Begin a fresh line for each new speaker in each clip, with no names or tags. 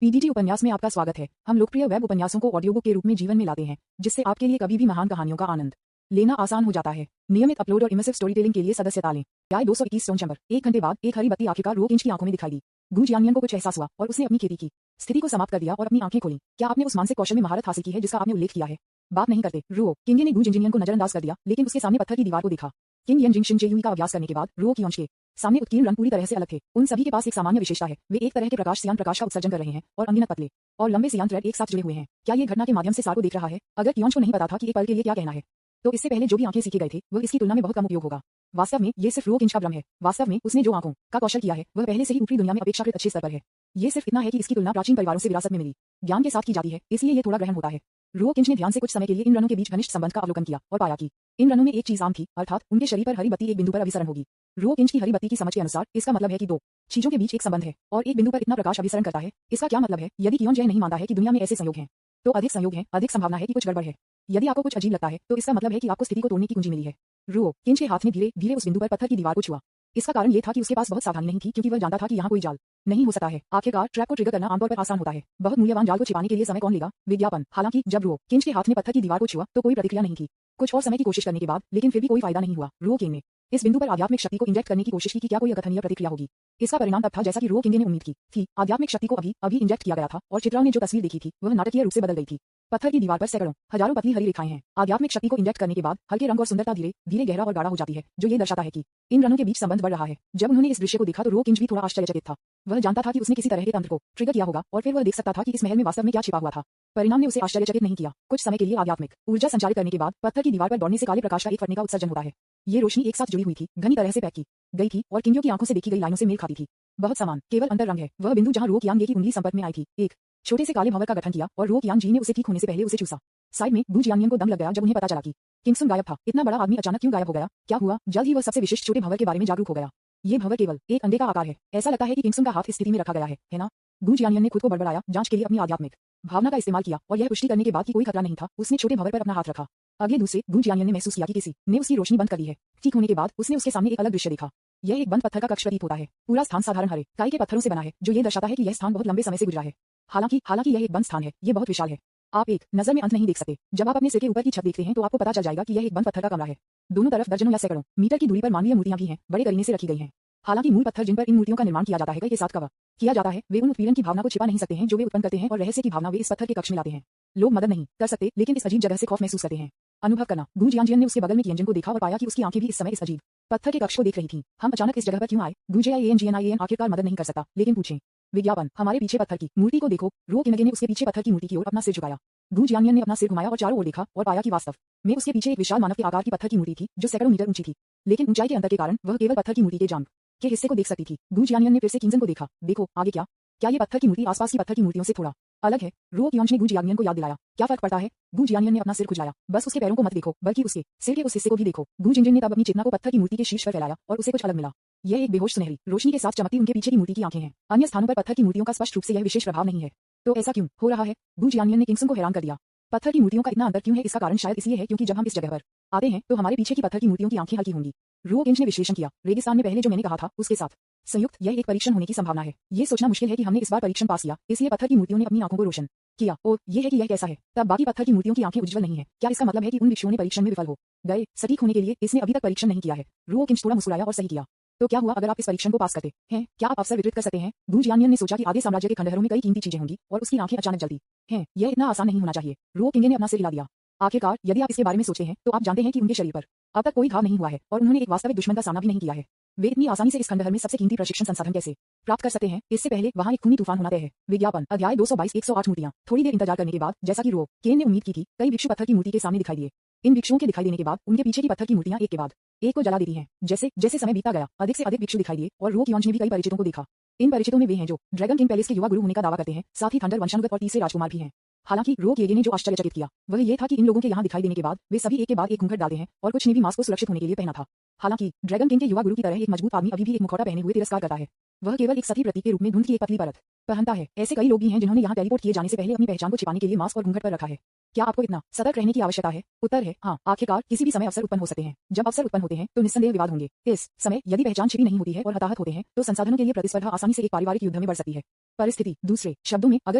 PDT उपन्यास में आपका स्वागत है। हम लोकप्रिय वेब उपन्यासों को ऑडियो बुक के रूप में जीवन में लाते हैं, जिससे आपके लिए कभी भी महान कहानियों का आनंद लेना आसान हो जाता है। नियमित अपलोड और इमर्सिव स्टोरी टेलिंग के लिए सदस्यता लें। अध्याय 221 स्टोन चैम्बर। 1 घंटे बाद एक हरी बत्ती आखिरकार रो किंच की आंखों में दिखाई दी। गू जियानियन को कुछ एहसास हुआ और उसने अपनी खेती की स्थिति को समाप्त कर दिया और अपनी आंखें खोली। क्या आपने उस मानसिक कौशल में महारत हासिल की है जिसका आपने उल्लेख किया है? बात नहीं करते। रो किंग ने गू जिंजिनियन को नजरअंदाज कर दिया, लेकिन उसके सामने पत्थर की दीवार को देखा। किंग यन जिंग शिंजेयुई का अभ्यास करने के बाद रो कियोंच के सामने उत्कीर्ण रंग पूरी तरह से अलग थे। उन सभी के पास एक सामान्य विशेषता है, वे एक तरह के प्रकाश सियान प्रकाश का उत्सर्जन कर रहे हैं और अनगिनत पतले और लंबे सियान थ्रेड एक साथ जुड़े हुए हैं। क्या ये घटना के माध्यम से सार को देख रहा है? अगर कियोंच को नहीं पता था कि एक पल के लिए क्या कहना है, तो इससे पहले जो भी आंखें सीखे गए थे वह इसकी तुलना में बहुत कम उपयोग होगा। वास्तव में ये सिर्फ रो किंच का भ्रम है। वास्तव में उसने जो आंखों का कौशल किया है वह पहले से ही ऊपरी दुनिया में अपेक्षाकृत अच्छे स्तर पर है। ये सिर्फ इतना है कि इसकी तुलना प्राचीन परिवारों से विरासत में मिली ज्ञान के साथ की जाती है, इसलिए ये थोड़ा ग्रहण होता है। रो किंच ने ध्यान से कुछ समय के लिए इन रनों के बीच घनिष्ठ संबंध का अवलोकन किया और पाया कि इन रनों में एक चीज आम थी, अर्थात उनके शरीर पर हरी बत्ती एक बिंदु पर अभिसरण होगी। रो किंच की हरी बत्ती की समझ के अनुसार इसका मतलब है कि दो चीजों के बीच एक संबंध है और एक बिंदु पर इतना प्रकाश अभिसरण करता है। इसका क्या मतलब है? यदि कियोंच यह नहीं मानता है कि दुनिया में ऐसे संयोग हैं, तो अधिक संयोग हैं, अधिक संभावना है कि कुछ गड़बड़ है। यदि आपको कुछ अजीब लगता है, तो इसका मतलब है कि आपको स्थिति को तोड़ने की कुंजी मिली है। रो किंच के हाथ ने धीरे धीरे उस बिंदु पर पत्थर की दीवार को छुआ। इसका कारण ये था कि उसके पास बहुत सावधानी नहीं थी, क्योंकि वह जानता था कि यहाँ कोई जाल नहीं हो सकता है। आखिरकार ट्रैप को ट्रिगर करना आमतौर पर आसान होता है, बहुत मूल्यवान जाल को छिपाने के लिए समय कौन लेगा? विज्ञापन। हालांकि जब रो किंच के हाथ ने पत्थर की दीवार को छुआ तो कोई प्रतिक्रिया नहीं थी। कुछ और समय की कोशिश करने के बाद, लेकिन फिर भी कोई फायदा नहीं हुआ। रो किंग ने इस बिंदु पर आध्यात्मिक शक्ति को इंजेक्ट करने की कोशिश की कि क्या कोई अकथनीय प्रतिक्रिया होगी। इसका परिणाम तब था जैसा कि रो किंग ने उम्मीद की थी। आध्यात्मिक शक्ति को अभी इंजेक्ट किया गया था और चित्राओं ने जो तस्वीर देखी थी वह नाटकीय रूप से बदल गई थी। पत्थर की दीवार पर सैकड़ों हजारों पतली हरी रेखाएं हैं। आध्यात्मिक शक्ति को इंजेक्ट करने के बाद हल्के रंग और सुंदरता धीरे धीरे गहरा और गाढ़ा हो जाती है, जो ये दर्शाता है कि इन रनों के बीच संबंध बढ़ रहा है। जब उन्होंने इस दृश्य को देखा तो रो किंच भी थोड़ा आश्चर्यचकित था। वह जानता था कि उसने किसी तरह के तंत्र को ट्रिगर किया होगा और फिर वह देख सकता था कि इस महल में वास्तव में क्या छिपा हुआ था। परिणाम ने उसे आश्चर्यचकित नहीं किया। कुछ समय के लिए आध्यात्मिक ऊर्जा संचालित करने के बाद पत्थर की दीवार पर दौड़ने से काले प्रकाश का एक फटने का उत्सर्जन होता है। ये रोशनी एक साथ जुड़ी हुई थी, घनी तरह से पैक की गई थी और किंगियों की आंखों से देखी गई लाइनों से मेल खाती थी। बहुत समान, केवल अंतर रंग है। वह बिंदु जहां रो कियांग की उंगली संपर्क में आई थी, एक छोटे से काले भंवर का गठन किया और रो कियांग जी ने उसे ठीक होने से पहले उसे चूसा। साइड में गू जियानियन को दम लग गया जब उन्हें पता चला कि किंगसुन गायब था। इतना बड़ा आदमी अचानक क्यों गायब हो गया? क्या हुआ? जल्द ही वह सबसे विशिष्ट छोटे भंवर के बारे में जागरूक हो गया। ये भंवर केवल एक अंडे का आकार है। ऐसा लगता है कि किंगसुन का हाथ इस स्थिति में रखा गया है ना? गू जियानियन ने खुद को बड़बड़ाया, जांच के लिए अपनी आध्यात्मिक भावना का इस्तेमाल किया और यह पुष्टि करने के बाद कि कोई खतरा नहीं था, उसने छोटे भंवर पर अपना हाथ रखा। अगले दूसरे गू जियानियन ने महसूस किया कि किसी ने उसकी रोशनी बंद कर दी है। ठीक होने के बाद उसने उसके सामने एक अलग दृश्य देखा। यह एक बंद पत्थर का कक्ष प्रतीत होता है। पूरा स्थान साधारण हरे काई के पत्थरों से बना है, जो ये दर्शाता है कि यह स्थान बहुत लंबे समय से गुजरा है। हालांकि यह एक बंद स्थान है, ये बहुत विशाल है। आप एक नजर में अंत नहीं देख सकते। जब आप अपने सिर के ऊपर की छत देखते हैं तो आपको पता चल जाएगा कि यह एक बंद पत्थर का कमरा है। दोनों तरफ दर्जनों या सैकड़ों मीटर की दूरी पर मानवीय मूर्तियां भी हैं, बड़े करीने से रखी गई हैं। हालांकि मूल पत्थर जिन पर इन मूर्तियों का निर्माण किया जाता है के साथ कवर किया जाता है, वे उन उत्पीड़न की भावना को छिपा नहीं सकते हैं जो वे उत्पन्न करते हैं और रहस्य की भावना वे इस पत्थर के कक्ष में लाते हैं। लोग मदद नहीं कर सकते, लेकिन इस अजीब जगह से खौफ महसूस करते हैं। अनुभव करना। गू जियानियन ने उसके बगल में कियंजन को देखा और पाया कि उसकी आंखें भी इस समय इस अजीब पत्थर के कक्ष को देख रही थीं। हम अचानक इस जगह पर क्यों आए? गूजियान आखिरकार मदद नहीं कर सकता, लेकिन पूछें। विज्ञापन। हमारे पीछे पत्थर की मूर्ति को देखो। रो किंग ने उसके पीछे पत्थर की मूर्ति की ओर अपना सिर झुकाया। गू जियानियन ने अपना सिर घुमाया और चारों ओर देखा और पाया कि वास्तव में उसके पीछे एक विशाल मानव के आकार की पत्थर की मूर्ति थी, जो सैकड़ों मीटर ऊंची थी। लेकिन ऊंचाई के अंतर के कारण वह केवल पत्थर की मूर्ति के जांघ के हिस्से को देख सकती थी। गू जियानियन ने फिर से किंगजन को देखा। देखो आगे क्या? क्या ये पत्थर की मूर्ति आसपास की पत्थर की मूर्तियों से थोड़ा अलग है? रो कियोंच ने गू जियानियन को याद दिलाया। क्या फर्क पड़ता है? गू जियानियन ने अपना सिर खुजलाया। बस उसके पैरों को मत देखो, बल्कि उसके सिर के उस हिस्से को भी देखो। गू जिंजिन ने तब अपनी चेतना को पत्थर की मूर्ति के शीर्ष पर फैलाया और उसे कुछ अलग मिला। यह एक बेहोश सुनहरी रोशनी के साथ चमकती उनके पीछे की मूर्ति की आंखें हैं। अन्य स्थानों पर पत्थर की मूर्तियों का स्पष्ट रूप से यह विशेष प्रभाव नहीं है। तो ऐसा क्यों हो रहा है? गू जियानियन ने किंगसन को हैरान कर दिया। पत्थर की मूर्तियों का इतना अंतर क्यों है? इसका कारण शायद इसलिए है क्योंकि जब हम इस जगह पर आते हैं तो हमारे पीछे की पत्थर की मूर्तियों की आंखें हल्की होंगी। रो किंच ने विश्लेषण किया। रेगिस्तान में पहले जो मैंने कहा था उसके साथ संयुक्त यह एक परीक्षण होने की संभावना है। ये सोचना मुश्किल है कि हमने इस बार परीक्षण पास किया, इसलिए पत्थर की मूर्तियों ने अपनी आंखों को रोशन किया। और ये है कि यह कैसा है? तब बाकी पत्थर की मूर्तियों की आंखें उज्जवल नहीं है। क्या इसका मतलब है कि उन भिक्षुओं ने परीक्षण में विफल हो गए? सटीक होने के लिए इसने अभी तक परीक्षण नहीं किया है। रो किंच थोड़ा मुस्कुराया और सही किया। तो क्या हुआ अगर आप इस परीक्षण को पास करते हैं? क्या आप अवसर वितरित कर सकते हैं? गू जियानियन ने सोचा कि आधे साम्राज्य के खंडहरों में कई कीमती चीजें होंगी और उसकी आंखें अचानक जलती हैं। यह इतना आसान नहीं होना चाहिए। रो किंग ने अपना सिर हिला दिया। आखिरकार यदि आप इसके बारे में सोचते हैं तो आप जानते हैं कि उनके शरीर पर अब तक कोई घाव नहीं हुआ है और उन्होंने एक वास्तविक दुश्मन का सामना भी नहीं किया है। वे इतनी आसानी से इस खंडहर में सबसे कीमती प्रशिक्षण संसाधन कैसे प्राप्त कर सकते हैं? इससे पहले वहां एक खूनी तूफान होना तय है। विज्ञापन। अध्याय 222 108 मूर्तियां। थोड़ी देर इंतजार करने के बाद, जैसा कि रो किंग ने उम्मीद की थी, कई भिक्षु पत्थर की मूर्ति के सामने दिखाई दिए। इन भिक्षुओं के दिखाई देने के बाद उनके पीछे की पत्थर की मूर्तियां एक के बाद एक को जला देती हैं। जैसे जैसे समय बीतता गया, अधिक से अधिक भिक्षु दिखाई दिए और रो कियोंच ने भी कई परिचितों को देखा। इन परिचितों में वे हैं जो ड्रैगन किंग पैलेस के युवा गुरु होने का दावा करते हैं, साथ ही थंडर वंशानुगत और तीसरे राजकुमार भी हैं। हालांकि रो किएगे ने जो आश्चर्यचकित किया वह ये था कि इन लोगों के यहाँ दिखाई देने के बाद वे सभी एक के बाद एक घूंघट डालते हैं और कुछ ने भी मास्क को सुरक्षित होने के लिए पहना था। हालांकि ड्रैगन किंग के युवा गुरु की तरह एक मजबूत आदमी अभी भी एक मुखौटा पहने हुए तिरस्कार करता है। वह केवल एक सती प्रतीक के रूप में धुंध की एक पतली परत पहनता है। ऐसे कई लोग भी हैं जिन्होंने यहाँ टेलीपोर्ट किए जाने से पहले अपनी पहचान को छिपाने के लिए मास्क और घूंघट पर रखा है। क्या आपको इतना सतर्क रहने की आवश्यकता है? उत्तर है हाँ। आखिरकार किसी भी समय अवसर उत्पन्न हो सकते हैं। जब अवसर उत्पन्न होते हैं तो निस्संदेह विवाद होंगे। इस समय यदि पहचान छिपी नहीं होती है और हताहत होते हैं तो संसाधनों के लिए प्रतिस्पर्धा आसानी से एक पारिवारिक युद्ध में बढ़ सकती है। परिस्थिति दूसरे शब्दों में, अगर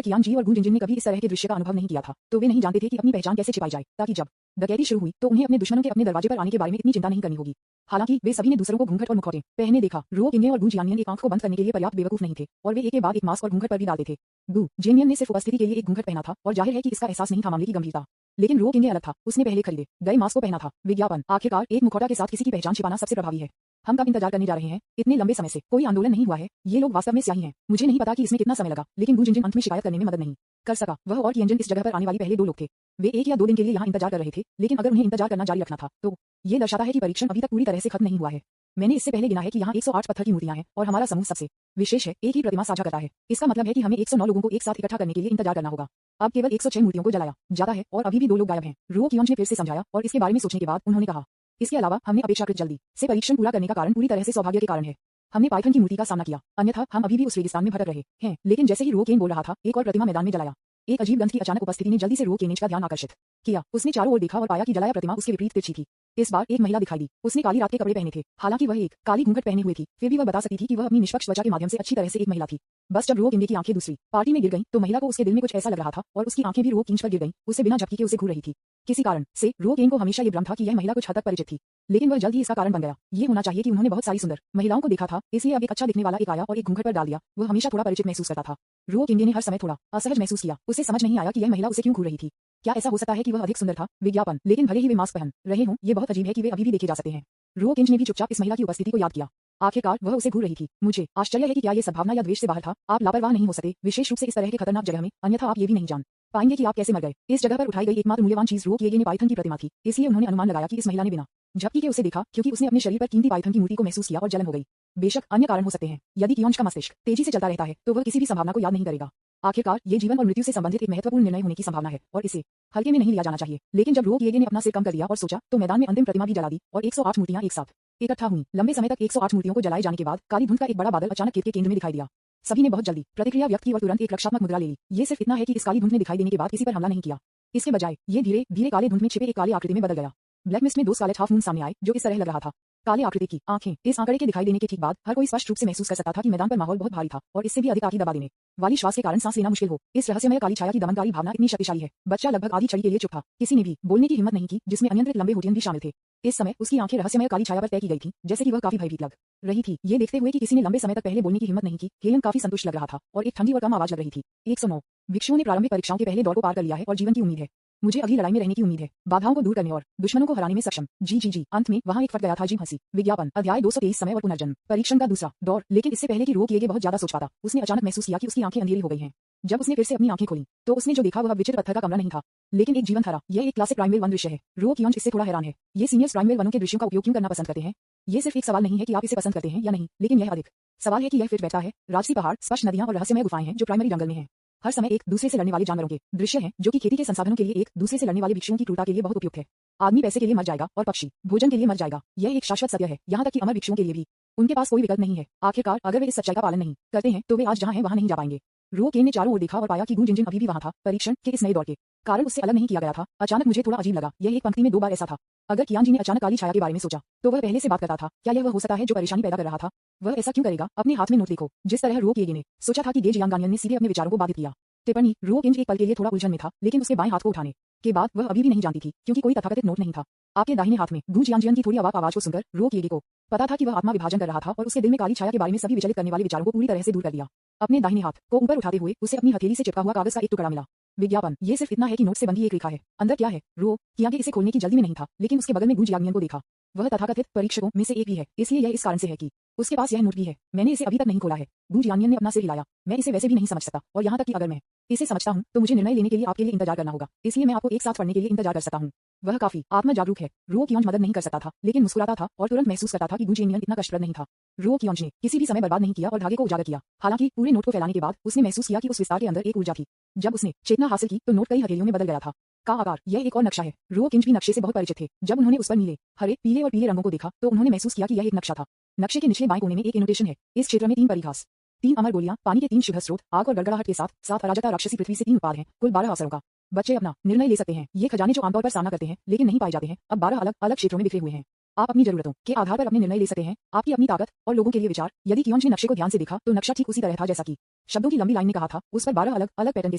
कियान जी और गू जिनजिन ने कभी इस तरह के दृश्य का अनुभव नहीं किया था तो वे नहीं जानते थे कि अपनी पहचान कैसे छिपाई जाए, ताकि जब डकैती शुरू हुई तो उन्हें अपने दुश्मनों के अपने दरवाजे पर आने के बारे में इतनी चिंता नहीं करनी होगी। हालांकि वे सभी ने दूसरों को घूंघट और मुखौटे पहने देखा। रो किन्ने और गू जियानियन एक आंख को बंद करने के लिए पर्याप्त बेवकूफ नहीं थे और वे एक के बाद एक मास्क और घूंघट पर भी डालते थे। गू जियानियन ने सिर्फ उपस्थिति के लिए एक घूंघट पहना था और जाहिर है कि इसका एहसास नहीं था मामले की गंभीरता। लेकिन रो किन्ने अलग था। उसने पहले खरीदे गए मास्क को पहना था। विज्ञापन आखिरकार एक मुखौटा के साथ किसी की पहचान छिपाना सबसे प्रभावी है। हम कब इंतजार करने जा रहे हैं? इतने लंबे समय से कोई आंदोलन नहीं हुआ है। ये लोग वास्तव में स्याही हैं। मुझे नहीं पता कि इसमें कितना समय लगा, लेकिन गू जिनजिन अंत में शिकायत करने में मदद नहीं कर सका। वह और कियंजन इस जगह पर आने वाली पहले दो लोग थे। वे 1 या 2 दिन के लिए यहाँ इंतजार कर रहे थे, लेकिन अगर उन्हें इंतजार करना जारी रखना था तो ये दर्शाता है कि परीक्षण अभी तक पूरी तरह से खत्म नहीं हुआ है। मैंने इससे पहले गिना है कि यहाँ 108 पत्थर की मूर्तियां हैं और हमारा समूह सबसे विशेष है, एक ही प्रतिमा साझा करता है। इसका मतलब है कि हमें 109 लोगों को एक साथ इकट्ठा करने के लिए इंतजार करना होगा। अब केवल 106 मूर्तियों को जलाया जाता है और अभी भी 2 लोग गायब हैं। रो कियोंज ने फिर से समझाया और इसके बारे में सोचने के बाद उन्होंने कहा, इसके अलावा हमने अपेक्षाकृत जल्दी से परीक्षण पूरा करने का कारण पूरी तरह से सौभाग्य के कारण है। हमने पाइथन की मूर्ति का सामना किया, अन्यथा हम अभी भी उस रेगिस्तान में भटक रहे हैं। लेकिन जैसे ही रो केन बोल रहा था, एक और प्रतिमा मैदान में जलाया। एक अजीब गंध की अचानक उपस्थिति ने जल्दी से रो केनेज का ध्यान आकर्षित किया। उसने चारों ओर देखा और पाया कि जलाया प्रतिमा उसके विपरीत तिरछी थी। इस बार एक महिला दिखाई दी। उसने काली रात के कपड़े पहने थे। हालांकि वह एक काली घूंघट पहने हुए थी, फिर भी वह बता सकती थी कि वह अपनी निष्पक्ष त्वचा के माध्यम से अच्छी तरह से एक महिला थी। बस जब रो किंडे की आंखें दूसरी पार्टी में गिर गईं, तो महिला को उसके दिल में कुछ ऐसा लग रहा था और उसकी आंखें भी रो किंच पर गिर गईं। उसे बिना झपकी के उसे घूर रही थी। किसी कारण से रो केन को हमेशा ये भ्रम था कि यह महिला कुछ हद तक परिचित थी, लेकिन वह जल्द ही इसका कारण बन गया। ये होना चाहिए कि उन्होंने बहुत सारी सुंदर महिलाओं को देखा था, इसलिए अब एक अच्छा दिखने वाला एक आया और एक घूंघट पर डाल दिया। वह हमेशा थोड़ा परिचित महसूस करता था। रो किंडे ने हर समय थोड़ा असहज महसूस किया। उसे समझ नहीं आया कि यह महिला उसे क्यों घूर रही थी। क्या ऐसा हो सकता है कि वह अधिक सुंदर था? विज्ञापन लेकिन भले ही वे मास्क पहन रहे हों, ये बहुत अजीब है कि वे अभी भी देखे जा सकते हैं। रो किंज ने भी चुपचाप इस महिला की उपस्थिति को याद किया। आखिरकार वह उसे घूर रही थी। मुझे आश्चर्य है कि क्या ये सद्भावना या द्वेष से बाहर था। आप लापरवाह नहीं हो सकते, विशेष रूप से इस तरह के खतरनाक जगह में, अन्यथा आप ये भी नहीं जान पाएंगे कि आप कैसे मर गए। इस जगह पर उठाई गई एकमात्र मूल्यवान चीज रो किए ने पाइथन की प्रतिमा थी, इसलिए उन्होंने अनुमान लगाया कि इस महिला ने बिना झपकी के उसे देखा, क्योंकि उसने अपने शरीर पर कीमती पाइथन की मूर्ति को महसूस किया और जलन हो गई। बेशक अन्य कारण हो सकते हैं। यदि कियोंज का मस्तिष्क तेजी से चलता रहता है तो वह किसी भी संभावना को याद नहीं करेगा। आखिरकार ये जीवन और मृत्यु से संबंधित एक महत्वपूर्ण निर्णय होने की संभावना है और इसे हल्के में नहीं लिया जाना चाहिए। लेकिन जब रो किए ने अपना सिर कम कर दिया और सोचा, तो मैदान में अंतिम प्रतिमा भी जला दी और 108 मूर्तियां एक साथ इकट्ठा हुई। लंबे समय तक 108 मूर्तियों को जलाए जाने के बाद काली धुंध का एक बड़ा बादल अचानक खेत के केंद्र में दिखाई दिया। सभी ने बहुत जल्दी प्रतिक्रिया व्यक्त की और तुरंत एक रक्षात्मक मुद्रा ले ली। ये सिर्फ इतना है कि इस काली धुंध ने दिखाई देने के बाद किसी पर हमला नहीं किया। इसके बजाय ये धीरे धीरे काले धुंध में छिपे एक काली आकृति में बदल गया। ब्लैक मिस्ट में 2 स्कारलेट हाफ मून सामने आए, जो इस तरह लग रहा था। काले आकृति की आंखें। इस आंकड़े के दिखाई देने के ठीक बाद हर कोई स्पष्ट रूप से महसूस कर सकता था कि मैदान पर माहौल बहुत भारी था और इससे भी अधिक आंखें दबा देने वाली श्वास के कारण सांस लेना मुश्किल हो। इस रहस्यमय काली छाया की दमनकारी भावना इतनी शक्तिशाली है। बच्चा लगभग आधी छड़ी के लिए चुप था। किसी ने भी बोलने की हिम्मत नहीं की, जिसमें अनियंत्रित लंबे होठियन भी शामिल थे। इस समय उसकी आंखें रहस्यमय काली छाया पर तय की गई थी, जैसे कि वह काफी भयभीत लग रही थी। ये देखते हुए कि किसी ने लंबे समय तक पहले बोलने की हिम्मत नहीं की, हेलन काफी संतुष्ट लग रहा था और एक ठंडी और कम आवाज लग रही थी। 109 भिक्षुओं ने प्रारंभिक परीक्षाओं के पहले दौर को पार कर लिया है और जीवन की उम्मीद है। मुझे अगली लड़ाई में रहने की उम्मीद है, बाधाओं को दूर करने और दुश्मनों को हराने में सक्षम। जी। अंत में वहां एक फट गया था अजीब हंसी। विज्ञापन अध्याय 223 समय और पुनर्जन्म परीक्षण का दूसरा दौर। लेकिन इससे पहले कि रो किए बहुत ज्यादा सोच पाता, उसने अचानक महसूस किया कि उसकी आंखें अंधेरी हो गई हैं। जब उसने फिर से अपनी आंखें खोली तो उसने जो देखा वह विचित्र पत्थर का कमरा नहीं था, लेकिन एक जीवन हरा। यह एक क्लासिक प्राइमवेल वन दृश्य है। रो कियोंज इससे थोड़ा हैरान है। ये सीनियर्स प्राइमवेल वनों के दृश्यों का उपयोग क्यों करना पसंद करते हैं? ये सिर्फ एक सवाल नहीं है कि आप इसे पसंद करते हैं या नहीं, लेकिन यह अधिक सवाल है कि यह फिट बैठता है। राजसी पहाड़, स्पष्ट नदियां और रहस्यमय गुफाएं हैं जो प्राइमरी जंगल में हैं। हर समय एक दूसरे से लड़ने वाले जानवरों के दृश्य हैं, जो कि खेती के संसाधनों के लिए एक दूसरे से लड़ने वाले भिक्षुओं की क्रूरता के लिए बहुत उपयुक्त है। आदमी पैसे के लिए मर जाएगा और पक्षी भोजन के लिए मर जाएगा। यह एक शाश्वत सत्य है, यहाँ तक कि अमर भिक्षुओं के लिए भी। उनके पास कोई विकल्प नहीं है। आखिरकार अगर वे इस सच्चाई का पालन नहीं करते हैं तो वे आज जहाँ हैं वहाँ नहीं जा पाएंगे। रो केन ने चारों ओर देखा और पाया कि गू जिनजिन अभी भी वहाँ था। परीक्षण के इस नए दौर के कारण उससे अलग नहीं किया गया था। अचानक मुझे थोड़ा अजीब लगा। यह एक पंक्ति में 2 बार ऐसा था। अगर कियान जी ने अचानक काली छाया के बारे में सोचा, तो वह पहले से बात करता था। क्या यह वह हो सकता है जो परेशानी पैदा कर रहा था? वह ऐसा क्यों करेगा? अपने हाथ में नोट देखो। जिस तरह रो किए ने सोचा था कि गे जियांगानियन ने सीधे अपने विचारों को बाधित किया। टिप्पणी रो किंज एक पल के लिए थोड़ा उलझन में था, लेकिन उसके बाएं हाथ को उठाने के बाद वह अभी भी नहीं जानती थी, क्योंकि कोई तथाकथित नोट नहीं था। आपके दाहिने हाथ में गू जियांजियन की थोड़ी अवाक आवाज को सुनकर रो किए को पता था कि वह आत्मा विभाजन कर रहा था और उसके दिल में काली छाया के बारे में सभी विचलित करने वाले विचारों को पूरी तरह से दूर कर दिया। अपने दाहिने हाथ को ऊपर उठाते हुए उसे अपनी हथेली से चिपका हुआ कागज का एक टुकड़ा मिला। विज्ञापन ये सिर्फ इतना है कि नोट से बंधी एक रेखा है। अंदर क्या है? रो कियान इसे खोलने की जल्दी में नहीं था, लेकिन उसके बगल में गू जियांगियन को देखा। वह तथाकथित परीक्षकों में से एक भी है, इसलिए यह इस कारण से है कि उसके पास यह नोट भी है। मैंने इसे अभी तक नहीं खोला है। गू जियांगियन ने अपना सिर हिलाया। मैं इसे वैसे भी नहीं समझ सकता, और यहाँ तक कि अगर मैं इसे समझता हूँ तो मुझे निर्णय लेने के लिए आपके लिए इंतजार करना होगा, इसलिए मैं आपको एक साथ पढ़ने के लिए इंतजार कर सकता हूँ। वह काफी आत्म जागरूक है। रो कियोंज मदद नहीं कर सकता था, लेकिन मुस्कुराता था और तुरंत महसूस करता था कि गू जियांगियन इतना कष्टप्रद नहीं था। रो कियोंज ने किसी भी समय बर्बाद नहीं किया और धागे को उजागर किया। हालांकि पूरे नोट को फैलाने के बाद उसने महसूस किया कि उस विस्तार के अंदर एक ऊर्जा थी। जब उसने चेतना हासिल की तो नोट कई हथेलियों में बदल गया था। का आकार यह एक और नक्शा है। रो किंज भी नक्शे से बहुत परिचित थे। जब उन्होंने उस पर नीले, हरे, पीले और पीले रंगों को देखा तो उन्होंने महसूस किया कि यह एक नक्शा था। नक्शे के निचले बाएं कोने में एक एनोटेशन है। इस क्षेत्र में 3 परिघास 3 अमर गोलियां, पानी के 3 शुभ स्रोत, आग और गड़गड़ाहट के साथ 7 अराजकता राक्षसी पृथ्वी से 3 उत्पाद हैं, कुल 12 अवसरों का। बच्चे अपना निर्णय ले सकते हैं। ये खजाने जो आमतौर पर सामना करते हैं लेकिन नहीं पाए जाते हैं, अब 12 अलग अलग क्षेत्रों में बिखरे हुए हैं। आप अपनी जरूरतों के आधार पर अपने निर्णय ले सकते हैं। आपकी अपनी ताकत और लोगों के लिए विचार। यदि कियोंज ने नक्शे को ध्यान से देखा तो नक्शा ठीक उसी तरह था जैसा कि शब्दों की लंबी लाइन ने कहा था। उस पर 12 अलग अलग पैटर्न के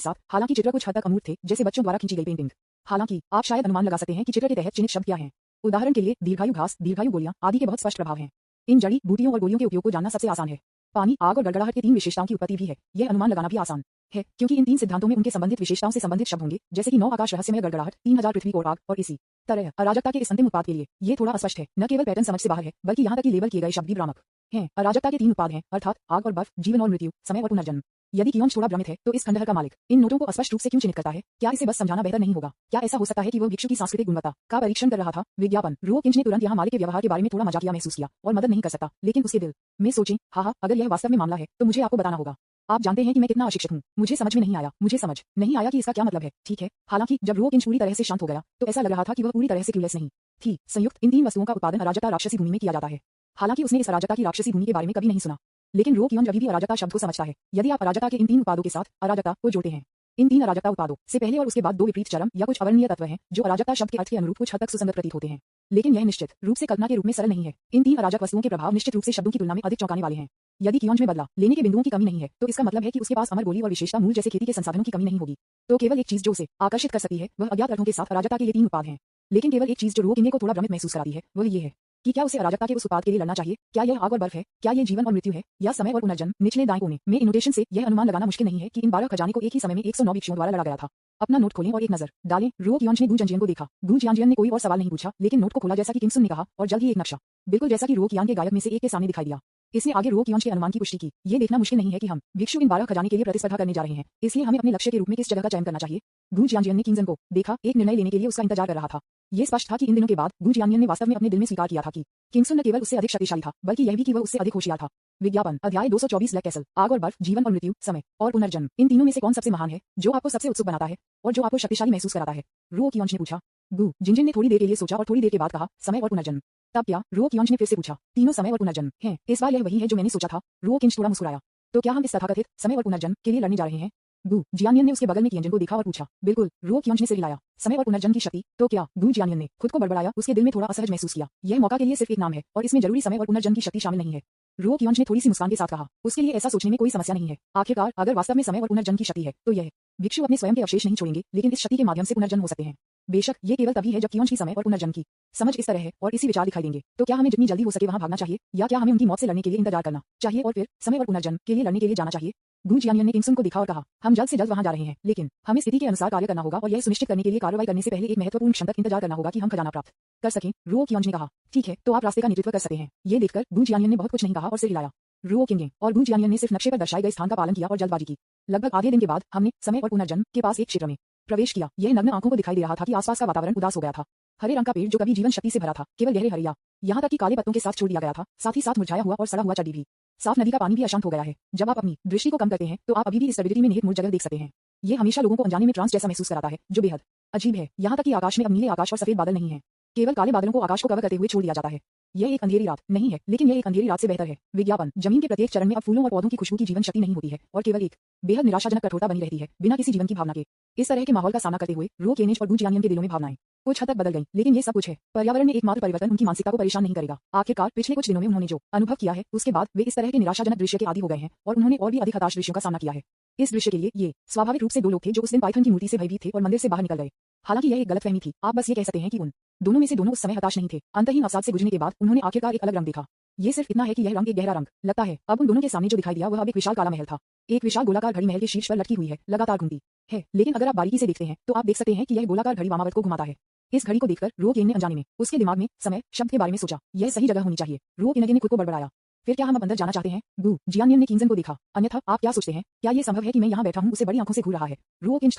साथ, हालांकि चित्र कुछ हद तक अमूर्त थे, जैसे बच्चों द्वारा खींची गई पेंटिंग। हालांकि आप शायद अनुमान लगा सकते हैं कि चित्र के तहत चिन्हित शब्द क्या हैं। उदाहरण के लिए दीर्घायु घास, दीर्घायु गोलियां आदि के बहुत स्पष्ट प्रभाव हैं। इन जड़ी बूटियों और गोलियों के उपयोग को जानना सबसे आसान है। पानी, आग और गड़गड़ाहट के 3 विशेषताओं की उत्पत्ति भी है। यह अनुमान लगाना भी आसान है क्योंकि इन 3 सिद्धांतों में उनके संबंधित विशेषताओं से संबंधित शब्द होंगे, जैसे कि 9 आकाश रहस्यमय गड़गड़ाहट, 3000 पृथ्वी और आग, और इसी तरह अराजकता के इस अंतिम उत्पाद के लिए ये थोड़ा अस्पष्ट है। न केवल पैटर्न समझ से बाहर है, बल्कि यहाँ तक कि लेबल किए गए शब्द भी भ्रामक हैं। अराजकता के 3 उत्पाद हैं, अर्थात आग और बर्फ, जीवन और मृत्यु, समय और पुनर्जन्म। यदि कियोंज थोड़ा भ्रमित है तो इस खंडहर का मालिक इन नोटों को अस्पष्ट रूप से क्यों चिन्हित करता है? क्या इसे बस समझाना बेहतर नहीं होगा? क्या ऐसा हो सकता है कि वह भिक्षु की सांस्कृतिक गुणवत्ता का परीक्षण कर रहा था? विज्ञापन। रो किंच ने तुरंत यहाँ मालिक के व्यवहार के बारे में थोड़ा मजाकिया महसूस किया और मदद नहीं कर सकता, लेकिन उसके दिल में सोचें, हाँ, अगर यह वास्तव में मामला है तो मुझे आपको बताना होगा। आप जानते हैं कि मैं कितना अशिक्षित हूँ। मुझे समझ में नहीं आया कि इसका क्या मतलब है। ठीक है, हालांकि जब रो किंच पूरी तरह से शांत हो गया तो ऐसा लग रहा था कि वह पूरी तरह से क्यूलेस नहीं थी। संयुक्त इन 3 वस्तुओं का उत्पादन अराजकता राक्षसी भूमि में किया जाता है। हालांकि उसने इस अराजकता की राक्षसी भूमि के बारे में कभी नहीं सुना, लेकिन रो कियोंज अभी भी अराजकता शब्द को समझता है। यदि आप अराजकता के इन 3 उत्पादों के साथ अराजकता को जोड़ते हैं, इन 3 अराजकता उत्पादों से पहले और उसके बाद 2 विपरीत चरम या कुछ अवर्णनीय तत्व हैं जो अराजकता शब्द के अर्थ के अनुरूप कुछ हद तक सुसंगत प्रतीत होते हैं, लेकिन यह निश्चित रूप से कल्पना के रूप में सरल नहीं है। इन 3 अराजक वस्तुओं के प्रभाव निश्चित रूप से शब्दों की तुलना में अधिक चौंकाने वाले हैं। यदि कियोंज में बदला लेने के बिंदुओं की कमी नहीं है तो इसका मतलब है कि उसके पास अमर गोली और विशेषता मूल जैसे खेती के संसाधनों की कमी नहीं होगी। तो केवल एक चीज जो उसे आकर्षित कर सकती है वह अज्ञात अर्थों के साथ अराजकता के ये 3 उत्पाद हैं। लेकिन केवल एक चीज जो रो किंग को थोड़ा भ्रमित महसूस कराती है वह ये है कि क्या उसे अराजकता के उस उत्पाद के लिए लड़ना चाहिए? क्या यह आग और बर्फ है? क्या ये जीवन और मृत्यु है? या समय और पुनर्जन्म? निचले दाएं कोने में इनोटेशन से यह अनुमान लगाना मुश्किल नहीं है कि इन 12 खजाने को एक ही समय में 109 भिक्षुओं द्वारा लड़ा गया था। अपना नोट खोलें और एक नजर डालें। रो कियोंज ने गू जंजियन को देखा। गू जियांजियन ने कोई और सवाल नहीं पूछा, लेकिन नोट को खोला जैसा कि किंगसन ने कहा, और जल्द ही एक नक्शा बिल्कुल जैसा कि रो कियांग के गायक में से एक के सामने दिखाई दिया। इसने आगे रो कियोंज के अनुमान की पुष्टि की। ये देखना मुश्किल नहीं है कि हम भिक्षु इन 12 खजाने के लिए प्रतिस्पर्धा करने जा रहे हैं, इसलिए हमें अपने लक्ष्य के रूप में किस जगह का चयन करना चाहिए। गू जियांजियन ने किंगसन को देखा, एक निर्णय लेने के लिए उसका इंतजार कर रहा था। ये स्पष्ट था कि इन दिनों के बाद गू जियांजियन ने वास्तव में अपने दिल में स्वीकार किया था कि किंगसन न केवल उससे अधिक शक्तिशाली था, बल्कि यह भी कि वह उससे अधिक होशियार था। विज्ञापन। अध्याय 224 ब्लैक कैसल। आग और बर्फ, जीवन और मृत्यु, समय और पुनर्जन्म। इन तीनों में से कौन सबसे महान है, जो आपको सबसे उत्सुक बनाता है और जो आपको शक्तिशाली महसूस कराता है? रो कियोंज ने पूछा। गू जिंजिन ने थोड़ी देर के लिए सोचा और थोड़ी देर के बाद कहा, समय और पुनर्जन्म। तब क्या? रो कियोंज ने फिर से पूछा। तीनों समय और पुनर्जन्म हैं। इस बार यह वही है जो मैंने सोचा था। रो किंच थोड़ा मुस्कुराया। तो क्या हम इस तथाकथित समय और पुनर्जन्म के लिए लड़ने जा रहे हैं? गू जियानियन ने उसके बगल में कियोंजन को देखा और पूछा। बिल्कुल। रो कियोंज ने सिर हिलाया। समय और पुनर्जन्म की शक्ति? तो क्या? गू जियानियन ने खुद को बड़बड़ाया। उसके दिल में थोड़ा असहज महसूस किया। यह मौका के लिए सिर्फ एक नाम है और इसमें जरूरी समय और पुनर्जन्म की शक्ति शामिल नहीं है। रो कियोंज ने थोड़ी सी मुस्कान के साथ कहा। उसके लिए ऐसा सोचने में कोई समस्या नहीं है। आखिरकार अगर वास्तव में समय और पुनर्जन्म की शक्ति है तो यह भिक्षु अपने स्वयं के अवशेष नहीं छोड़ेंगे, लेकिन इस शक्ति के माध्यम से पुनर्जन्म हो सकते हैं। बेशक ये केवल तभी है जब कियोंज की समय और पुनर्जन्म की समझ इस तरह है और इसी विचार दिखाई देंगे। तो क्या हमें जितनी जल्दी हो सके वहां भागना चाहिए, या क्या हमें उनकी मौत से लड़ने के लिए इंतजार करना चाहिए और फिर समय और पुनर्जन्म के लिए लड़ने के लिए जाना चाहिए? गू जियानियन ने किंगसन को देखा और कहा, हम जल्द से जल्द वहां जा रहे हैं, लेकिन हमें स्थिति के अनुसार कार्य करना होगा और यह सुनिश्चित करने के लिए कार्रवाई करने से पहले एक महत्वपूर्ण क्षण तक इंतजार करना होगा कि हम खजाना प्राप्त कर सकें। रो कियोंज ने कहा, ठीक है, तो आप रास्ते का नेतृत्व कर सकते हैं। ये देखकर गू जियानियन ने बहुत कुछ नहीं कहा और सिर हिलाया। रो किंग और गू जियानियन ने सिर्फ नक्शे पर दर्शाए गए स्थान का पालन किया और जल्दबाजी की। लगभग आधे दिन के बाद हमने समय और पुनर्जन्म के पास एक क्षेत्र में प्रवेश किया। यह नग्न आंखों को दिखाई दे रहा था कि आसपास का वातावरण उदास हो गया था। हरे रंग का पेड़ जो कभी जीवन शक्ति से भरा था केवल गहरे हरिया यहाँ तक कि काले पत्तों के साथ छोड़ दिया गया था, साथ ही साथ मुरझाया हुआ और सड़ा हुआ चड्डी भी। साफ नदी का पानी भी अशांत हो गया है। जब आप अपनी दृष्टि को कम करते हैं तो आप अभी भी इस टर्बिडिटी में निहित मूल जगह देख सकते हैं। ये हमेशा लोगों को अनजाने में ट्रांस जैसा महसूस कराता है, जो बेहद अजीब है। यहाँ तक कि आकाश में अब नीले आकाश और सफेद बादल नहीं है, केवल काले बादलों को आकाश को कवर करते हुए छोड़ दिया जाता है। यह एक अंधेरी रात नहीं है, लेकिन यह एक अंधेरी रात से बेहतर है। विज्ञापन। जमीन के प्रत्येक चरण में अब फूलों और पौधों की खुशबू की जीवन शक्ति नहीं होती है और केवल एक बेहद निराशाजनक कठोरता बनी रहती है, बिना किसी जीवन की भावना के। इस तरह के माहौल का सामना करते हुए रो केनेज और गू जियानियन के दिलों में भावनाएं कुछ हद तक बदल गईं, लेकिन ये सब कुछ है। पर्यावरण में एकमात्र परिवर्तन उनकी मानसिकता को परेशान नहीं करेगा। आखिरकार पिछले कुछ दिनों में उन्होंने जो अनुभव किया है उसके बाद वे इस तरह के निराशाजनक दृश्य के आदी हो गए हैं और उन्होंने और भी अधिक हताश दृश्यों का सामना किया है। इस दृश्य के लिए ये स्वाभाविक रूप से 2 लोग थे जो उस दिन पाइथन की मूर्ति से भयभीत थे और मंदिर से बाहर निकल गए। हालांकि यह एक गलतफहमी थी। आप बस ये कह सकते हैं कि उन दोनों में से दोनों उस समय हताश नहीं थे। अंतहीन अवसाद से गुजरने के बाद उन्होंने आखिरकार एक अलग रंग देखा। ये सिर्फ इतना है कि यह रंग एक गहरा रंग लगता है। अब उन दोनों के सामने जो दिखाई दिया वह अब एक विशाल काला महल था। एक विशाल गोलाकार घड़ी महल के शीर्ष पर लटकी हुई है, लगातार घूमती है। लेकिन अगर आप बारीकी से देखते हैं तो आप देख सकते हैं कि यह गोलाकार घड़ी वामावर्त को घुमाता है। इस घड़ी को देखकर रो केन ने अनजाने में उसके दिमाग में समय शब्द के बारे में सोचा। यह सही जगह होनी चाहिए। रो केनगे ने खुद को बड़बड़ाया। फिर क्या हम अब अंदर जाना चाहते हैं? गू जियानियन ने किंगसन को देखा। अन्यथा आप क्या सोचते हैं? क्या ये संभव है कि मैं यहाँ बैठा हूँ उसे बड़ी आंखों से घूर रहा है? रो किंच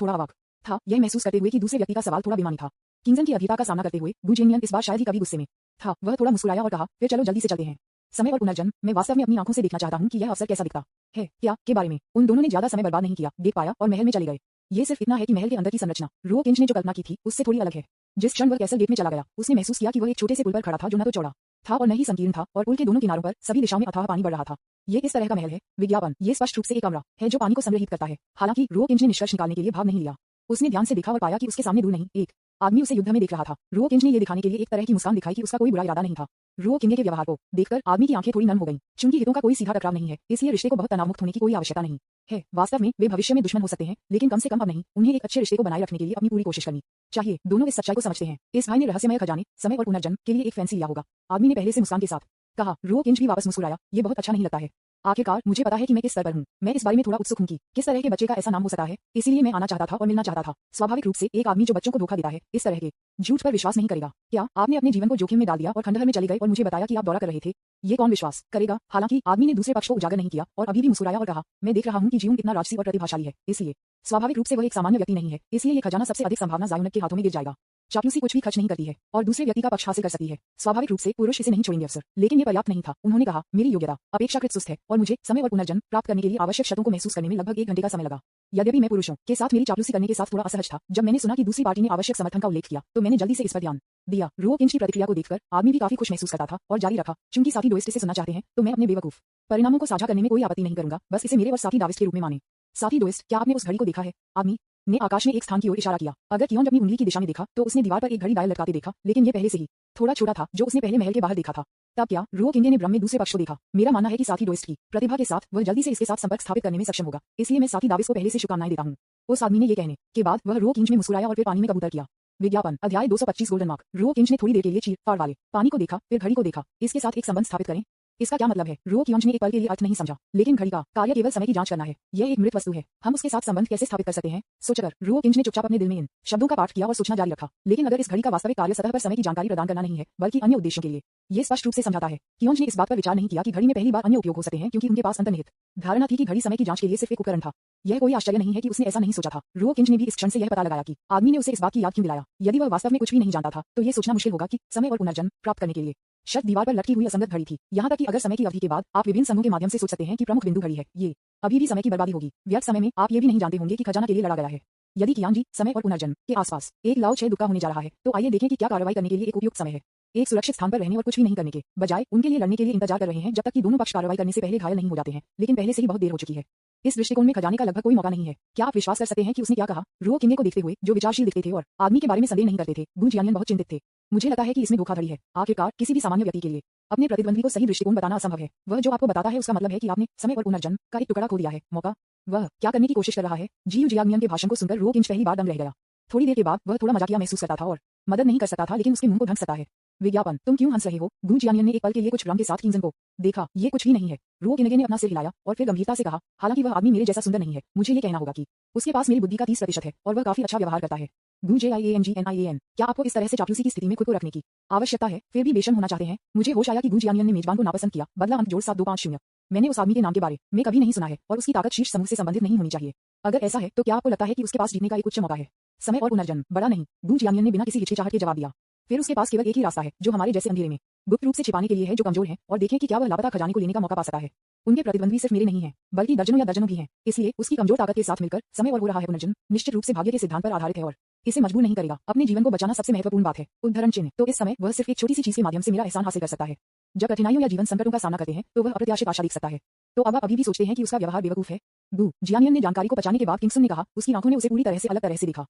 थोड़ा अवाक था, यह महसूस करते हुए कि दूसरे व्यक्ति का सवाल थोड़ा बेमानी था। किंगसन की अधीरता का सामना करते हुए गू जियानियन इस बार शायद ही कभी गुस्से में था। वह थोड़ा मुस्कुराया और कहा, फिर चलो जल्दी से चलते हैं। समय और पुनर्जन्म। मैं वास्तव में अपनी आंखों से देखना चाहता हूँ कि यह अवसर कैसा दिखता है। क्या के बारे में? उन दोनों ने ज्यादा समय बर्बाद नहीं किया, देख पाया और महल में चले गए। ये सिर्फ इतना है कि महल के अंदर की संरचना रो किंच ने जो कल्पना की थी उससे थोड़ी अलग है। जिस क्षण वह कैसल गेट में चला गया उसने महसूस किया कि वह एक छोटे से पुल पर खड़ा था जो न तो चौड़ा था और न ही संकीर्ण था, और पुल के दोनों किनारों पर सभी दिशाओं में अथाह पानी बढ़ रहा था। ये किस तरह का महल है? विज्ञापन। ये स्पष्ट रूप से एक कमरा है जो पानी को संग्रहित करता है। हालांकि रोकिंज ने निष्कर्ष निकालने के लिए भाग नहीं लिया। उसने ध्यान से देखा और पाया कि उसके सामने दूर नहीं एक आदमी उसे युद्ध में देख रहा था। रोकिंज ने ये दिखाने के लिए एक तरह की मुस्कान दिखाई कि उसका कोई बुरा इरादा नहीं था। रोकिंज के व्यवहार को देखकर आदमी की आंखें थोड़ी नम हो गईं। चूंकि हितों का कोई सीधा टकराव नहीं है, इसलिए रिश्ते को बहुत तनावमुक्त होने की कोई आवश्यकता नहीं है। वास्तव में वे भविष्य में दुश्मन हो सकते हैं, लेकिन कम से कम अब नहीं। उन्हें एक अच्छे रिश्ते को बनाए रखने के लिए अपनी पूरी कोशिश करनी चाहिए। दोनों इस सच्चाई को समझते हैं। इस भाई ने रहस्यमय खजाने, समय और पुनर्जन्म के लिए एक फैंसी लिया होगा। आदमी ने पहले से मुस्कान के साथ कहा। रोकिंज भी वापस मुस्कुराया। ये बहुत अच्छा नहीं लगता है। आखिरकार मुझे पता है कि मैं किस स्तर पर हूँ। मैं इस बारे में थोड़ा उत्सुक हूँ कि किस तरह के बच्चे का ऐसा नाम हो सकता है, इसीलिए मैं आना चाहता था और मिलना चाहता था। स्वाभाविक रूप से एक आदमी जो बच्चों को धोखा देता है, इस तरह के झूठ पर विश्वास नहीं करेगा। क्या आपने अपने जीवन को जोखिम में डाल दिया और खंडहर में चले गए और मुझे बताया कि आप दौरा कर रहे थे? ये कौन विश्वास करेगा? हालांकि आदमी ने दूसरे पक्ष को उजागर नहीं किया और अभी भी मुस्कुराया और कहा, मैं देख रहा हूँ कि जीवन कितना राजसी और प्रतिभाशाली है, इसलिए स्वाभाविक रूप से वह एक सामान्य व्यक्ति नहीं है। इसलिए ये खजाना सबसे अधिक संभावना जायोनक के हाथों में गिर जाएगा। चापलूसी कुछ भी खर्च नहीं करती है और दूसरे व्यक्ति का पक्ष हासिल कर सकती है। स्वाभाविक रूप से पुरुष इसे नहीं छोड़ेंगे अफसर, लेकिन ये पर्याप्त नहीं था। उन्होंने कहा, मेरी योग्यता अपेक्षाकृत सुस्त है और मुझे समय और पुनर्जन्म प्राप्त करने के लिए आवश्यक शर्तों को महसूस करने में लगभग 1 घंटे का समय लगा। यद्यपि मैं पुरुषों के साथ मेरी चापलूसी करने के साथ थोड़ा असहज था, जब मैंने सुना कि दूसरी पार्टी ने आवश्यक समर्थन का उल्लेख किया तो मैंने जल्दी से इस पर ध्यान दिया। रोकिंज की प्रतिक्रिया को देखकर आदमी भी काफी खुश महसूस करता था और जारी रखा, चूंकि साथी दोस्त इसे सुनना चाहते हैं तो मैं अपने बेवकूफ परिणामों को साझा करने में कोई आपत्ति नहीं करूंगा। बस इसे मेरे और साथी दाविस्ट के रूप में माने। साथी दोस्त, क्या आपने उस घड़ी को देखा है? आदमी ने आकाश में एक स्थान की ओर इशारा किया। अगर कियोन अपनी उंगली की दिशा में देखा तो उसने दीवार पर एक घड़ी डायल लटकाते देखा, लेकिन ये पहले से ही थोड़ा छोटा था जो उसने पहले महल के बाहर देखा था। तब क्या रोकिंग ने भ्रम में दूसरे पक्ष को देखा? मेरा मानना है कि साथी दोस्त की प्रतिभा के साथ वह जल्दी से इसके साथ संपर्क स्थापित करने में सक्षम होगा, इसलिए मैं साथी दाविस को पहले से शुभकामनाएं देता हूँ। उस आदमी ने ये कहने के बाद वह रोकिंज में मुस्कुराया और फिर पानी में कबूतर किया। विज्ञापन। अध्याय 225 गोल्डन मार्क। रोकिंज ने थोड़ी देर के लिए चीर फाड़ वाले पानी को देखा, फिर घड़ी को देखा। इसके साथ एक संबंध स्थापित करें, इसका क्या मतलब है? रोकिंज ने एक पल के लिए अर्थ नहीं समझा, लेकिन घड़ी का कार्य केवल समय की जांच करना है। यह एक मृत वस्तु है, हम उसके साथ संबंध कैसे स्थापित कर सकते हैं? सोचकर रोकिंज ने चुपचाप अपने दिल में इन शब्दों का पाठ किया और सोचना जारी रखा। लेकिन अगर इस घड़ी का वास्तविक कार्य सतह पर समय की जानकारी प्रदान करना नहीं है, बल्कि अन्य उद्देश्यों के लिए, ये स्पष्ट रूप से समझाता है। कियोंज ने इस बात पर विचार नहीं किया कि घड़ी में पहली बार अन्य उपयोग हो सकते हैं, क्योंकि उनके पास अंतर्निहित धारणा थी कि घड़ी समय की जांच के लिए सिर्फ एक उपकरण था। यह कोई आश्चर्य नहीं है कि उसने ऐसा नहीं सोचा था। रोकिंज ने भी इस क्षण से यह पता लगाया कि आदमी ने उसे इस बात की याद क्यों दिलाया। यदि वह वास्तव में कुछ भी नहीं जानता था तो यह सोचना मुश्किल होगा कि समय और पुनर्जन्म प्राप्त करने के लिए शर्त दीवार पर लटकी हुई असंगत घड़ी थी। यहाँ तक कि अगर समय की अवधि के बाद आप विभिन्न समूह के माध्यम से सोच सकते हैं कि प्रमुख बिंदु घड़ी है, ये अभी भी समय की बर्बादी होगी। व्यर्थ समय में आप ये भी नहीं जानते होंगे कि खजाना के लिए लड़ा गया है। यदि कियान जी समय और पुनर्जन्म के आसपास एक लाओ छह दुक्का होने जा रहा है, तो आइए देखें कि क्या कार्रवाई करने के लिए एक उपयुक्त समय है। एक सुरक्षित स्थान पर रहने और कुछ भी नहीं करने के बजाय उनके लिए लड़ने के लिए इंतजार कर रहे हैं, जब तक कि दोनों पक्ष कार्रवाई करने से पहले घायल नहीं हो जाते हैं, लेकिन पहले से ही बहुत देर हो चुकी है। इस दृष्टिकोण में खजाने का लगभग कोई मौका नहीं है। क्या आप विश्वास कर सकते हैं कि उसने क्या कहा? रोकिंग को देखते हुए, जो विचारशील दिखते थे और आदमी के बारे में संदेह नहीं करते थे, गु जियानियन बहुत चिंतित थे। मुझे लगता है कि इसमें धोखाधड़ी है। आखिरकार किसी भी सामान्य व्यक्ति के लिए अपने प्रतिद्वंदी को सही दृष्टिकोण बताना असंभव है। वह जो आपको बताता है उसका मतलब है कि आपने समय और पुनर्जन्म का एक टुकड़ा खो दिया है। मौका? वह क्या करने की कोशिश कर रहा है? जीयू जियानियन के भाषण को सुनकर रोकिंज पहली बार दम रह गया। थोड़ी देर के बाद वह थोड़ा मजाकिया महसूस करता था और मदद नहीं कर सकता था, लेकिन उसके मुंह को ढक सकता है। विज्ञापन। तुम क्यों हंस रहे हो? गु जियानियन ने एक पल के लिए कुछ भ्रम के साथ किंजन को देखा। ये कुछ भी नहीं है। रोकिंग ने अपना सिर हिलाया और फिर गंभीरता से कहा, हालांकि वह आदमी मेरे जैसा सुंदर नहीं है, मुझे ये कहना होगा कि उसके पास मेरी बुद्धि का 30% है और वह काफी अच्छा व्यवहार करता है। गु JIANGNIAN। क्या आपको इस तरह से चापलूसी की स्थिति में खुद को रखने की आवश्यकता है, फिर भी बेशर्म होना चाहते हैं? मुझे होश आया कि गु जियानियन ने मेजबान को नापसंद किया। बदला अंक जोड़ 7250। मैंने उस आदमी के नाम के बारे में कभी नहीं सुना है और उसकी ताकत शीर्ष समूह से संबंधित नहीं होनी चाहिए। अगर ऐसा है तो क्या आपको लगता है कि उसके पास जीतने का एक उच्च मौका है? समय और पुनर्जन्म बड़ा नहीं, गु जियानियन ने बिना किसी हिचकिचाहट के जवाब दिया। फिर उसके पास केवल एक ही रास्ता है, जो हमारे जैसे अंधेरे में गुप्त रूप से छिपाने के लिए है, जो कमजोर है, और देखें कि क्या वह लापता खजाने को लेने का मौका पा सकता है। उनके प्रतिद्वंदी सिर्फ मेरे नहीं हैं, बल्कि दर्जनों या दर्जनों भी हैं। इसलिए उसकी कमजोर ताकत के साथ मिलकर समय और हो रहा है पुनर्जन्म निश्चित रूप से भाग्य के सिद्धांत पर आधारित है और इसे मजबूर नहीं करेगा। अपने जीवन को बचाना सबसे महत्वपूर्ण बात है। उद्धरण चिन्ह। तो इस समय वह सिर्फ एक छोटी सी चीज के माध्यम से मेरा एहसान हासिल कर सकता है। जब कठिनाइयों या जीवन संकटों का सामना करते हैं तो वह अप्रत्याशित आशा दिख सकता है। तो अब आप अभी भी सोचते हैं कि उसका व्यवहार बेवकूफ है? गु जियानियन ने जानकारी को पचाने के बाद किंगसन ने कहा। उसकी आंखों ने उसे पूरी तरह से अलग तरह से देखा।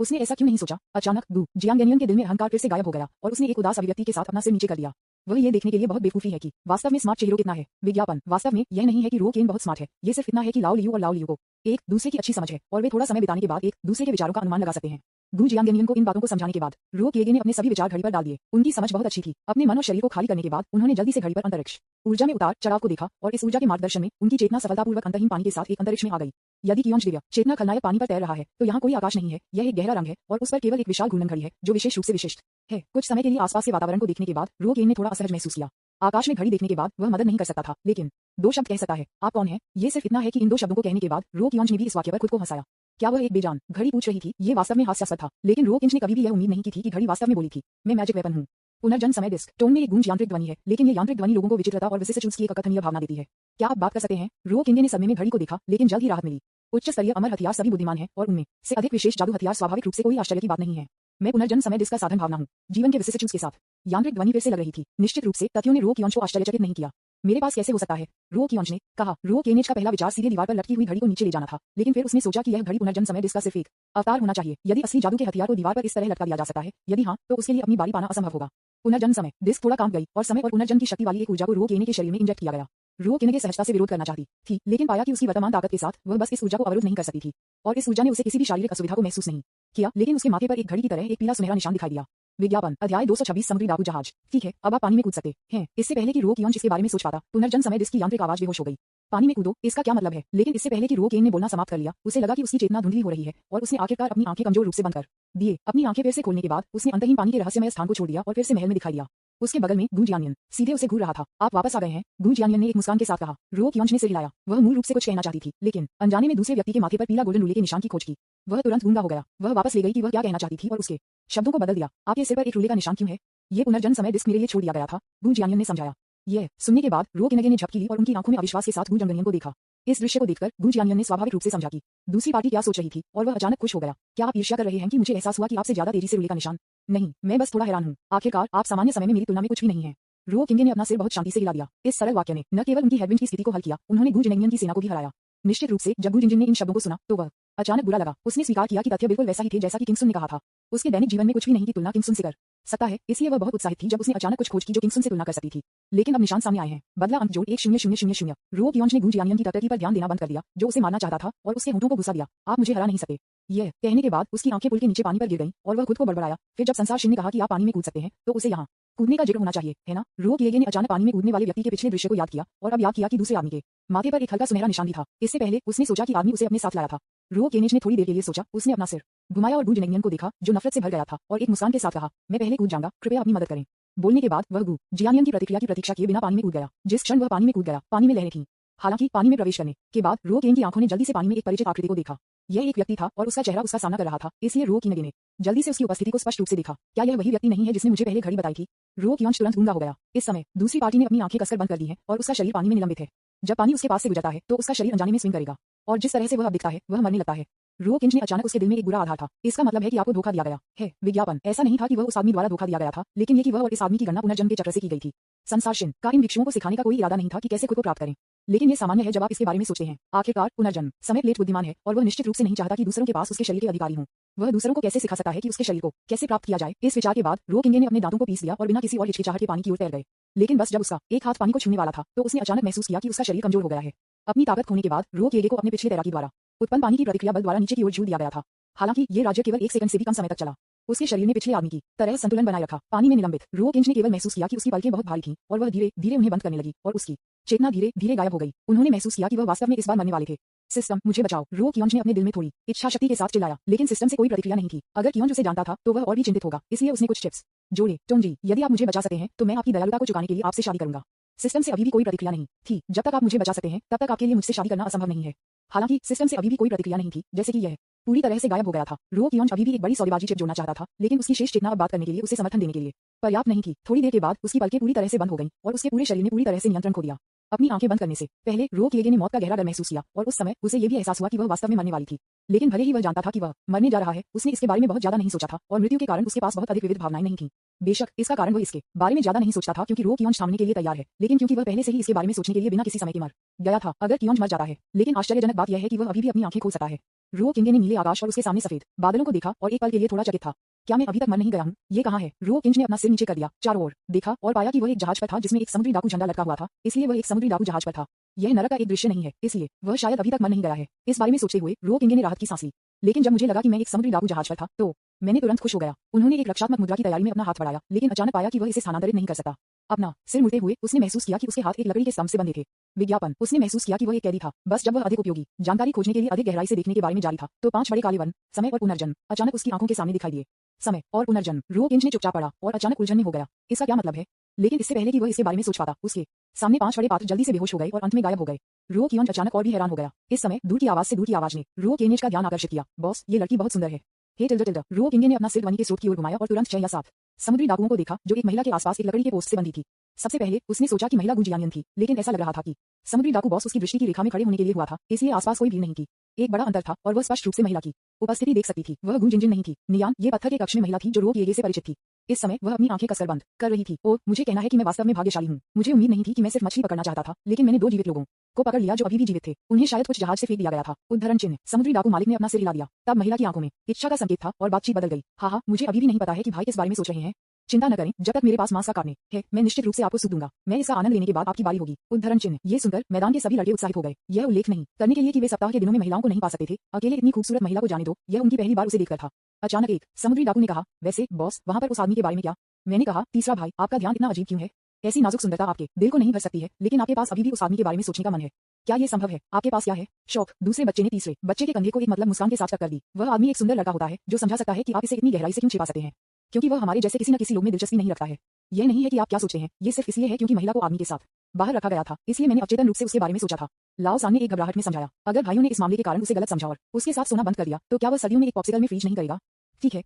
उसने ऐसा क्यों नहीं सोचा? अचानक गु जियानियन के दिल में अहंकार फिर से गायब हो गया और उसने एक उदास अभिव्यक्ति के साथ अपना सिर नीचे कर दिया। वह ये देखने के लिए बहुत बेवकूफी है कि वास्तव में स्मार्ट चेहरों कितना है। विज्ञापन। वास्तव में यह नहीं है कि रोकिन बहुत स्मार्ट है, ये सिर्फ इतना है कि लाओ लियू और लाओ लियू को एक दूसरे की अच्छी समझ है और वे थोड़ा समय बिताने के बाद एक दूसरे के विचारों का अनुमान लगा सकते हैं। गु जियानियन को इन बातों को समझाने के बाद रोकिएगे ने अपने सभी विचार घड़ी पर डाल दिए। उनकी समझ बहुत अच्छी थी। अपने मन और शरीर को खाली करने के बाद उन्होंने जल्दी से घड़ी पर अंतरिक्ष ऊर्जा में उतार चढ़ाव को देखा और इस ऊर्जा के मार्गदर्शन में उनकी चेतना सफलतापूर्वक अंतहीन पानी के साथ एक अंतरिक्ष में आ गई। यदि कियोंज दिव्या चेतना खलनायक पानी पर तैर रहा है तो यहाँ कोई आकाश नहीं है, यह एक गहरा रंग है और उस पर केवल एक विशाल घूर्णन घड़ी है जो विशेष रूप से विशिष्ट है। कुछ समय के लिए आसपास के वातावरण को देखने के बाद रोकिएगे ने थोड़ा असहज महसूस किया। आकाश में घड़ी देखने के बाद वह मदद नहीं कर सकता था, लेकिन 2 शब्द कह सकता है। आप कौन है? ये सिर्फ इतना है कि इन 2 शब्दों को कहने के बाद रोकियोंज ने भी इस वाक्य पर खुद को हंसाया। क्या वह एक बेजान घड़ी पूछ रही थी? ये वास्तव में हास्यास्पद था, लेकिन रोकियोंज ने कभी भी यह उम्मीद नहीं की थी कि घड़ी वास्तव में बोली थी, मैं मैजिक वेपन हूँ। पुनर्जन्म समय डिस्क। टोन में एक गूंज यांत्रिक ध्वनि है, लेकिन ये यांत्रिक ध्वनि लोगों को विचित्रता और विशिष्ट की एक अकथनीय भावना देती है। क्या आप बात कर सकते हैं? रोकिंग ने सदमे में घड़ी को देखा, लेकिन जल्द ही राहत मिली। उच्च स्तरीय अमर हथियार सभी बुद्धिमान हैं और उनमें से अधिक विशेष जादू हथियार स्वाभाविक रूप से कोई आश्चर्य की बात नहीं है। मैं पुनर्जन्म समय डिस्क का साधन भावना हूँ, जीवन के विशिष्ट के साथ। यांत्रिक ध्वनि फिर से लग रही थी। निश्चित रूप से तथ्यों ने रोकियोंज को आश्चर्यचकित नहीं किया। मेरे पास कैसे हो सकता है? रो कियोंज ने कहा। रो केनेज का पहला विचार सीधे दीवार पर लटकी हुई घड़ी को नीचे ले जाना था, लेकिन फिर उसने सोचा कि यह घड़ी पुनर्जन्म समय डिस्क का सिर्फ एक अवतार होना चाहिए। यदि असली जादू के हथियार को दीवार पर इस तरह लटका दिया जा सकता है, यदि हाँ, तो उसके लिए अपनी बारी पाना असंभव होगा। पुनर्जन्म समय डिस्क थोड़ा कांप गई और समय और पुनर्जन्म की शक्ति वाली एक ऊर्जा को रो केने के शरीर में इंजेक्ट किया गया। रो केने सहजता से विरोध करना चाहती थी, लेकिन पाया कि उसकी वर्तमान ताकत के साथ वह बस इस ऊर्जा को अवरुद्ध नहीं कर सकती थी, और इस ऊर्जा ने उसे किसी भी शारीरिक असुविधा को महसूस नहीं किया। लेकिन उसके माथे पर एक घड़ी की तरह एक पीला सुनहरा निशान दिखाई दिया। विज्ञापन अध्याय 226 समुद्री डाकू जहाज। ठीक है, अब आप पानी में कूद सकते हैं। इससे पहले कि रो कियोंज इसके बारे में सोच पाता, पुनर्जन्म समय डिस्क की यांत्रिक आवाज बेहोश हो गई। पानी में कूदो, इसका क्या मतलब है? लेकिन इससे पहले कि रो केन ने बोलना समाप्त कर लिया, उसे लगा कि उसकी चेतना धुंधली हो रही है और उसने आखिरकार अपनी आंखें कमजोर रूप से बंद कर दिए। अपनी आंखें फिर से खोलने के बाद उसने अंतहीन पानी के रहस्यमय स्थान को छोड़ दिया और फिर से महल में दिखाई दिया। उसके बगल में गू जियानियन सीधे उसे घूर रहा था। आप वापस आ गए हैं? गू जियानियन ने एक मुस्कान के साथ कहा। रो कियोंज ने सिर हिलाया। वह मूल रूप से कुछ कहना चाहती थी, लेकिन अनजाने में दूसरे व्यक्ति के माथे पर पीला गोल्डन रूले के निशान की खोज की। वह तुरंत गूंगा हो गया। वह वापस ले गई कि वह क्या कहना चाहती थी और उसके शब्दों को बदल दिया। आपके सिर पर एक रूले का निशान क्यों है? ये पुनर्जन्म समय डिस्क मेरे लिए छोड़ दिया गया था, गू जियानियन ने समझाया। यह सुनने के बाद रो किनगे ने झपकी ली और उनकी आंखों में अविश्वास के साथ गू जंगनियन को देखा। इस दृश्य को देखकर गू जियानियन ने स्वाभाविक रूप से समझा कि दूसरी पार्टी क्या सोच रही थी, और वह अचानक खुश हो गया। क्या आप ईर्ष्या कर रहे हैं कि मुझे एहसास हुआ कि आपसे ज्यादा तेजी से रूले का निशान? नहीं, मैं बस थोड़ा हैरान हूँ। आखिरकार आप सामान्य समय में मेरी तुलना में कुछ भी नहीं है। रो किंगे ने अपना सिर बहुत शांति से हिला दिया। इस सरल वाक्य ने न केवल उनकी हेडविंड की स्थिति को हल किया, उन्होंने गू जिनेंगियन की सेना को भी हराया। निश्चित रूप से जब गू जिनजिन ने इन शब्दों को सुना तो वह अचानक बुरा लगा। उसने स्वीकार किया कि तथ्य बिल्कुल वैसा ही थे जैसा कि किंगसुन ने कहा था। उसके दैनिक जीवन में कुछ भी नहीं की तुलना किंगसुन से कर सकता है, इसलिए वह बहुत उत्साहित थी जब उसने अचानक कुछ खोज की जो किंगसुन से तुलना कर सकती थी। लेकिन अब निशान सामने आए हैं। बदला अंक जोड़ 100000। रो कियोंज ने गू जियानियन की टकटकी पर ध्यान देना बंद कर दिया, जो उसे मारना चाहता था, और उसके होठों को घुसा दिया। आप मुझे हरा नहीं सकते। यह कहने के बाद उसकी आंखें पुल के नीचे पानी पर गिर गईं और वह खुद को बड़बड़ाया। फिर जब संसार शिन ने कहा कि आप पानी में कूद सकते हैं, तो उसे यहाँ कूदने का जिक्र होना चाहिए, है ना? रो किएगे ने अचानक पानी में कूदने वाले व्यक्ति के पिछले दृश्य को याद किया और अब याद किया कि दूसरे आदमी के माथे पर एक हल्का सुनहरा निशान भी था। इससे पहले उसने सोचा कि आदमी उसे अपने साथ लाया था। रो केनेज ने थोड़ी देर के लिए सोचा। उसने अपना सिर घुमाया और गू जिनेंगियन को देखा, जो नफरत से भर गया था, और एक मुस्कान के साथ कहा, मैं पहले कूद जाऊंगा, कृपया अपनी मदद करें। बोलने के बाद वह गू जियानियन की प्रतिक्रिया की प्रतीक्षा किए बिना पानी में कूद गया। जिस क्षण वह पानी में कूद गया, पानी में लहरें थीं। हालांकि पानी में प्रवेश करने के बाद रो केन की आंखों ने जल्दी से पानी में एक परिचित आकृति को देखा। यह एक व्यक्ति था और उसका चेहरा उसका सामना कर रहा था, इसलिए रो किनगे ने जल्दी से उसकी उपस्थिति को स्पष्ट रूप से देखा। क्या यह वही व्यक्ति नहीं है जिसने मुझे पहले घड़ी बताई थी? रो कियोंज तुरंत गूंगा हो गया। इस समय दूसरी पार्टी ने अपनी आंखें कसकर बंद कर दी हैं और उसका शरीर पानी में निलंबित है। जब पानी उसके पास से गुजरता है तो उसका शरीर अनजाने में स्विंग करेगा, और जिस तरह से वह अब दिखता है वह मरने लगता है। रो किंज ने अचानक उसके दिल में एक बुरा आधार था। इसका मतलब है कि आपको धोखा दिया गया है। विज्ञापन ऐसा नहीं था कि वह उस आदमी द्वारा धोखा दिया गया था, लेकिन ये कि वह और इस आदमी की गणना पुनर्जन्म के चक्र से की गई थी। संसार शिन का इन भिक्षुओं को सिखाने का कोई इरादा नहीं था कि कैसे खुद को प्राप्त करें, लेकिन ये सामान्य है जब आप इसके बारे में सोचते हैं। आखिरकार पुनर्जन्म समय प्लेट बुद्धिमान है और वह निश्चित रूप से नहीं चाहता कि दूसरों के पास उसके शरीर के अधिकारी हों। वह दूसरों को कैसे सिखा सकता है कि उसके शरीर को कैसे प्राप्त किया जाए? इस विचार के बाद रो किंगे ने अपने दांतों को पीस लिया और बिना किसी और हिचकिचाहट के पानी की ओर तैर गए। लेकिन बस जब उसका एक हाथ पानी को छूने वाला था तो उसने अचानक महसूस किया कि उसका शरीर कमजोर हो गया है। अपनी ताकत खोने के बाद रो किएगे को अपने पिछले तैराकी द्वारा उत्पन्न पानी की प्रतिक्रिया बल द्वारा नीचे की ओर झूल दिया गया था। हालांकि ये राज्य केवल 1 सेकंड से भी कम समय तक चला। उसके शरीर ने पिछले आदमी की तरह संतुलन बनाए रखा। पानी में निलंबित रो किंज ने केवल महसूस किया कि उसकी पलकें बहुत भारी थीं और वह धीरे धीरे उन्हें बंद करने लगी और उसकी चेतना धीरे धीरे गायब हो गई। उन्होंने महसूस किया कि वह वास्तव में इस बार मरने वाले थे। सिस्टम मुझे बचाओ, रो कियोंज ने अपने दिल में थोड़ी इच्छा शक्ति के साथ चिल्लाया, लेकिन सिस्टम से कोई प्रतिक्रिया नहीं थी। अगर कियोंज उसे जानता था तो वह और भी चिंतित होगा, इसलिए उसने कुछ टिप्स जोड़े। टोंजी, यदि आप मुझे बचा सकते हैं तो मैं आपकी दयालुता को चुकाने के लिए आपसे शादी करूंगा। सिस्टम से अभी भी कोई प्रतिक्रिया नहीं थी। जब तक आप मुझे बचा सकते हैं तब तक आपके लिए मुझसे शादी करना असंभव नहीं है। हालांकि सिस्टम से अभी भी कोई प्रतिक्रिया नहीं थी, जैसे कि यह पूरी तरह से गायब हो गया था। रो कियोंज अभी भी एक बड़ी सौदेबाजी चिप जोड़ना चाहता था, लेकिन उसकी शेष चेतना अब बात करने के लिए उसे समर्थन देने के लिए पर्याप्त नहीं थी। थोड़ी देर के बाद उसकी पलकें पूरी तरह से बंद हो गईं और उसके पूरे शरीर ने पूरी तरह से नियंत्रण खो दिया। अपनी आंखें बंद करने से पहले रो किएगे ने मौत का गहरा डर महसूस किया और उस समय उसे यह भी एहसास हुआ कि वह वास्तव में मरने वाली थी। लेकिन भले ही वह जानता था कि वह मरने जा रहा है, उसने इसके बारे में बहुत ज्यादा नहीं सोचा था और मृत्यु के कारण उसके पास बहुत अधिक विविध भावनाएं नहीं थीं। बेशक इसका कारण वह इसके बारे में ज्यादा नहीं सोचता था क्योंकि रो कियोंज सामने के लिए तैयार है, लेकिन क्योंकि वह पहले से ही इसके बारे में सोचने के लिए बिना किसी समय के मर गया था। अगर कियोंज मर जाता है, लेकिन आश्चर्यजनक बात यह है कि वह अभी भी अपनी आंखें खोल सकता है। रो किंगे ने नीले आकाश और उसके सामने सफेद बादलों को देखा और एक पल के लिए थोड़ा चकित था। क्या मैं अभी तक मर नहीं गया हूँ? ये कहाँ है? रो किंज ने अपना सिर नीचे कर दिया, चारों ओर देखा और पाया कि वह एक जहाज पर था जिसमें एक समुद्री डाकू झंडा लटका हुआ था, इसलिए वह एक समुद्री डाकू जहाज पर था। यह नरक का एक दृश्य नहीं है, इसलिए वह शायद अभी तक मर नहीं गया है। इस बारे में सोचते हुए रो किंगे ने राहत की सांस ली। लेकिन जब मुझे लगा कि मैं एक समुद्री डाकू जहाज पर था तो मैंने तुरंत खुश हो गया। उन्होंने एक रक्षात्मक मुद्रा की तैयारी में अपना हाथ बढ़ाया, लेकिन अचानक पाया कि वह इसे स्थानांतरित नहीं कर सकता। अपना सिर मुड़ते हुए उसने महसूस किया कि उसके हाथ एक लकड़ी के स्तंभ से बंधे थे। विज्ञापन उसने महसूस किया कि वह एक कैदी था। बस जब वह अधिक उपयोगी जानकारी खोजने के लिए अधिक गहराई से देखने के बारे में जारी था तो 5 बड़े काले वन, समय और पुनर्जन्म अचानक उसकी आंखों के सामने दिखाई दिए। समय और पुनर्जन्म। रो किंज ने चुपचाप पड़ा और अचानक उलझन में हो गया। इसका क्या मतलब है? लेकिन इससे पहले कि वह इसके बारे में सोच पाता, उसके सामने 5 बड़े पात्र जल्दी से बेहोश हो गए और अंत में गायब हो गए। रो कियोंज अचानक और भी हैरान हो गया। इस समय दूर की आवाज से दूर की आवाज ने रो केनेज का ध्यान आकर्षित किया। बॉस, ये लड़की बहुत सुंदर है। हे टिल्डा। रो किंगे ने अपना सिर ध्वनि के स्रोत की ओर घुमाया और तुरंत 6 या 7 समुद्री डाकुओं को देखा जो एक महिला के आसपास एक लकड़ी के पोस्ट से बंधी थी। सबसे पहले उसने सोचा कि महिला गू जियानियन थी, लेकिन ऐसा लग रहा था कि समुद्री डाकू बॉस उसकी दृष्टि की रेखा में खड़े होने के लिए हुआ था, इसलिए आसपास कोई भीड़ नहीं थी। एक बड़ा अंतर था और वह स्पष्ट रूप से महिला की उपस्थिति देख सकती थी। वह गू जिनजिन नहीं थी। नियान, ये पत्थर के कक्ष में महिला थी जो रो किएगे से परिचित थी। इस समय वह अपनी आंखें कसकर बंद कर रही थी। और मुझे कहना है कि मैं वास्तव में भाग्यशाली हूँ। मुझे उम्मीद नहीं थी कि मैं सिर्फ मछली पकड़ना चाहता था, लेकिन मैंने 2 जीवित लोगों को पकड़ लिया जो अभी भी जीवित थे। उन्हें शायद कुछ जहाज से फेंक दिया गया था। उद्धरण चिन्ह। समुद्री डाकू मालिक ने अपना सिर हिला दिया। तब महिला की आंखों में इच्छा का संकेत था और बातचीत बदल गई। हाँ, मुझे अभी भी नहीं पता है कि भाई किस बारे में सोच रहे हैं। चिंता न करें, जब तक मेरे पास मांस का काटने है मैं निश्चित रूप से आपको सूप दूंगा। मैं इसका आनंद लेने के बाद आपकी बारी होगी। उद्धरण चिन्ह। ये सुनकर मैदान के सभी लड़के उत्साहित हो गए। यह उल्लेख नहीं करने के लिए कि वे सप्ताह के दिनों में महिलाओं को नहीं पा सकते थे, अकेले इतनी खूबसूरत महिला को जाने दो, यह उनकी पहली बार उसे देखकर था। अचानक एक समुद्री डाकू ने कहा, वैसे बॉस, वहां पर उस आदमी के बारे में क्या? मैंने कहा, तीसरा भाई, आपका ध्यान इतना अजीब क्यों है? ऐसी नाजुक सुंदरता आपके दिल को नहीं भर सकती है, लेकिन आपके पास अभी भी उस आदमी के बारे में सोचने का मन है। क्या ये संभव है? आपके पास क्या है? शौक। दूसरे बच्चे ने तीसरे बच्चे के कंधे को एक मतलब मुस्कान के साथ टक्कर दी। वह आदमी एक सुंदर लड़का होता है जो समझा सकता है कि आप इसे इतनी गहराई से क्यों छिपा सकते हैं, क्योंकि वह हमारे जैसे किसी न किसी लोग में दिलचस्पी नहीं रखता है। यह नहीं है कि आप क्या सोचते हैं, ये सिर्फ इसलिए है क्योंकि महिला को आदमी के साथ बाहर रखा गया था, इसलिए मैंने अचेतन रूप से उसके बारे में सोचा था। लाओ सान ने एक घबराहट में समझाया। अगर भाइयों ने इस मामले के कारण उसे गलत समझा और उसके साथ सोना बंद कर दिया, तो क्या वह सर्दियों में एक पॉप्सिकल में फ्रीज नहीं करेगा? ठीक है,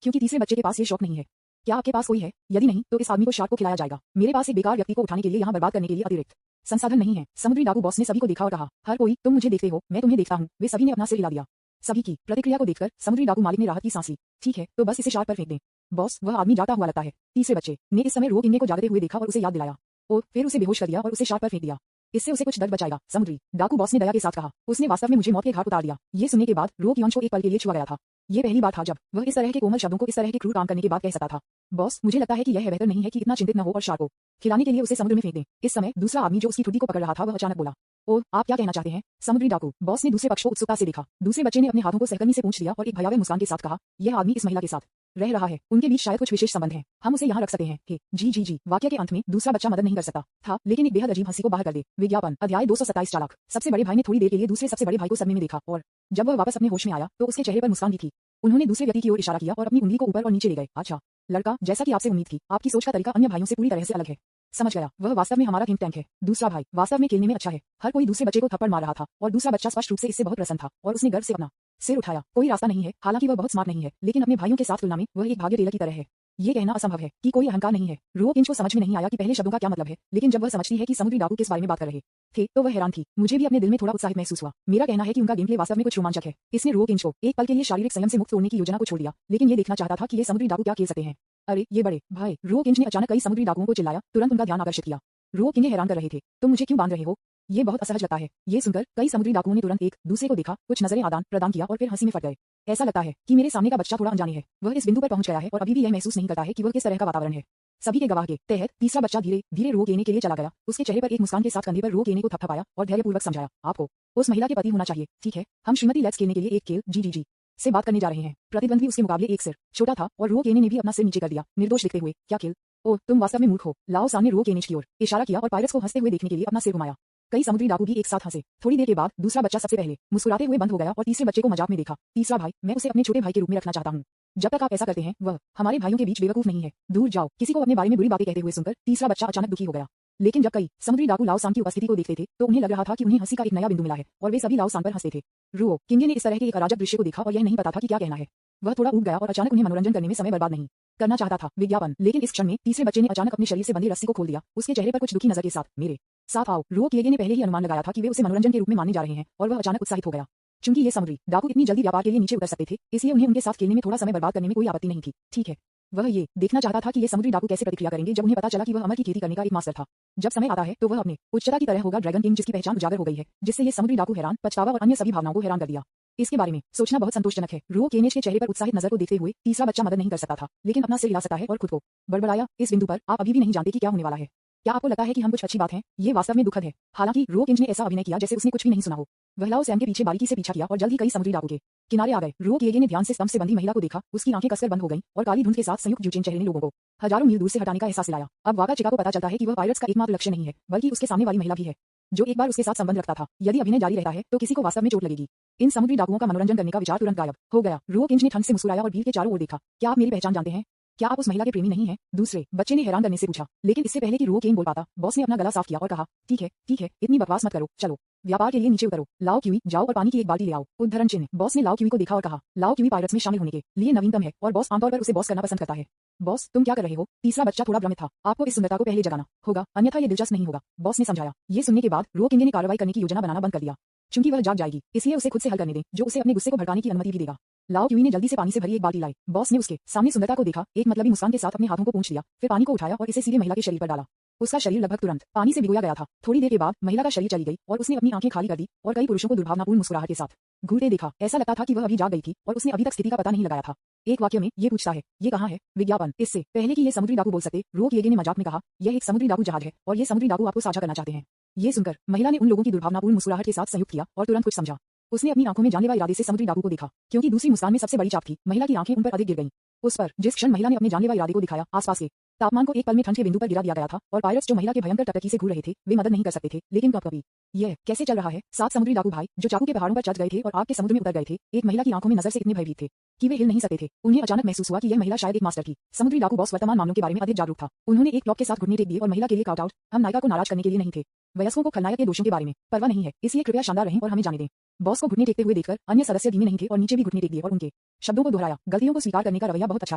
क्योंकि तीसरे बच्चे के पास ये शौक नहीं है। क्या आपके पास कोई है? यदि नहीं, तो इस आदमी को शार्क को खिलाया जाएगा। मेरे पास एक बेकार व्यक्ति को उठाने के लिए यहाँ बर्बाद करने के लिए अतिरिक्त संसाधन नहीं है। समुद्री डाकू बॉस ने सभी को देखा और कहा, हर कोई, तुम मुझे देखते हो, मैं तुम्हें देखता हूँ। वे सभी ने अपना सिर हिला दिया। सभी की प्रतिक्रिया को देखकर समुद्री डाकू मालिक ने राहत की सांस ली। ठीक है, तो बस इसे शार्क पर फेंक दें। बॉस, वह आदमी जाता हुआ लगता है। तीसरे बच्चे ने इस समय रो किंगे को जागते हुए देखा और उसे याद दिलाया, और फिर उसे बेहोश कर दिया और उसे शार्क पर फेंक दिया। इससे उसे कुछ दर्द बचाएगा। समुद्री डाकू बॉस ने दया के साथ कहा, उसने वास्तव में मुझे मौत के घाट उतार दिया। ये सुनने के बाद रो की आंख को एक पल के लिए छुआ गया था। ये पहली बार था जब वह इस तरह के कोमल शब्दों को इस तरह के क्रूर काम करने के बाद कह सकता था। बॉस, मुझे लगता है कि यह बेहतर नहीं है कि इतना चिंतित न हो और शार्क को खिलाने के लिए उसे समुद्र में फेंक दें। इस समय दूसरा आदमी जो उसकी ठुड्डी को पकड़ रहा था वह अचानक बोला, और आप क्या कहना चाहते हैं? समुद्री डाकू बॉस ने दूसरे पक्ष को उत्सुकता से देखा। दूसरे बच्चे ने अपने हाथों को सहकर्मी से पूंछ लिया और एक भयावह मुस्कान के साथ कहा, यह आदमी इस महिला के साथ रह रहा है, उनके बीच शायद कुछ विशेष संबंध है, हम उसे यहाँ रख सकते हैं। जी। वाक्य के अंत में दूसरा बच्चा मदद नहीं कर सकता था, लेकिन एक बेहद अजीब हंसी को बाहर कर दे। विज्ञापन। अध्याय 227। चालाक। सबसे बड़े भाई ने थोड़ी देर के लिए दूसरे सबसे बड़े भाई को सदमे में देखा, और जब वह वापस अपने होश में आया तो उसके चेहरे पर मुस्कान भी थी। उन्होंने दूसरे व्यक्ति की ओर इशारा किया और अपनी उंगली को ऊपर और नीचे ले गए। अच्छा लड़का, जैसा कि आपसे उम्मीद थी, आपकी सोच का तरीका अन्य भाइयों से पूरी तरह से अलग है। समझ गया, वह वास्तव में हमारा थिंक टैंक है। दूसरा भाई वास्तव में खेलने में अच्छा है। हर कोई दूसरे बच्चे को थप्पड़ मार रहा था और दूसरा बच्चा स्पष्ट रूप से इससे बहुत प्रसन्न था और उसने गर्व से अपना सिर उठाया। कोई रास्ता नहीं है, हालांकि वह बहुत स्मार्ट नहीं है, लेकिन अपने भाइयों के साथ तुलना में वह एक भाग्य टेलर की तरह है। ये कहना असंभव है कि कोई अहंकार नहीं है। रो किंच को समझ में नहीं आया कि पहले शब्दों का क्या मतलब है, लेकिन जब वह समझती है कि समुद्री डाकू किस बारे में बात कर रहे थे तो वह हैरान थी। मुझे भी अपने दिल में थोड़ा उत्साहित महसूस हुआ। मेरा कहना है कि उनका गेम प्ले वास्तव में कुछ रोमांचक है। इसने रो किंच को एक पल के लिए शारीरिक संयम से मुक्त तोड़ने की योजना को छोड़ दिया, लेकिन ये देखना चाहता था कि ये समुद्री डाकू क्या खेल सकते हैं। अरे ये बड़े भाई, रो किंच ने अचानक कई समुद्री डाकुओं को चिल्लाया, तुरंत उनका ध्यान आकर्षित किया। रो किंग हैरान कर रहे थे, तुम मुझे क्यों बांध रहे हो? ये बहुत असहज लगता है। ये सुनकर कई समुद्री डाकुओं ने तुरंत एक दूसरे को देखा, कुछ नजरें आदान प्रदान किया और फिर हंसी में फट गए। ऐसा लगता है कि मेरे सामने का बच्चा थोड़ा अनजाने है। वह इस बिंदु पर पहुंच गया है और अभी भी यह महसूस नहीं करता है कि वह किस तरह का वातावरण है। सभी के गवाह के तहत तीसरा बच्चा धीरे धीरे रो केने के लिए चला गया। उसके चेहरे पर एक मुस्कान के साथ कंधे पर रो केने को थपथपाया और धैर्यपूर्वक समझाया, आपको उस महिला के पति होना चाहिए। ठीक है, हम श्रीमती लेट्स खेलने के लिए एक खेल जी से बात करने जा रहे हैं। प्रतिद्वंद्वी उसके मुकाबले एक सिर छोटा था और रो केने ने भी अपना सिर नीचे कर दिया, निर्दोष दिखते हुए। क्या खेल? ओह, तुम वास्तव में मूर्ख हो। लाओ सान ने रो केनेज की ओर इशारा किया और पायरेट्स को हंसते हुए देखने के लिए अपना सिर घुमाया। कई समुद्री डाकू भी एक साथ हंसे। थोड़ी देर के बाद दूसरा बच्चा सबसे पहले मुस्कुराते हुए बंद हो गया और तीसरे बच्चे को मजाक में देखा। तीसरा भाई, मैं उसे अपने छोटे भाई के रूप में रखना चाहता हूँ। जब तक आप ऐसा करते हैं, वह हमारे भाइयों के बीच बेवकूफ नहीं है। दूर जाओ। किसी को अपने बारे में बुरी बातें कहते हुए सुनकर तीसरा बच्चा अचानक दुखी हो गया। लेकिन जब कई समुद्री डाकू लाओ सान की उपस्थिति को देखते थे तो उन्हें लग रहा था कि उन्हें हंसी का एक नया बिंदु मिला है और वे सभी लाओ सान पर हंसते थे। रुओ किंगे ने इस तरह के एक अराजक दृश्य को देखा और यह नहीं पता था कि क्या कहना है। वह थोड़ा ऊब गया और अचानक उन्हें मनोरंजन करने में समय बर्बाद नहीं करना चाहता था। विज्ञापन। लेकिन इस क्षण में तीसरे बच्चे ने अचानक अपने शरीर से बंधी रस्सी को खोल दिया। उसके चेहरे पर कुछ दुखी नजर के साथ, मेरे साथ आओ। रुओ किंगे ने पहले ही अनुमान लगाया था कि वे उसे मनोरंजन के रूप में मानने जा रहे हैं और वह अचानक उत्साहित हो गया। चूंकि ये समुद्री डाकू इतनी जल्दी व्यापार के लिए नीचे उतर सकते थे, इसलिए उन्हें उनके साथ खेलने में थोड़ा समय बर्बाद करने में कोई आपत्ति नहीं थी। ठीक है, वह ये देखना चाहता था कि ये समुद्री डाकू कैसे प्रतिक्रिया करेंगे जब उन्हें पता चला कि वह अमर की खेती करने का एक मास्टर था। जब समय आता है तो वह अपने उच्चता की तरह होगा ड्रैगन किंग, जिसकी पहचान उजागर हो गई है, जिससे ये समुद्री डाकू हैरान, पछतावा और अन्य सभी भावनाओं को हैरान कर दिया। इसके बारे में सोचना बहुत संतोषजनक है। रुओ केनेज के चेहरे पर उत्साहित नजर को देखते हुए तीसरा बच्चा मदद नहीं कर सकता था, लेकिन अपना सिर हिला सकता है और खुद को बड़बड़ाया। इस बिंदु पर आप अभी भी नहीं जानते कि क्या होने वाला है। क्या आपको लगता है कि हम कुछ अच्छी बात है? ये वास्तव में दुखद है। हालांकि रुओ किंज ने ऐसा अभिनय किया जैसे उसने कुछ भी नहीं सुना हो। वह लाओ सैम के पीछे बारीकी से पीछा किया और जल्द ही कई समुद्री डाकू के किनारे आ गए। रुओ किंगे ने ध्यान से स्तंभ से बंधी महिला को देखा। उसकी आंखें कसकर बंद हो गईं और काली धुंध के साथ संयुक्त जुचेन चेहरे ने लोगों को हजारों मील दूर से हटाने का एहसास दिलाया। अब वाका चिका को पता चलता है कि वह पायरेट्स का एकमात्र लक्ष्य नहीं है, बल्कि उसके सामने वाली महिला भी है जो एक बार उसके साथ संबंध रखता था। यदि अभिनय जारी रहता है तो किसी को वास्तव में चोट लगेगी। इन समुद्री डाकुओं का मनोरंजन करने का विचार तुरंत गायब हो गया। रुओ किंज ने ठंड से मुस्कुराया और भीड़ के चारों ओर देखा। क्या आप मेरी पहचान जानते हैं? क्या आप उस महिला के प्रेमी नहीं हैं? दूसरे बच्चे ने हैरान करने से पूछा। लेकिन इससे पहले कि रुओ किंग बोल पाता, बॉस ने अपना गला साफ किया और कहा, ठीक है, इतनी बकवास मत करो, चलो व्यापार के लिए नीचे उतरो। लाओ क्यूई, जाओ और पानी की एक बाल्टी ले आओ। उद्धरण चिन्ह। बॉस ने लाओ क्यूई को देखा और कहा, लाओ क्यूई पायरेट्स में शामिल होने के लिए नवीनतम है और बॉस आमतौर पर उसे बॉस करना पसंद करता है। बॉस, तुम क्या कर रहे हो? तीसरा बच्चा थोड़ा भ्रमित था। आपको इस सुंदरता को पहले जगाना होगा, अन्यथा ये दिलचस्प नहीं होगा, बॉस ने समझाया। ये सुनने के बाद रुओ किंगे ने कार्रवाई करने की योजना बनाना बंद कर दिया। चूंकि वह जाग जाएगी, इसलिए उसे खुद से हल करने दें, जो उसे अपने गुस्से को भड़काने की अनुमति भी देगा। लाओ क्यूई ने जल्दी से पानी से भरी एक बाल्टी लाई। बॉस ने उसके सामने सुंदरता को देखा, एक मतलबी मुस्कान के साथ अपने हाथों को पोंछ लिया, फिर पानी को उठाया और इसे सीधे महिला के शरीर पर डाला। उसका शरीर लगभग तुरंत पानी से भिगोया गया था। थोड़ी देर के बाद महिला का शरीर चली गई और उसने अपनी आंखें खाली कर दी और कई पुरुषों को दुर्भावनापूर्ण मुस्कुराहट के साथ घूरते देखा। ऐसा लगता था कि वह अभी जाग गई थी और उसने अभी तक स्थिति का पता नहीं लगाया था। एक वाक्य में ये पूछता है, ये कहाँ है? विज्ञापन। इससे पहले कि ये समुद्री डाकू बोल सकते, रो किएगे ने मजाक में कहा, यह एक समुद्री डाकू जहाज है और ये समुद्री डाकू आपको साझा करना चाहते हैं। ये सुनकर महिला ने उन लोगों की दुर्भावनापूर्ण मुस्कुराहट के साथ संयुक्त किया और तुरंत कुछ समझा। उसने अपनी आंखों में जानलेवा इरादे से समुद्री डाकू को देखा, क्योंकि दूसरी मुस्कान में सबसे बड़ी चाप थी। महिला की आंखें उन पर अधिक गिर गईं। उस पर जिस क्षण महिला ने अपने जानलेवा इरादे को दिखाया, आसपास के तापमान को एक पल में ठंड के बिंदु पर गिरा दिया गया था और पायलट्स जो महिला के भयंकर टकटकी से घूर रहे थे, वे मदद नहीं कर सकते थे। लेकिन कभी यह कैसे चल रहा है? 7 समुद्री डाकू भाई जो चाकू के पहाड़ों पर चढ़ गए थे और आग के समुद्र में उतर गए थे, एक महिला की आंखों में नजर से इतने भयभीत थे कि वे हिल नहीं सकते थे। उन्हें अचानक महसूस हुआ कि यह महिला शायद एक मास्टर थी। समुद्री डाकू बॉस वर्तमान मामलों के बारे में अधिक जागरूक था। उन्होंने एक ब्लॉक के साथ घुटने टेक दिए और महिला के लिए काउट आउट, हम नायिका को नाराज करने के लिए नहीं थे। वयस्कों को खलनायक के दोषों के बारे में परवाह नहीं है, इसलिए कृपया शानदार रहें और हमें जाने दें। बॉस को घुटने टेकते हुए देखकर अन्य सदस्य धीमे नहीं थे और नीचे भी घुटने टेक दिए और उनके शब्दों को दोहराया। गलतियों को स्वीकार करने का रवैया बहुत अच्छा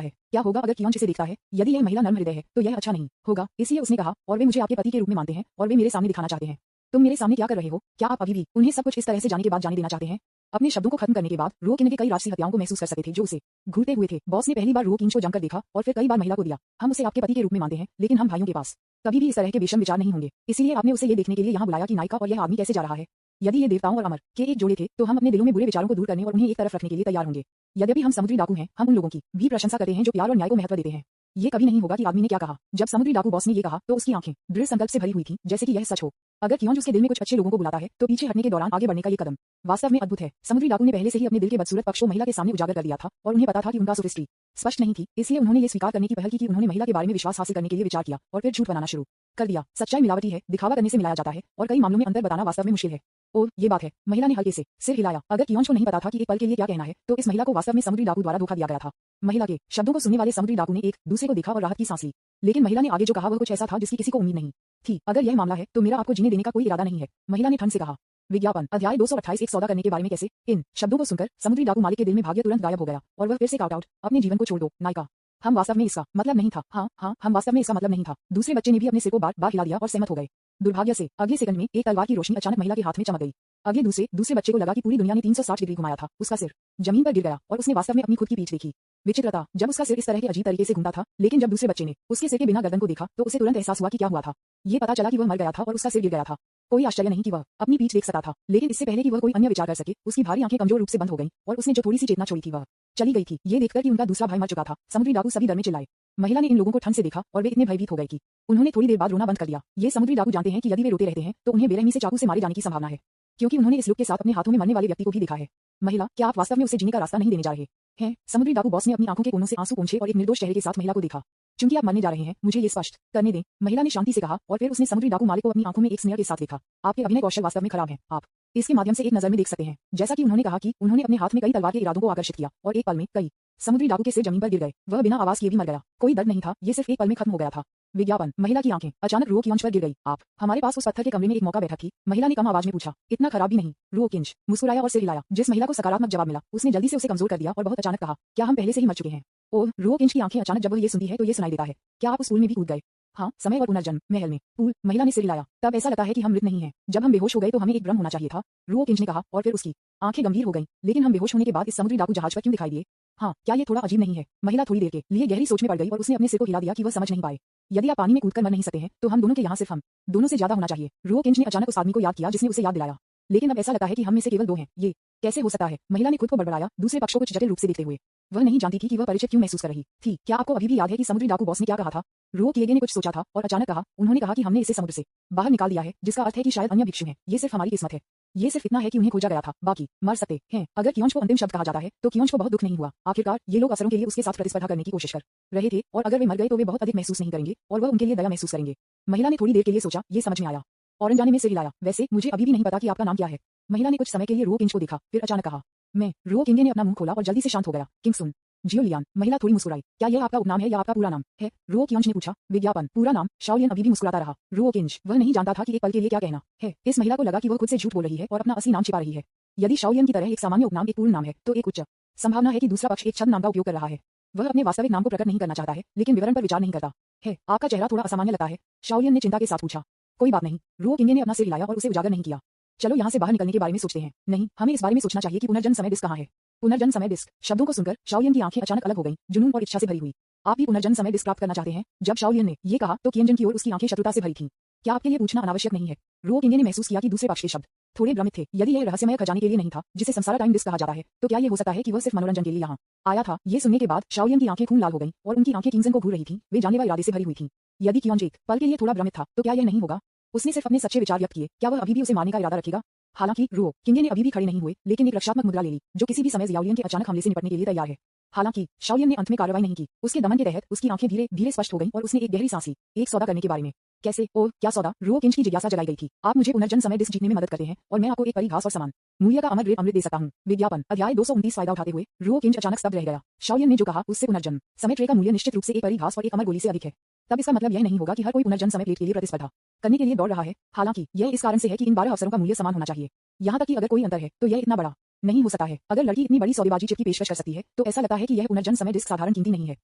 है। क्या होगा अगर कियोंच इसे देखता है? यदि यह महिला नर्म हृदय है तो यह अच्छा नहीं होगा। इसलिए उसने कहा, और वे मुझे आपके पति के रूप में मानते हैं और वे मेरे सामने दिखाना चाहते हैं। तुम मेरे सामने क्या कर रहे हो? क्या आप अभी भी उन्हें सब कुछ इस तरह से जाने के बाद जाने देना चाहते हैं? अपने शब्दों को खत्म करने के बाद रो किन के कई राजसी हत्याओं को महसूस कर सकते थे जो उसे घूरते हुए थे। बॉस ने पहली बार रो किन को जमकर देखा और फिर कई बार महिला को दिया। हम उसे आपके पति के रूप में मानते हैं, लेकिन हम भाइयों के पास कभी भी इस तरह के विषम विचार नहीं होंगे। इसीलिए आपने उसे ये देखने के लिए यहाँ बुलाया कि नायिका और यह आदमी कैसे जा रहा है। यदि ये देवताओं और अमर के एक जोड़े थे तो हम अपने दिलों में बुरे विचारों को दूर करने और उन्हें एक तरफ रखने के लिए तैयार होंगे। यद्यपि हम समुद्री डाकू हैं, हम उन लोगों की भी प्रशंसा करते हैं जो प्यार और न्याय को महत्व देते हैं। ये कभी नहीं होगा कि आदमी ने क्या कहा। जब समुद्री डाकू बॉस ने ये कहा तो उसकी आंखें दृढ़ संकल्प से भरी हुई थी, जैसे कि यह सच हो। अगर कियोंच उसके दिल में कुछ अच्छे लोगों को बुलाता है तो पीछे हटने के दौरान आगे बढ़ने का ये कदम वास्तव में अद्भुत है। समुद्री डाकू ने पहले से ही अपने दिल के बदसूरत पक्ष को महिला के सामने उजागर कर दिया था और उन्हें पता था कि उनका सोफिस्ट्री स्पष्ट नहीं थी। इसलिए उन्होंने ये स्वीकार करने की पहल की कि उन्होंने महिला के बारे में विश्वास हासिल करने के लिए विचार किया और फिर झूठ बनाना शुरू कर दिया। सच्चाई मिलावटी है, दिखावा करने से मिलाया जाता है और कई मामलों में अंतर बताना वास्तव में मुश्किल है। ओह, ये बात है। महिला ने हल्के से सिर हिलाया। अगर कियोंच को नहीं पता था कि एक पल के लिए क्या कहना है, तो इस महिला को वास्तव में समुद्री डाकू द्वारा धोखा दिया गया था। महिला के शब्दों को सुनने वाले समुद्री डाकू ने एक दूसरे को देखा और राहत की सांस ली। लेकिन महिला ने आगे जो कहा वह कुछ ऐसा था जिसकी किसी को उम्मीद नहीं थी। अगर यह मामला है तो मेरा आपको जीने देने का कोई इरादा नहीं है, महिला ने ठंड से कहा। विज्ञापन। अध्याय 228 एक सौदा करने के बारे में कैसे। इन शब्दों को सुनकर समुद्री डाकू मालिक के दिल में भाग्य तुरंत गायब हो गया और वह फिर से काउट आउट, अपने जीवन को छोड़ दो नायिका। हम वास्तव में इसका मतलब नहीं था। हाँ, हम वास्तव में इसका मतलब नहीं था। दूसरे बच्चे ने भी अपने सिर को बार बार हिला दिया और सहमत हो गए। दुर्भाग्य से अगले सेकंड में एक तलवार की रोशनी अचानक महिला के हाथ में चमक गई। अगले दूसरे बच्चे को लगा कि पूरी दुनिया ने 360 डिग्री घुमाया था। उसका सिर जमीन पर गिर गया और उसने वास्तव में अपनी खुद की पीठ देखी। विचित्रता, जब उसका सिर इस तरह के अजीब तरीके से घूमता था, लेकिन जब दूसरे बच्चे ने उसके सिर के बिना गर्दन को देखा तो उसे तुरंत एहसास हुआ कि क्या हुआ था। ये पता चला कि वह मर गया था और उसका सिर गिर गया था। कोई आश्चर्य नहीं कि वह अपनी पीठ देख सकता था, लेकिन इससे पहले कि वह कोई अन्य विचार कर सके, उसकी भारी आंखें कमजोर रूप से बंद हो गईं और उसने जो थोड़ी सी चेतना छोड़ी थी वह चली गई थी। ये देखकर कि उनका दूसरा भाई मर चुका था, समुद्री डाकू सभी डर में चिल्लाए। महिला ने इन लोगों को ठंड से देखा और वे इतने भयभीत हो गए कि उन्होंने थोड़ी देर बाद रोना बंद कर दिया। ये समुद्री डाकू जानते हैं कि यदि वे रोते रहते हैं तो उन्हें बेरहमी से चाकू से मारे जाने की संभावना है, क्योंकि उन्होंने इस लोग के साथ अपने हाथों में मरने वाले व्यक्ति को भी देखा है। महिला, क्या आप वास्तव में उसे जीने का रास्ता नहीं देने जा रहे हैं? समुद्री डाकू बॉस ने अपनी आंखों के कोनों से आंसू पोंछे और एक निर्दोष चेहरे के साथ महिला को देखा। चूंकि आप मरने जा रहे हैं, मुझे ये स्पष्ट करने दें, महिला ने शांति से कहा और फिर उसने समुद्री डाकू मालिक को अपनी आंखों में एक स्नेह के साथ देखा। आपके अभिनय कौशल वास्तव में खराब है। आप इसके माध्यम से एक नजर में देख सकते हैं। जैसा कि उन्होंने कहा कि उन्होंने अपने हाथ में कई तलवार के इरादों को आकर्षित किया और एक पल में कई समुद्री डाकू के सिर जमीन पर गिर गए। वह बिना आवाज किए भी मर गया। कोई दर्द नहीं था, ये सिर्फ एक पल में खत्म हो गया था। विज्ञापन। महिला की आंखें अचानक रो कियोंच पर गिर गई। आप हमारे पास उस पत्थर के कमरे में एक मौका बैठा थी, महिला ने कम आवाज में पूछा। इतना खराब भी नहीं, रो किंच मुस्कुराया और सिर हिलाया। जिस महिला को सकारात्मक जवाब मिला उसने जल्दी से उसे कमजोर कर दिया और बहुत अचानक कहा, क्या हम पहले से ही मर चुके हैं? ओह, रो किंच की आंखें अचानक जब वह ये सुनती है तो ये सुनाई देता है, क्या आप उस पूल में भी कूद गए? हाँ, समय और पुनर्जन्म महल में पूल। महिला ने सिर हिलाया। तब ऐसा लगता है कि हम मृत नहीं हैं। जब हम बेहोश हो गए तो हमें एक भ्रम होना चाहिए था, रो किंच ने कहा और फिर उसकी आंखें गंभीर हो गईं। लेकिन हम बेहोश होने के बाद इस समुद्री डाकू जहाज पर क्यों दिखाई दिए? हाँ, क्या ये थोड़ा अजीब नहीं है? महिला थोड़ी देर के लिए गहरी सोच में पड़ गई और उसने अपने सिर को हिला दिया कि वह समझ नहीं पाए। यदि आप पानी में कूदकर मर नहीं सकते हैं तो हम दोनों के यहाँ सिर्फ हम दोनों से ज्यादा होना चाहिए। रो किंच ने अचानक उस आदमी को याद किया जिसने उसे याद दिलाया। लेकिन अब ऐसा लगता है कि हम में से केवल 2 हैं। ये कैसे हो सकता है? महिला ने खुद को बड़बड़ाया, दूसरे पक्ष को कुछ जटिल रूप से देखते हुए। वह नहीं जानती थी कि वह परिचित क्यों महसूस कर रही थी। क्या आपको अभी भी याद है कि समुद्री डाकू बॉस ने क्या कहा था? रो किएगे ने कुछ सोचा था और अचानक कहा, उन्होंने कहा कि हमने इसे समुद्र से बाहर निकाल दिया है, जिसका अर्थ है कि शायद अन्य भिक्षु हैं। ये सिर्फ हमारी किस्मत है। ये सिर्फ इतना है कि उन्हें खोजा गया था, बाकी मर सकते हैं। अगर कियोंच को अंतिम शब्द कहा जाता है तो कियोंच को बहुत दुख नहीं हुआ। आखिरकार ये लोग अवसरों के लिए उसके साथ प्रतिस्पर्धा करने की कोशिश कर रहे थे और अगर वे मर गए तो वे बहुत अधिक महसूस नहीं करेंगे और वह उनके लिए दया महसूस करेंगे। महिला ने थोड़ी देर के लिए सोचा, ये समझ में आया और अनजाने में सिर हिलाया। वैसे मुझे अभी भी नहीं पता कि आपका नाम क्या है? महिला ने कुछ समय के लिए रो किंच को देखा, फिर अचानक कहा, मैं। रो किंगे ने अपना मुंह खोला और जल्दी से शांत हो गया। किंगसुन जियोलियान। महिला थोड़ी मुस्कुराई। क्या यह आपका उपनाम है या आपका पूरा नाम है? रो कियोंच ने पूछा। विज्ञापन। पूरा नाम। शाओलियन अभी भी मुस्कुराता रहा। रो किंच। वह नहीं जानता था कि एक पल के लिए क्या कहना है। इस महिला को लगा कि वह खुद से झूठ बोल रही है और अपना असली नाम छिपा रही है। यदि शाओलियन की तरह एक सामान्य उपनाम एक पूर्ण नाम है तो एक उच्च संभावना है कि दूसरा पक्ष एक छद्म नाम का उपयोग कर रहा है। वह अपने वास्तविक नाम को प्रकट नहीं करना चाहता है, लेकिन विवरण पर विचार नहीं करता है। आपका चेहरा थोड़ा असामान्य लगता है, शाओलियन ने चिंता के साथ पूछा। कोई बात नहीं, रो किंगे ने अपना सिर हिलाया और उसे उजागर नहीं किया। चलो यहाँ से बाहर निकलने के बारे में सोचते हैं। नहीं, हमें इस बारे में सोचना चाहिए कि पुनर्जन्म समय दिस कहाँ है। पुनर्जन्म समय डिस्क। शब्दों को सुनकर शाओलियन की आंखें अचानक अलग हो गईं, जुनून और इच्छा से भरी हुई। आप भी पुनर्जन्म समय डिस्क प्राप्त करना चाहते हैं? जब शाओलियन ने ये कहा तो कियनजन की ओर उसकी आंखें शत्रुता से भरी थीं। क्या आपके लिए पूछना अनावश्यक नहीं है? रो किंगे ने महसूस किया कि दूसरे पक्ष के शब्द थोड़े भ्रमित थे। यदि यह रहस्यमय खजाने के लिए नहीं था जिसे संसारा टाइम डिस्क कहा जाता है, तो क्या ये हो सकता है कि वह सिर्फ मनोरंजन के लिए यहाँ आया था? ये सुनने के बाद शाओलियन की आंखें खून लाल हो गईं और उनकी आंखें किंजन को घूर रही थीं। वे जानलेवा इरादे से भरी हुई थीं। यदि कियोंज एक पल के लिए थोड़ा भ्रमित था, तो क्या यह नहीं होगा? उसने सिर्फ अपने सच्चे विचार व्यक्त किए। क्या वह अभी भी उसे मारने का इरादा रखेगा? हालांकि रो किंगे ने अभी भी खड़े नहीं हुए, लेकिन एक रक्षात्मक मुद्रा ले ली, जो किसी भी समय ज़ियाओलियन के अचानक हमले से निपटने के लिए तैयार है। हालांकि शाओलियन ने अंत में कार्रवाई नहीं की। उसके दमन के तहत उसकी आंखें धीरे धीरे स्पष्ट हो गईं और उसने एक गहरी सांस ली। एक सौदा करने के बारे में। कैसे? ओह, क्या सौदा? रो किंज की जिज्ञासा जगाई गई थी। आप मुझे पुनर्जन्म समय डिस्क जीतने में मदद करते हैं और मैं आपको एक परी घास और सामान मूल्य का अमर ग्रेप अमृत दे सकता हूं। विज्ञापन अध्याय 229 फायदा उठाते हुए रो किंज अचानक स्तब्ध रह गया। शाओलियन ने जो कहा उससे पुनर्जन्म समय ट्रे का मूल्य निश्चित रूप से एक परी घास और एक अमर गोली से अधिक है। तब इसका मतलब यह नहीं होगा कि हर कोई पुनर्जन्म समय प्लेट के लिए प्रतिस्पर्धा करने के लिए दौड़ रहा है। हालांकि यह इस कारण से है कि इन 12 अवसरों का मूल्य समान होना चाहिए। यहाँ तक कि अगर कोई अंतर है तो यह इतना बड़ा नहीं हो सकता है। अगर लड़की इतनी बड़ी सौदेबाजी चिप की पेशकश कर सकती है, तो ऐसा लगता है कि यह पुनर्जन्म समय डिस्क साधारण कीमती नहीं है।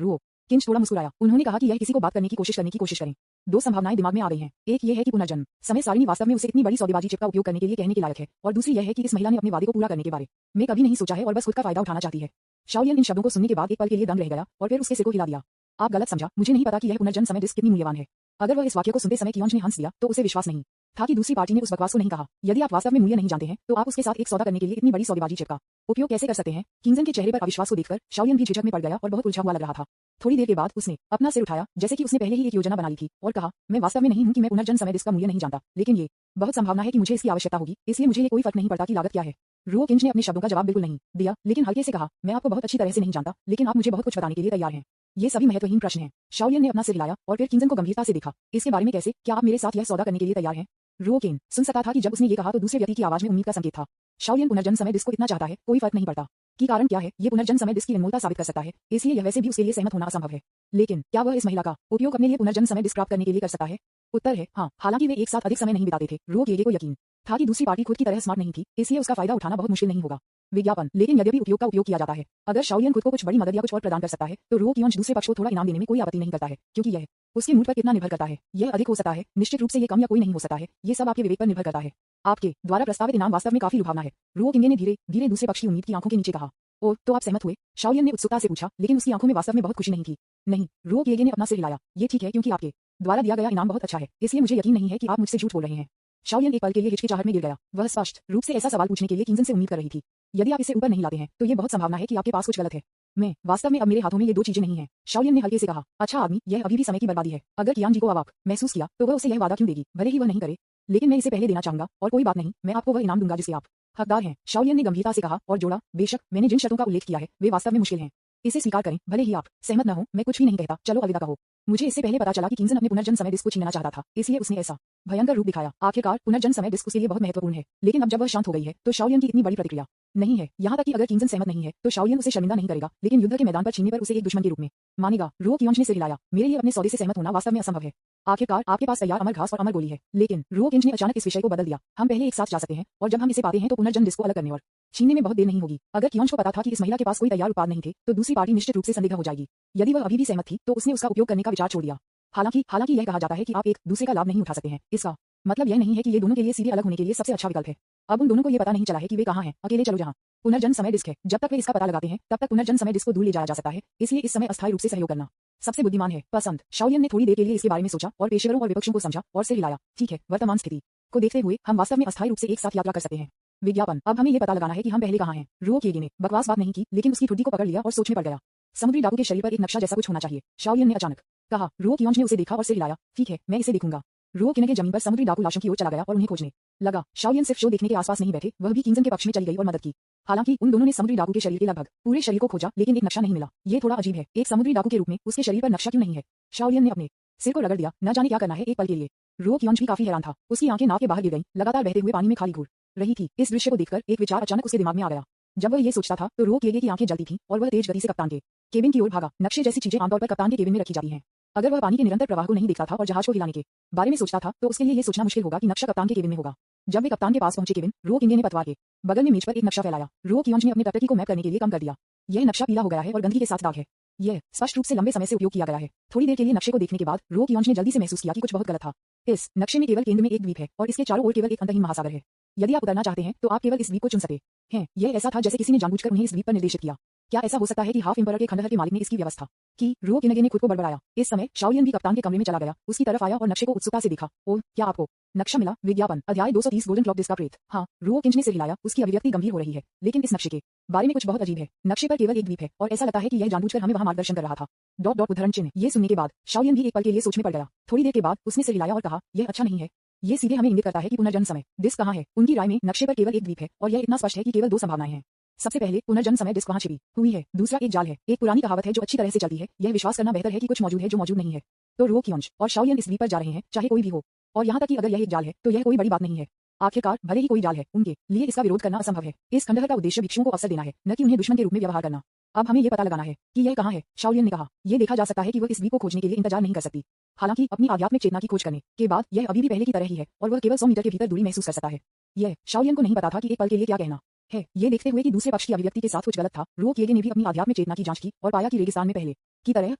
रो किंज थोड़ा मुस्कुराया। उन्होंने कहा कि यह किसी को बात करने की कोशिश करें। दो संभावनाएं दिमाग में आ गई हैं। एक ये है कि पुनर्जन्म समय सारिणी वास्तव में उसे इतनी बड़ी सौदेबाजी चिप का उपयोग करने के लिए कहने के लायक है, और दूसरी यह है कि इस महिला ने अपने वादे को पूरा करने के बारे में कभी नहीं सोचा है और बस खुद का फायदा उठाना चाहती है। शाओलियन इन शब्दों को सुनने के बाद एक पल के लिए दंग रह गया और फिर उसके सिर को हिला दिया। आप गलत समझा। मुझे नहीं पता कि यह पुनर्जन्म समय डिस्क कितनी मूल्यवान है। अगर वह इस वाक्य को सुनते समय कियोंज ने हंस दिया, तो उसे विश्वास नहीं था कि दूसरी पार्टी ने उस बकवास को नहीं कहा। यदि आप वास्तव में मूल्य नहीं जानते हैं, तो आप उसके साथ एक सौदा करने के लिए इतनी बड़ी सौदेबाजी चिप का उपयोग कैसे कर सकते हैं? किंजन के चेहरे पर अविश्वास को देखकर शाओलियन भी झिझक में पड़ गया और बहुत उलझा हुआ लग रहा था। थोड़ी देर के बाद उसने अपना सिर उठाया, जैसे कि उसने पहले ही एक योजना बना ली थी, और कहा, मैं वास्तव में नहीं हूं कि मैं पुनर्जन्म समय डिस्क का मूल्य नहीं जानता, लेकिन ये बहुत संभावना है कि मुझे इसकी आवश्यकता होगी, इसलिए मुझे ये कोई फर्क नहीं पड़ता कि लागत क्या है। रो किंज ने अपने शब्दों का जवाब बिल्कुल नहीं दिया, लेकिन हल्के से कहा, मैं आपको बहुत अच्छी तरह से नहीं जानता, लेकिन आप मुझे बहुत कुछ बताने के लिए तैयार हैं। ये सभी महत्वहीन प्रश्न हैं। शाओलियन ने अपना सिर हिलाया और फिर किंजन को गंभीरता से देखा। इसके बारे में कैसे? क्या आप मेरे साथ यह सौदा करने के लिए तैयार हैं? रो किंग सुन सकता था कि जब उसने ये कहा तो दूसरे व्यक्ति की आवाज में उम्मीद का संकेत था। शाओलियन पुनर्जन्म समय डिस्क को इतना चाहता है, कोई फर्क नहीं पड़ता कि कारण क्या है, ये पुनर्जन्म समय डिस्क की अनमोलता साबित कर सकता है, इसलिए यह वैसे भी उसके लिए सहमत होना असंभव है। लेकिन क्या वह इस महिला का उपयोग अपने लिए पुनर्जन्म समय डिस्क प्राप्त करने के लिए कर सकता है? उत्तर है हाँ। हालांकि वे एक साथ अधिक समय नहीं बिताते थे। रो किंग को यकीन था कि दूसरी पार्टी खुद की तरह स्मार्ट नहीं थी, इसलिए उसका फायदा उठाना बहुत मुश्किल नहीं होगा। विज्ञापन लेकिन यद्यपि उपयोग का उपयोग किया जाता है, अगर शाओलियन खुद को कुछ बड़ी मदद या कुछ और प्रदान कर सकता है, तो रो कियोंज दूसरे पक्ष को थोड़ा इनाम देने में कोई आपत्ति नहीं करता है, क्योंकि यह उसके मूड पर कितना निर्भर करता है। यह अधिक हो सकता है, निश्चित रूप से ये कम या कोई नहीं हो सकता है, ये सब आपके विवेक पर निर्भर करता है। आपके द्वारा प्रस्तावित इनाम वास्तव में काफी लुभावना है। रो किंग ने धीरे धीरे दूसरे पक्ष की उम्मीद की आंखों के नीचे कहा। ओह, तो आप सहमत हुए? शाओलियन ने उत्सुकता से पूछा, लेकिन उसकी आंखों में वास्तव में बहुत खुशी नहीं थी। नहीं, रो किंग ने अपना सिर हिलाया। ये ठीक है, क्योंकि आपके द्वारा दिया गया इनाम बहुत अच्छा है, इसलिए मुझे यकीन नहीं है कि आप मुझसे झूठ बोल रहे हैं। शाओलियन एक पल के लिए हिचकिचाहट में गिर गया। वह स्पष्ट रूप से ऐसा सवाल पूछने के लिए किंजन से उम्मीद कर रही थी। यदि आप इसे ऊपर नहीं लाते हैं, तो ये बहुत संभावना है कि आपके पास कुछ गलत है। मैं वास्तव में अब मेरे हाथों में ये दो चीजें नहीं हैं। शाओलियन ने हल्के से कहा, अच्छा आदमी, यह अभी भी समय की बर्बादी है। अगर कियान जी को अवाक महसूस किया, तो वह उसे यह वादा क्यों देगी, भले ही वह नहीं करे। लेकिन मैं इसे पहले देना चाहूंगा, और कोई बात नहीं, मैं आपको वह इनाम दूंगा जिसे आप हकदार हैं। शाओलियन ने गंभीरता से कहा और जोड़ा, बेशक मैंने जिन शर्तों का उल्लेख किया है वे वास्तव में मुश्किल हैं। इसे स्वीकार करें, भले ही आप सहमत न हो। मैं कुछ भी नहीं कहता, चलो अलविदा कहो। मुझे इससे पहले पता चला कि किंजन अपने पुनर्जन्म समय डिस्क को छीनना चाहता था, इसलिए उसने ऐसा भयंकर रूप दिखाया। आखिरकार पुनर्जन्म समय डिस्क उसके लिए बहुत महत्वपूर्ण है, लेकिन अब जब वह शांत हो गई है, तो शाओलियन की इतनी बड़ी प्रतिक्रिया नहीं है। यहाँ तक कि अगर किंजन सहमत नहीं है, तो शाओलियन उसे शर्मिंदा नहीं करेगा, लेकिन युद्ध के मैदान पर छीनने पर उसे एक दुश्मन के रूप में मानेगा। रो कियोंज ने सिर हिलाया। मेरे लिए अपने सौदे से सहमत होना वास्तव में असंभव है। आखिरकार आपके पास तैयार अमर घास और अमर गोली है। लेकिन रो किंज ने अचानक इस विषय को बदल दिया। हम पहले एक साथ जा सकते हैं, और जब हम इसे पाते हैं तो पुनर्जन्म डिस्क को अलग करने और छीनने में बहुत देर नहीं होगी। अगर कियोंज को पता था कि इस महिला के पास कोई तैयार उत्पाद नहीं थे, तो दूसरी पार्टी निश्चित रूप से संदिग्ध हो जाएगी। यदि वह अभी भी सहमत थी, तो उसने उसका उपयोग करने का विचार छोड़ दिया। हालांकि यह कहा जाता है कि आप एक दूसरे का लाभ नहीं उठा सकते हैं। इसका मतलब यह नहीं है कि ये दोनों के लिए सीधे अलग होने के लिए सबसे अच्छा विकल्प है। अब उन दोनों को ये पता नहीं चला है कि वे कहाँ हैं। अकेले चलो जहाँ पुनर्जन्म समय डिस्क है। जब तक वे इसका पता लगाते हैं, तब तक पुनर्जन्म समय डिस्क को दूर ले जाया जा सकता है, इसलिए इस समय अस्थायी रूप से सहयोग करना सबसे बुद्धिमान है। पसंद। शाओलियन ने थोड़ी देर के लिए इसके बारे में सोचा और पेशेवरों और विपक्षों को समझा और सिर हिलाया। ठीक है, वर्तमान स्थिति को देखते हुए हम वास्तव में अस्थायी रूप से एक साथ यात्रा कर सकते हैं। विज्ञापन। अब हमें ये पता लगाना है कि हम पहले कहाँ हैं। रो किंग ने बकवास बात नहीं की, लेकिन उसकी ठुड्डी को पकड़ लिया और सोच में पड़ गया। समुद्री डाकू के शरीर पर एक नक्शा जैसा कुछ होना चाहिए, शाओलियन ने अचानक कहा। रो कियोंज ने उसे देखा और सिर हिलाया। ठीक है, मैं इसे देखूंगा। रो किंग जमीन पर समुद्री डाकू लाशों की ओर चला गया और उन्हें खोजने लगा। शाओलियन सिर्फ शो देखने के आसपास नहीं बैठे, वह भी किंजन के पक्ष में चली गई और मदद की। हालांकि उन दोनों ने समुद्री डाकू के शरीर के लगभग पूरे शरीर को खोजा, लेकिन एक नक्शा नहीं मिला। ये थोड़ा अजीब है, एक समुद्री डाकू के रूप में उसके शरीर पर नक्शा क्यों नहीं है? शाओलियन ने अपने सिर को रगड़ दिया, न जाने क्या करना है एक पल के लिए। रो कियोंज भी काफी हैरान था। उसकी आंखें नाव के बाहर गिर गईं, लगातार बहते हुए पानी में खाली घूर रही थी। इस दृश्य को देखकर एक विचार अचानक उसके दिमाग में आ गया। जब वह ये सोचता था, तो रो किंग की आंखें जलती थीं और वह तेज गति से कप्तान के केबिन की ओर भागा। नक्शे जैसी चीजें आमतौर पर कप्तान के केबिन में रखी जाती हैं। अगर वह पानी के निरंतर प्रवाह को नहीं देखता था और जहाज को हिलाने के बारे में सोचता था, तो उसके लिए यह सोचना मुश्किल होगा कि नक्शा कप्तान के केबिन में होगा। जब वे कप्तान के पास पहुंचे केबिन, रो किंग ने पतवार के बगल में मेज पर एक नक्शा फैलाया। रो कियोंज ने अपने टकटकी को मैप करने के लिए कम कर दिया। यह नक्शा पीला हो गया है और गंदगी के साथ दाग है। यह स्पष्ट रूप से लंबे समय से उपयोग किया गया है। थोड़ी देर के लिए नक्शे को देखने के बाद रो कियोंज ने जल्दी से महसूस किया कि कुछ बहुत गलत था। इस नक्शे में केवल केंद्र में एक द्वीप है और इसके चारों ओर केवल एक अंतहीन महासागर है। यदि आप उतरना चाहते हैं तो आप केवल इस द्वीप को चुन सकते हैं। यह ऐसा था जैसे किसी ने जानबूझकर उन्हें इस द्वीप पर निर्देशित किया। क्या ऐसा हो सकता है कि हाफ एम्परर के खंडहर के मालिक ने इसकी व्यवस्था की? रो किनगे ने खुद को बड़बड़ाया। इस समय शाओलियन भी कप्तान के कमरे में चला गया, उसकी तरफ आया और नक्शे को उत्सुकता से देखा। ओह, क्या आपको नक्शा मिला? विज्ञापन अध्याय 230 गोल्डन क्लॉक डिस्क का प्रेत। हाँ, रो किंच ने सिर हिलाया, उसकी अभिव्यक्ति गंभीर हो रही है। लेकिन इस नक्शे के बारे में कुछ बहुत अजीब है। नक्शे पर केवल एक द्वीप है और ऐसा लगता है कि यह जानबूझकर हमें वहां मार्गदर्शन कर रहा था। डॉट डॉट उद्धरण चिन्ह। ये सुनने के बाद शाओलियन भी एक पल के लिए सोच में पड़ गया। थोड़ी देर के बाद उसने सिर हिलाया और कहा, यह अच्छा नहीं है। ये सीधे हमें इंगित करता है कि पुनर्जन्म समय डिस्क कहाँ है। उनकी राय में नक्शे पर केवल एक द्वीप है और यह इतना स्पष्ट है कि केवल दो संभावनाएं हैं। सबसे पहले पुनर्जन्म समय डिस्क वहां छिपी हुई है, दूसरा एक जाल है। एक पुरानी कहावत है जो अच्छी तरह से चलती है, यह विश्वास करना बेहतर है कि कुछ मौजूद है जो मौजूद नहीं है। तो रो कियोंज और शाओलियन इस द्वीप पर जा रहे हैं, चाहे कोई भी हो। और यहाँ तक कि अगर यह एक जाल है तो यह कोई बड़ी बात नहीं है। आखिरकार भले ही कोई जाल है, उनके लिए इसका विरोध करना असंभव है। इस खंडहर का उद्देश्य भिक्षुओं को अवसर देना है, न कि उन्हें दुश्मन के रूप में व्यवहार करना। अब हमें यह पता लगाना है कि यह कहाँ है। शाओलियन ने कहा, यह देखा जा सकता है कि वह इस द्वीप को खोजने के लिए इंतजार नहीं कर सकती। हालांकि अपनी आध्यात्मिक चेतना की खोज करने के बाद यह अभी भी पहले की तरह ही है और वह केवल 100 मीटर के भीतर दूरी महसूस कर सकता है। यह शाओलियन को नहीं पता था कि एक पल के लिए क्या कहना है। ये देखते हुए कि दूसरे पक्ष की अभिव्यक्ति के साथ कुछ गलत था, रो किएगे ने भी अपनी आध्यात्मिक चेतना की जांच की और पाया कि रेगिस्तान में पहले की तरह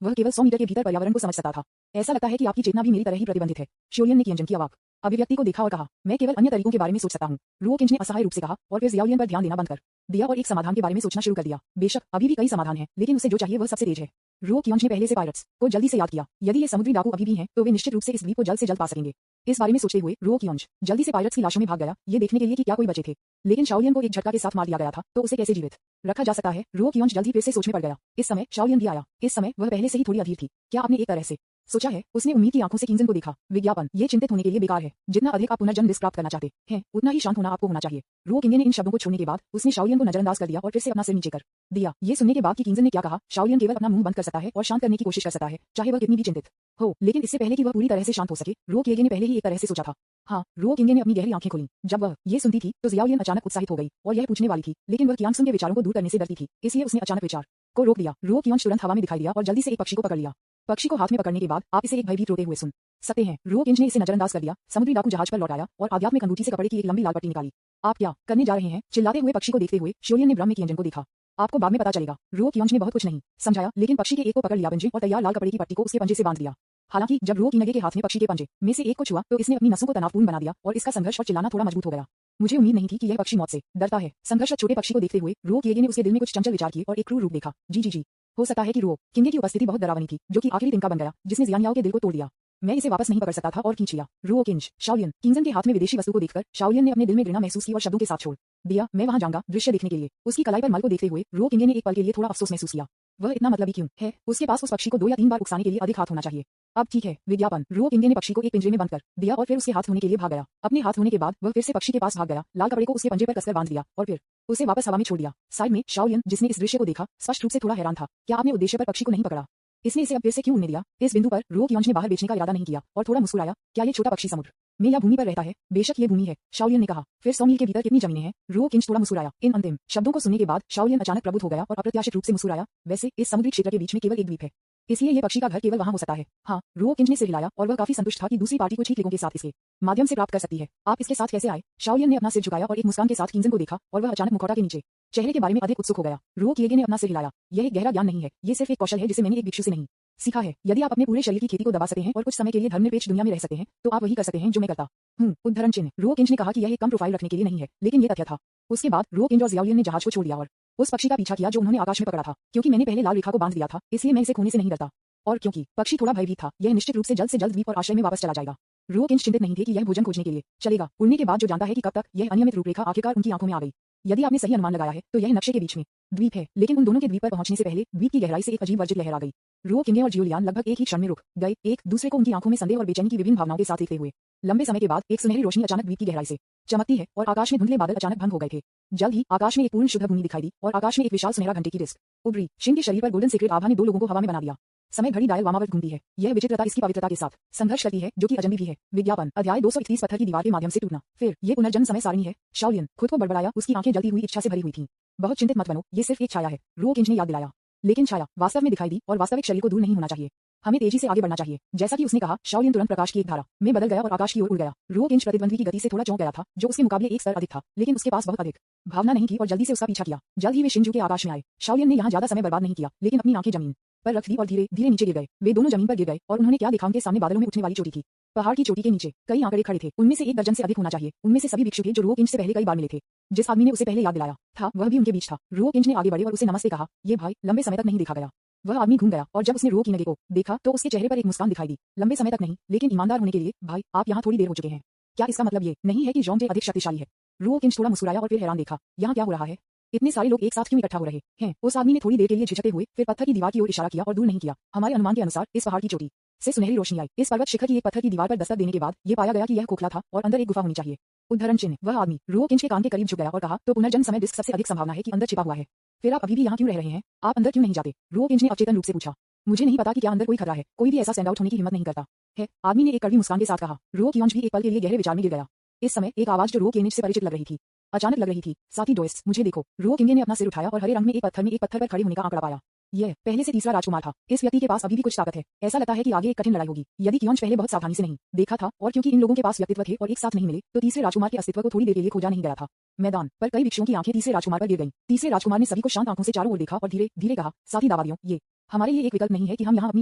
वह केवल 100 मीटर के भीतर पर्यावरण को समझ सकता था। ऐसा लगता है कि आपकी चेतना भी मेरी तरह ही प्रतिबंधित है। शाओलियन ने कियंजन की अवाक अभिव्यक्ति को देखा और कहा, मैं केवल अन्य तरीकों के बारे में सोच सकता हूँ। रो किंज ने असहाय रूप से कहा और फिर जियाओलियन पर ध्यान देना बंद कर दिया और एक समाधान के बारे में सोचना शुरू कर दिया। बेशक अभी भी कई समाधान हैं, लेकिन उसे जो चाहिए वह सबसे तेज है। रो कियोंज ने पहले से पायरेट्स को जल्दी से याद किया। यदि ये समुद्री डाकू अभी भी हैं, तो वे निश्चित रूप से इस द्वीप को जल्द से जल्द पा सकेंगे। इस बारे में सोचते हुए रो कियोंज जल्दी से पायरेट्स की लाशों में भाग गया, ये देखने के लिए कि क्या कोई बचे थे। लेकिन शाओलियन को एक झटका के साथ मार दिया गया था, तो उसे कैसे जीवित रखा जा सकता है? रो कियोंज जल्दी फिर से सोच में पड़ गया। इस समय शाओलियन भी आया। इस समय वह पहले से ही थोड़ी अधीर थी। क्या आपने एक तरह से सोचा है? उसने उम्मीद की आंखों से किंजन को देखा। विज्ञापन ये चिंतित होने के लिए बेकार है। जितना अधिक आप पुनर्जन्म डिस्क प्राप्त करना चाहते हैं, उतना ही शांत होना आपको होना चाहिए। रो किंगे ने इन शब्दों को छोड़ने के बाद उसने शाओलियन को नजरअंदाज कर दिया और फिर से अपना सिर नीचे कर दिया। ये सुनने के बाद कि किंजन ने क्या कहा, शाओलियन केवल अपना मुंह बंद कर सकता है और शांत करने की कोशिश कर सकता है, चाहे वह कितनी भी चिंतित हो। लेकिन इससे पहले कि वह पूरी तरह से शांत हो सके, रो किएगे ने पहले ही एक तरह से सोचा था। हाँ, रो किंगे ने अपनी गहरी आंखें खोली। जब वह ये सुनती थी तो जियाओलियन अचानक उत्साहित हो गई और यह पूछने वाली थी, लेकिन वह कियांगसुन के विचारों को दूर करने से डरती थी, इसलिए उसने अचानक विचार को रोक दिया। रो कियोंज तुरंत हवा में दिखाई दिया और जल्दी से एक पक्षी को पकड़ लिया। पक्षी को हाथ में पकड़ने के बाद आप इसे एक भयभीत रोते हुए सुन सकते हैं। रो किंज ने इसे नजरअंदाज कर दिया। समुद्री डाकू जहाज पर लौट आया और आध्यात्मिक अंगूठी से कपड़े की एक लंबी लाल पट्टी निकाली। आप क्या करने जा रहे हैं? चिल्लाते हुए पक्षी को देखते हुए शाओलियन ने ब्रह्म में कियंजन को देखा। आपको बाद में पता चलेगा। रो कियोंज ने बहुत कुछ नहीं समझाया, लेकिन पक्षी के एक को पकड़ लिया पंजे और तैयार लाल कपड़े की पट्टी को उसके पंजे से बांध दिया। हालांकि जब रो किनगे के हाथ में पक्षी के पंजे में से एक को छुआ तो इसने अपनी नसों को तनावपूर्ण बना दिया और इसका संघर्ष और चिल्लाना थोड़ा मजबूत हो गया। मुझे उम्मीद नहीं थी कि यह पक्षी मौत से डरता है। संघर्ष छोटे पक्षी को देखते हुए रो किएगे ने उसके दिल में कुछ चंचल विचार किए और एक क्रूर रूप देखा। जी हो सकता है कि रो किंगे की उपस्थिति बहुत डरावनी थी, जो कि आखिरी तिनका बन गया जिसने जियानियाओ के दिल को तोड़ दिया। मैं इसे वापस नहीं पकड़ सकता था और खींच लिया। रो किंज शाओलियन किंजन के हाथ में विदेशी वस्तु को देखकर शाओलियन ने अपने दिल में घृणा महसूस की और शब्दों के साथ छोड़ दिया, मैं वहां जाऊंगा दृश्य देखने के लिए। उसकी कलाई पर मल को देखते हुए रो किंगे ने एक पल के लिए थोड़ा अफसोस महसूस किया। वह इतना मतलबी क्यों है? उसके पास उस पक्षी को 2 या 3 बार उकसाने के लिए अधिक हाथ होना चाहिए। अब ठीक है। विज्ञापन रो किंगे ने पक्षी को एक पिंजरे में बंद कर दिया और फिर उसके हाथ होने के लिए भाग गया। अपने हाथ होने के बाद वह फिर से पक्षी के पास भाग गया, लाल कपड़े को उसके पंजे पर कसकर बांध दिया और फिर उसे वापस हवा में छोड़ दिया। साइड में शाओलियन, जिसने इस दृश्य को देखा, स्पष्ट रूप से थोड़ा हैरान था। क्या आपने उद्देश्य पर पक्षी को नहीं पकड़ा? इसने इसे अब फिर से क्यों उड़ने दिया? इस बिंदु पर रो कियोंज ने बाहर बेचने का इरादा नहीं किया और थोड़ा मुस्कुराया। क्या ये छोटा पक्षी समुद्र में या भूमि पर रहता है? बेशक ये भूमि है, शाओलियन ने कहा। फिर 100 मील के भीतर कितनी जमीनें हैं? रो किंज थोड़ा मुस्कुराया। इन अंतिम शब्दों को सुनने के बाद शाओलियन अचानक प्रबुद्ध हो गया और अप्रत्याशित रूप से मुस्कुराया। वैसे इस समुद्री क्षेत्र के बीच में केवल एक द्वीप है, इसलिए ये पक्षी का घर केवल वहां हो सकता है। हाँ, रो किंज ने सिर हिलाया और वह काफी संतुष्ट था कि दूसरी पार्टी कुछ ही क्लिकों के साथ इसके माध्यम से प्राप्त कर सकती है। आप इसके साथ कैसे आए? शाओलियन ने अपना सिर झुकाया और एक मुस्कान के साथ किंजन को देखा और वह अचानक मुखौटा के नीचे चेहरे के बारे में अधिक उत्सुक हो गया। रो किएगे ने अपना सिर हिलाया। यह एक गहरा ज्ञान नहीं है, ये सिर्फ एक कौशल है जिसे मैंने एक भिक्षु से नहीं सीखा है। यदि आप अपने पूरे शरीर की खेती को दबा सकते हैं और कुछ समय के लिए धर्मनिरपेक्ष दुनिया में रह सकते हैं, तो आप वही कर सकते हैं जो मैं करता हूँ। उद्धरण चिन्ह। रो किंज ने कहा कि यह एक कम प्रोफाइल रखने के लिए नहीं है, लेकिन यह तथ्य था। उसके बाद रो किंज और जियाओलियन ने जहाज को छोड़ दिया और उस पक्षी का पीछा किया जो उन्होंने आकाश में पकड़ा था। क्योंकि मैंने पहले लाल रेखा को बांध दिया था, इसलिए मैं इसे खोने से नहीं डरता। और क्योंकि पक्षी थोड़ा भयभीत था, यह निश्चित रूप से जल्द द्वीप और आश्रय में वापस चला जाएगा। रो किंज चिंतित नहीं थे कि यह भोजन खोजने के लिए चलेगा। उड़ने के बाद जो जानता है कि कब तक, यह अनियमित रूपरेखा आखिरकार उनकी आंखों में आ गई। यदि आपने सही अनुमान लगाया है तो यह नक्शे के बीच में द्वीप है, लेकिन उन दोनों के द्वीप पर पहुंचने से पहले द्वीप की गहराई से एक अजीब वर्जित लहर आ गई। रो किंगे और जियोलियान लगभग एक ही क्षण में रुक गए, एक दूसरे को उनकी आंखों में संदेह और बेचैनी की विभिन्न भावनाओं के साथ देखते हुए। लंबे समय के बाद एक सुनहरी रोशनी अचानक द्वीप की गहराई से चमकती है और आकाश में धुंधले बादल अचानक भंग हो गए थे। जल्द ही आकाश में एक पूर्ण शुद्ध भूमि दिखाई दी और आकाश में एक विशाल सुनहरा घंटे की डिस्क उभरी। शिन के शरीर पर गोल्डन सीक्रेट आभा ने 2 लोगों को हवा में बना दिया। समय घड़ी डायल वामावर्त घूमती है। यह विचित्रता इसकी पवित्रता के साथ संघर्ष करती है, जो कि अजनबी भी है। विज्ञापन अध्याय 231 पत्थर की दीवार के माध्यम से टूटना। फिर ये पुनर्जन्म समय सारणी है। शाओलियन खुद को बड़बड़ाया, उसकी आंखें जलती हुई इच्छा से भरी हुई थीं। बहुत चिंतित मत बनो, ये सिर्फ एक छाया है, रो किंज ने याद दिलाया। लेकिन छाया वास्तव में दिखाई दी और वास्तविक शरीर को दूर नहीं होना चाहिए। हमें तेजी से आगे बढ़ना चाहिए। जैसा कि उसने कहा, शाओलियन तुरंत प्रकाश की एक धारा में बदल गया और आकाश की ओर उड़ गया। रो किंज प्रतिद्वंद्वी की गति से थोड़ा चौंक गया था, जो उसके मुकाबले एक स्तर अधिक था, लेकिन उसके पास बहुत अधिक भावना नहीं थी और जल्दी से उसका पीछा किया। जल्द ही वे शिनजू के आकाश में आए। शाओलियन ने यहाँ ज्यादा समय बर्बाद नहीं किया, लेकिन अपनी आंखें जमीन पर रख दी और धीरे धीरे नीचे गिर गए। वे दोनों जमीन पर गिर गए और उन्होंने क्या देखा? उनके सामने बादलों में उठने वाली चोटी थी। पहाड़ की चोटी के नीचे कई आंकड़े खड़े थे, उनमें से 1 दर्जन से अधिक होना चाहिए। उनमें से सभी भिक्षु थे जो रुओकिंच से पहले कई बार मिले थे। जिस आदमी ने उसे पहले याद दिलाया था वह भी उनके बीच था। रुओकिंच ने आगे बढ़े और उसे नमस्ते कहा। ये भाई, लंबे समय तक नहीं देखा गया। वह आदमी घूम गया और जब उसने रुओकिंगे को देखा तो उसके चेहरे पर एक मुस्कान दिखाई दी। लंबे समय तक नहीं, लेकिन ईमानदार होने के लिए भाई, आप यहाँ थोड़ी देर हो चुके हैं। क्या इसका मतलब ये नहीं है कि जोंगजे अधिक शक्तिशाली है? रुओकिंच थोड़ा मुस्कुराया और फिर हैरान देखा। यहाँ क्या हो रहा है? इतने सारे लोग एक साथ क्यों इकट्ठा हो रहे हैं? उस आदमी ने थोड़ी देर के लिए झिझकते हुए फिर पत्थर की दीवार की ओर इशारा किया और दूर नहीं किया। हमारे अनुमान के अनुसार इस पहाड़ की चोटी से सुनहरी रोशनी आई। इस पर्वत शिखर की एक पत्थर की दीवार पर दस्तक देने के बाद ये पाया गया कि यह खोखला था और अंदर एक गुफा होनी चाहिए। उद्धरण चिन्ह। वह आदमी रुओकिंच के कान के करीब झुक गया और कहा, तो पुनर्जन्म समय डिस्क सबसे अधिक संभावना है कि अंदर छिपा हुआ है। फिर आप अभी भी यहाँ क्यों रह रहे हैं? आप अंदर क्यों नहीं जाते? रुओकिंच ने अचेतन रूप से पूछा। मुझे नहीं पता कि क्या अंदर कोई खतरा है। कोई भी ऐसा स्टैंड आउट होने की हिम्मत नहीं करता है। आदमी ने एक कड़वी मुस्कान के साथ कहा। रुओकिंच भी एक पल के लिए गहरे विचार में गिर गया। इस समय एक आवाज जो रुओकिंच से परिचित लग रही थी अचानक लग रही थी। साथी डोइस, मुझे देखो। रुओकिंगे ने अपना सिर उठाया और हरे रंग में एक पत्थर पर खड़े होने का आंकड़ा पाया। यह पहले से तीसरा राजकुमार था। इस व्यक्ति के पास अभी भी कुछ ताकत है। ऐसा लगता है कि आगे एक कठिन लड़ाई होगी। यदि कियोंच पहले बहुत सावधानी से नहीं देखा था और क्योंकि इन लोगों के पास व्यक्तित्व थे और एक साथ नहीं मिले तो तीसरे राजकुमार के अस्तित्व को थोड़ी देर के लिए खोजा नहीं गया था। मैदान पर कई भिक्षुओं की आंखें तीसरे राजकुमार पर गिर गईं। तीसरे राजकुमार ने सभी को शांत आंखों से चारों ओर देखा और धीरे धीरे कहा, साथी दावादियों, ये हमारे लिए एक विकल्प नहीं है कि हम यहाँ अपनी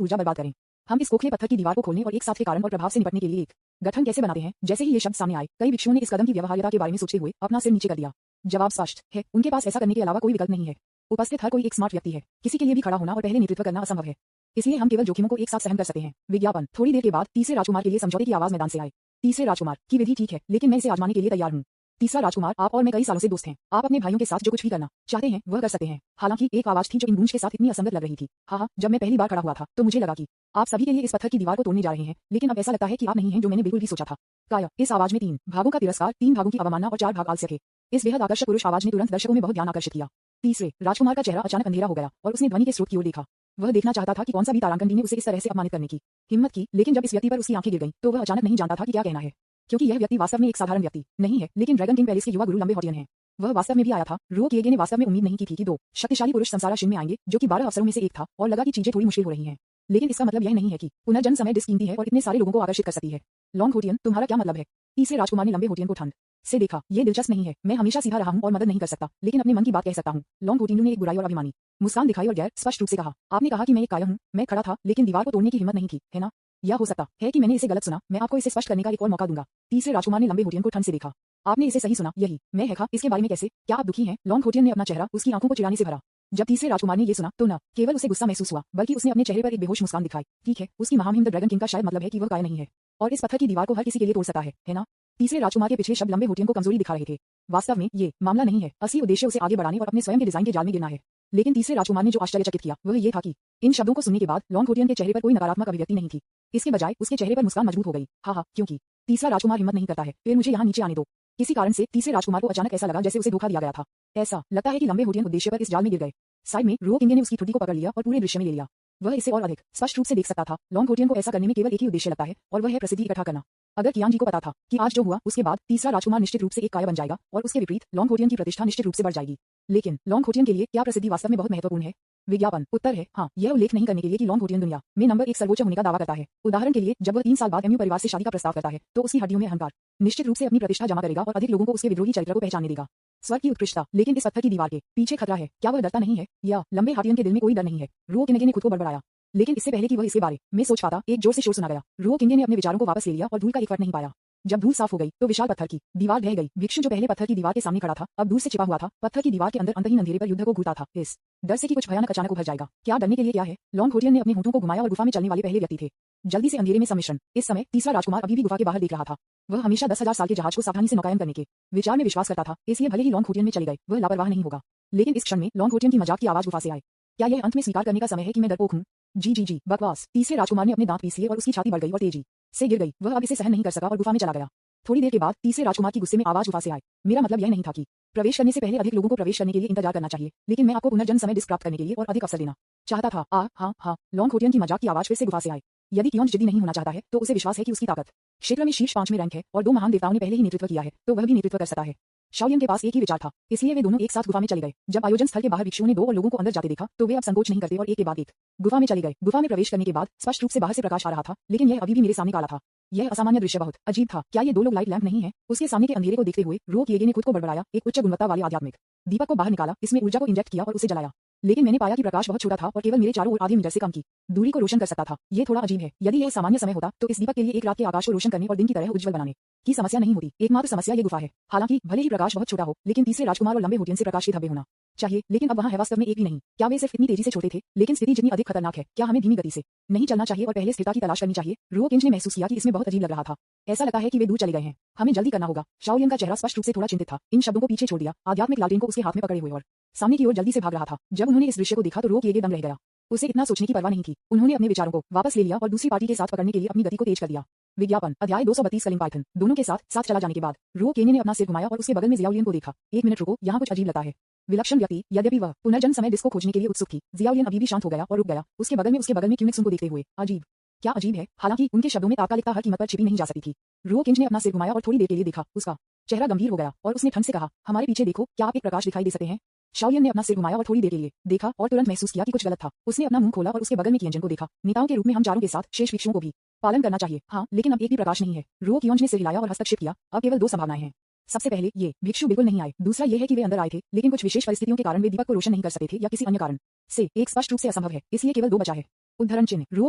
ऊर्जा बर्बाद करें। हम इस खोखले पत्थर की दीवार को खोलने और एक साथ के कारण और प्रभाव से निपटने के लिए एक गठन कैसे बनाते हैं? जैसे ही ये शब्द सामने आए कई भिक्षुओं ने इस कदम की व्यवहार्यता के बारे में सोचते हुए अपना सिर नीचे कर दिया। जवाब स्पष्ट है, उनके पास ऐसा करने के अलावा कोई विकल्प नहीं है। उपस्थित हर कोई एक स्मार्ट व्यक्ति है। किसी के लिए भी खड़ा होना और पहले नेतृत्व करना असंभव है। इसलिए हम केवल जोखिमों को एक साथ सहन कर सकते हैं। विज्ञापन। थोड़ी देर के बाद तीसरे राजकुमार के लिए समझौते की आवाज मैदान से आई। तीसरे राजकुमार की विधि ठीक है, लेकिन मैं इसे आजमाने के लिए तैयार हूँ। तीसरा राजकुमार, आप और मैं कई सालों से दोस्त हैं। आप अपने भाइयों के साथ जो कुछ भी करना चाहते हैं वह कर सकते हैं। हालांकि एक आवाज थी जो इन गूंज के साथ इतनी असंगत लग रही थी। हाँ, जब मैं पहली बार खड़ा हुआ था तो मुझे लगा कि आप सभी के लिए इस पत्थर की दीवार को तोड़ने जा रहे हैं, लेकिन अब ऐसा लगता है कि आप नहीं हैं जो मैंने बिल्कुल भी सोचा था। काया। इस आवाज में 3 भागों का तिरस्कार, 3 भागों की अवमानना और 4 भाग आलस्य थे। इस बेहद आकर्षक पुरुष आवाज ने तुरंत दर्शकों में बहुत ध्यान आकर्षित किया। तीसरे राजकुमार का चेहरा अचानक अंधेरा हो गया और उसने ध्वनि के स्रोत की ओर देखा। वह देखना चाहता था कि कौन सा भी तारांकन ने उसे इस तरह से अपमानित करने की हिम्मत की, लेकिन जब इस व्यक्ति पर उसकी आंखें गिर गईं तो वह अचानक नहीं जानता था कि क्या कहना है। क्योंकि यह व्यक्ति वास्तव में एक साधारण व्यक्ति नहीं है, लेकिन ड्रैगन किंग पैलेस के युवा गुरु लंबे हॉटियन है। वह वास्तव में भी आया था। रुओकिंगे ने वास्तव में उम्मीद नहीं की थी कि 2 शक्तिशाली पुरुष संसाराशीन में आएंगे, जो कि 12 अफसरों में से एक था, और लगा कि चीजें थोड़ी मुश्किल हो रही हैं। लेकिन इसका मतलब यह नहीं है कि पुनर्जन्म समय डिस्क कीमती है और इतने सारे लोगों को आकर्षित कर सकती है। लॉन्ग होटियन, तुम्हारा क्या मतलब है? तीसरे राजकुमार ने लंबे होटियन को ठंड से देखा। ये दिलचस्प नहीं है। मैं हमेशा सीधा रहा हूँ और मदद नहीं कर सकता, लेकिन अपने मन की बात कह सकता हूँ। लॉन्ग होटियन ने एक बुराई और अभिमानी मुस्कान दिखाई और गैर स्पष्ट रूप से कहा, आपने कहा कि मैं एक काया हूँ। मैं खड़ा था, लेकिन दीवार को तोड़ने की हिम्मत नहीं थी, है ना? यह हो सकता है कि मैंने इसे गलत सुना। मैं आपको इसे स्पष्ट करने का एक और मौका दूंगा। तीसरे राजकुमार ने लंबे होटियन को ठंड से देखा। आपने इसे सही सुना, यही मैं है। इसके बारे में कैसे? क्या आप दुखी हैं? लॉन्ग होटियन ने अपना चेहरा उसकी आंखों को चिढ़ाने से भरा। जब तीसरे राजकुमार ने ये सुना तो न केवल उसे गुस्सा महसूस हुआ, बल्कि उसने अपने चेहरे पर एक बेहोश मुस्कान दिखाई। ठीक है, उसकी महामहिम द ड्रैगन किंग का शायद मतलब है कि वह काया नहीं है और इस पत्थर की दीवार को हर किसी के लिए तोड़ सकता है ना? तीसरे राजकुमार के पिछले शब्द लंबे होटियन को कमजोरी दिखा रहे थे। वास्तव में ये मामला नहीं है। असली उद्देश्य उसे आगे बढ़ाने और अपने स्वयं के डिजाइन के जाल में गिरना है। लेकिन तीसरे राजकुमार ने जो आश्चर्यचकित किया वह ये था कि इन शब्दों को सुनने के बाद लॉन्ग होटियन के चेहरे पर कोई नकारात्मक अभिव्यक्ति नहीं थी। इसके बजाय उसके चेहरे पर मुस्कान मजबूत हो गई। हाँ, क्योंकि तीसरा राजकुमार हिम्मत नहीं करता है। फिर मुझे यहाँ नीचे आने दो। किसी कारण से तीसरे राजकुमार को अचानक ऐसा लगा जैसे उसे धोखा दिया गया था। ऐसा लगता है कि लंबे होटियन उद्देश्य पर इस जाल में गिर गए। साइड में रुओकिंगे ने उसकी ठुड्डी को पकड़ लिया और पूरे दृश्य में ले लिया। वह इसे और अधिक स्पष्ट रूप से देख सकता था। लॉन्ग होटियन को ऐसा करने में केवल एक ही उद्देश्य लगता है और वह है प्रसिद्धि इकट्ठा करना। अगर कियांग जी को पता था कि आज जो हुआ उसके बाद तीसरा राजकुमार निश्चित रूप से एक काया बन जाएगा और उसके विपरीत लॉन्ग होटियन की प्रतिष्ठा निश्चित रूप से बढ़ जाएगी। लेकिन लॉन्ग होटियन के लिए क्या प्रसिद्धि वास्तव में बहुत महत्वपूर्ण है? विज्ञापन। उत्तर है हाँ। यह उल्लेख नहीं करने के लिए कि लॉन्ग होटियन दुनिया में नंबर 1 सर्वोच्च होने का दावा करता है। उदाहरण के लिए, जब वह 3 साल बाद एमयू परिवार से शादी का प्रस्ताव करता है तो उसकी हड्डियों में अहंकार निश्चित रूप से अपनी प्रतिष्ठा जमा करेगा और अधिक लोगों को उसके विद्रोही चरित्र को पहचानने देगा। स्वर की उत्कृष्टता। लेकिन इस पत्थर की दीवार के पीछे खतरा है। क्या वह डरता नहीं है? या लंबे हाथियन के दिल में कोई डर नहीं है? रुओकिंगे ने खुद को बड़बड़ाया, लेकिन इससे पहले कि वह इसके बारे में सोच पाता एक जोर से शोर सुना गया। रुओकिंगे ने अपने विचारों को वापस ले लिया और धूल का एक फर्क नहीं पाया। जब धूल साफ हो गई तो विशाल पत्थर की दीवार ढह गई। भिक्षु जो पहले पत्थर की दीवार के सामने खड़ा था अब दूर से छिपा हुआ था। पत्थर की दीवार के अंदर अंतहीन अंधेरे पर युद्ध को घूरता था, इस डर से कि कुछ भयानक अचानक उभर जाएगा। क्या डरने के लिए क्या है? लॉन्ग होटियन ने अपने होठों को घुमाया और गुफा में चलने वाले पहले व्यक्ति थे। जल्दी से अंधेरे में सम्मिश्रण। इस समय तीसरा राजकुमार अभी भी गुफा के बाहर देख रहा था। वह हमेशा 10,000 साल के जहाज को सावधानी से नौकायन करने के विचार में विश्वास करता था, इसलिए भले ही लॉन्ग होटियन में चले गए वह लापरवाह नहीं होगा। लेकिन इस क्षण में लॉन्ग होटियन की मजाक की आवाज गुफा से आई। क्या यह अंत में स्वीकार करने का समय है कि मैं डरपोक हूँ? जी, बकवास। तीसरे राजकुमार ने अपने दांत पीस लिए और उसकी छाती बढ़ गई और तेजी से गिर गई। वह अब इसे सहन नहीं कर सका और गुफा में चला गया। थोड़ी देर के बाद तीसरे राजकुमार की गुस्से में आवाज गुफा से आई। मेरा मतलब यह नहीं था कि प्रवेश करने से पहले अधिक लोगों को प्रवेश करने के लिए इंतजार करना चाहिए, लेकिन मैं आपको पुनर्जन्म समय डिस्क प्राप्त करने के लिए और अधिक अवसर देना चाहता था। हाँ। लॉन्ग होटियन की मजाक की आवाज फिर से गुफा से आई। यदि कियोंज जिद्दी नहीं होना चाहता है तो उसे विश्वास है कि उसकी ताकत क्षेत्र में शीर्ष 5 में रैंक है और 2 महान देवताओं ने पहले ही नेतृत्व किया है तो वह भी नेतृत्व कर सकता है। शाओलिन के पास एक ही विचार था, इसलिए वे दोनों एक साथ गुफा में चले गए। जब आयोजन स्थल के बाहर भिक्षुओं ने 2 और लोगों को अंदर जाते देखा तो वे अब संकोच नहीं करते और एक के बाद एक गुफा में चले गए। गुफा में प्रवेश करने के बाद स्पष्ट रूप से बाहर से प्रकाश आ रहा था, लेकिन यह अभी भी मेरे सामने काला था। यह असामान्य दृश्य बहुत अजीब था। क्या ये 2 लोग लाइट लैंप नहीं है? उसके सामने के अंधेरे को देखते हुए रुओकिंगे ने खुद को बड़बड़ाया, एक उच्च गुणवत्ता वाले आध्यात्मिक दीपक को बाहर निकाला, इसमें ऊर्जा को इंजेक्ट किया और उसे जलाया। लेकिन मैंने पाया कि प्रकाश बहुत छोटा था और केवल मेरे चारों ओर आधे मीटर से कम की दूरी को रोशन कर सकता था। ये थोड़ा अजीब है। यदि यह सामान्य समय होता तो इस दीपक के लिए एक रात के आकाश को रोशन करने और दिन की तरह उज्जवल बनाने की समस्या नहीं होती। एकमात्र समस्या ये गुफा है। हालांकि भले ही प्रकाश बहुत छोटा हो, लेकिन तीसरे राजकुमार और लंबे होठियन से प्रकाश के धब्बे होना चाहिए, लेकिन अब वहाँ है वास्तव में एक भी नहीं। क्या वे सिर्फ इतनी तेजी से छोटे थे? लेकिन स्थिति जितनी अधिक खतरनाक है, क्या हमें धीमी गति से नहीं चलना चाहिए और पहले स्थिरता की तलाश करनी चाहिए? रोकिंज ने महसूस किया कि इसमें बहुत अजीब लग रहा था। ऐसा लगता है कि वे दूर चले गए हैं। हमें जल्दी करना होगा। शाओलिन का चेहरा स्पष्ट रूप से थोड़ा चिंतित था। इन शब्दों को पीछे छोड़ दिया, आध्यात्मिक लालटेन को उसके हाथ में पकड़े हुए और सामने की ओर जल्दी से भाग रहा था। जब उन्होंने इस दृश्य को देखा तो रोक ये दम रह गया। उसे इतना सोचने की परवाह नहीं थी। उन्होंने अपने विचारों को वापस ले लिया और दूसरी पार्टी के साथ पकड़ने के लिए अपनी गति को तेज कर दिया। विज्ञापन अध्याय 232 कलिंग पाइथन दोनों के साथ चला जाने के बाद रो केने ने अपना सिर घुमाया और उसके बगल में जियाउलियन को देखा। एक मिनट रुको, यहाँ कुछ अजीब लगता है। विलक्षण व्यक्ति, यद्यपि वह पुनर्जन्म समय डिस्क को खोजने के लिए उत्सुक थी, जियाउलियन अभी भी शांत हो गया और रुक गया। उसके बगल में क्यूनिक्स उनको देखते हुए अजीब, क्या अजीब है? हालांकि उनके शब्दों में तात्कालिकता हर कीमत पर छिपी नहीं जा सकती थी। रो किंज ने अपना सिर घुमाया और थोड़ी देर के लिए देखा। उसका चेहरा गंभीर हो गया और उसने ठंड से कहा, हमारे पीछे देखो, क्या आप एक प्रकाश दिखाई दे सकते हैं? शाओलिन ने अपना सिर घुमाया और थोड़ी देर के लिए देखा और तुरंत महसूस किया कि कुछ गलत था। उसने अपना मुंह खोला और उसके बगल में कियंजन को देखा। नेताओं के रूप में हम चारों के साथ शेष भिक्षुओं को भी पालन करना चाहिए। हाँ, लेकिन अब एक भी प्रकाश नहीं है। रो कियोंज ने सिर हिलाया और हस्तक्षेप किया। अब केवल दो संभावनाएं हैं। सबसे पहले, ये भिक्षु बिल्कुल नहीं आए। दूसरा ये है कि वे अंदर आए थे, लेकिन कुछ विशेष परिस्थितियों के कारण वे दीपक को रोशन नहीं कर सकते थे या किसी अन्य कारण से एक स्पष्ट रूप से असंभव है। इसलिए केवल दो बचा है। उदाहरण चिन्ह। रो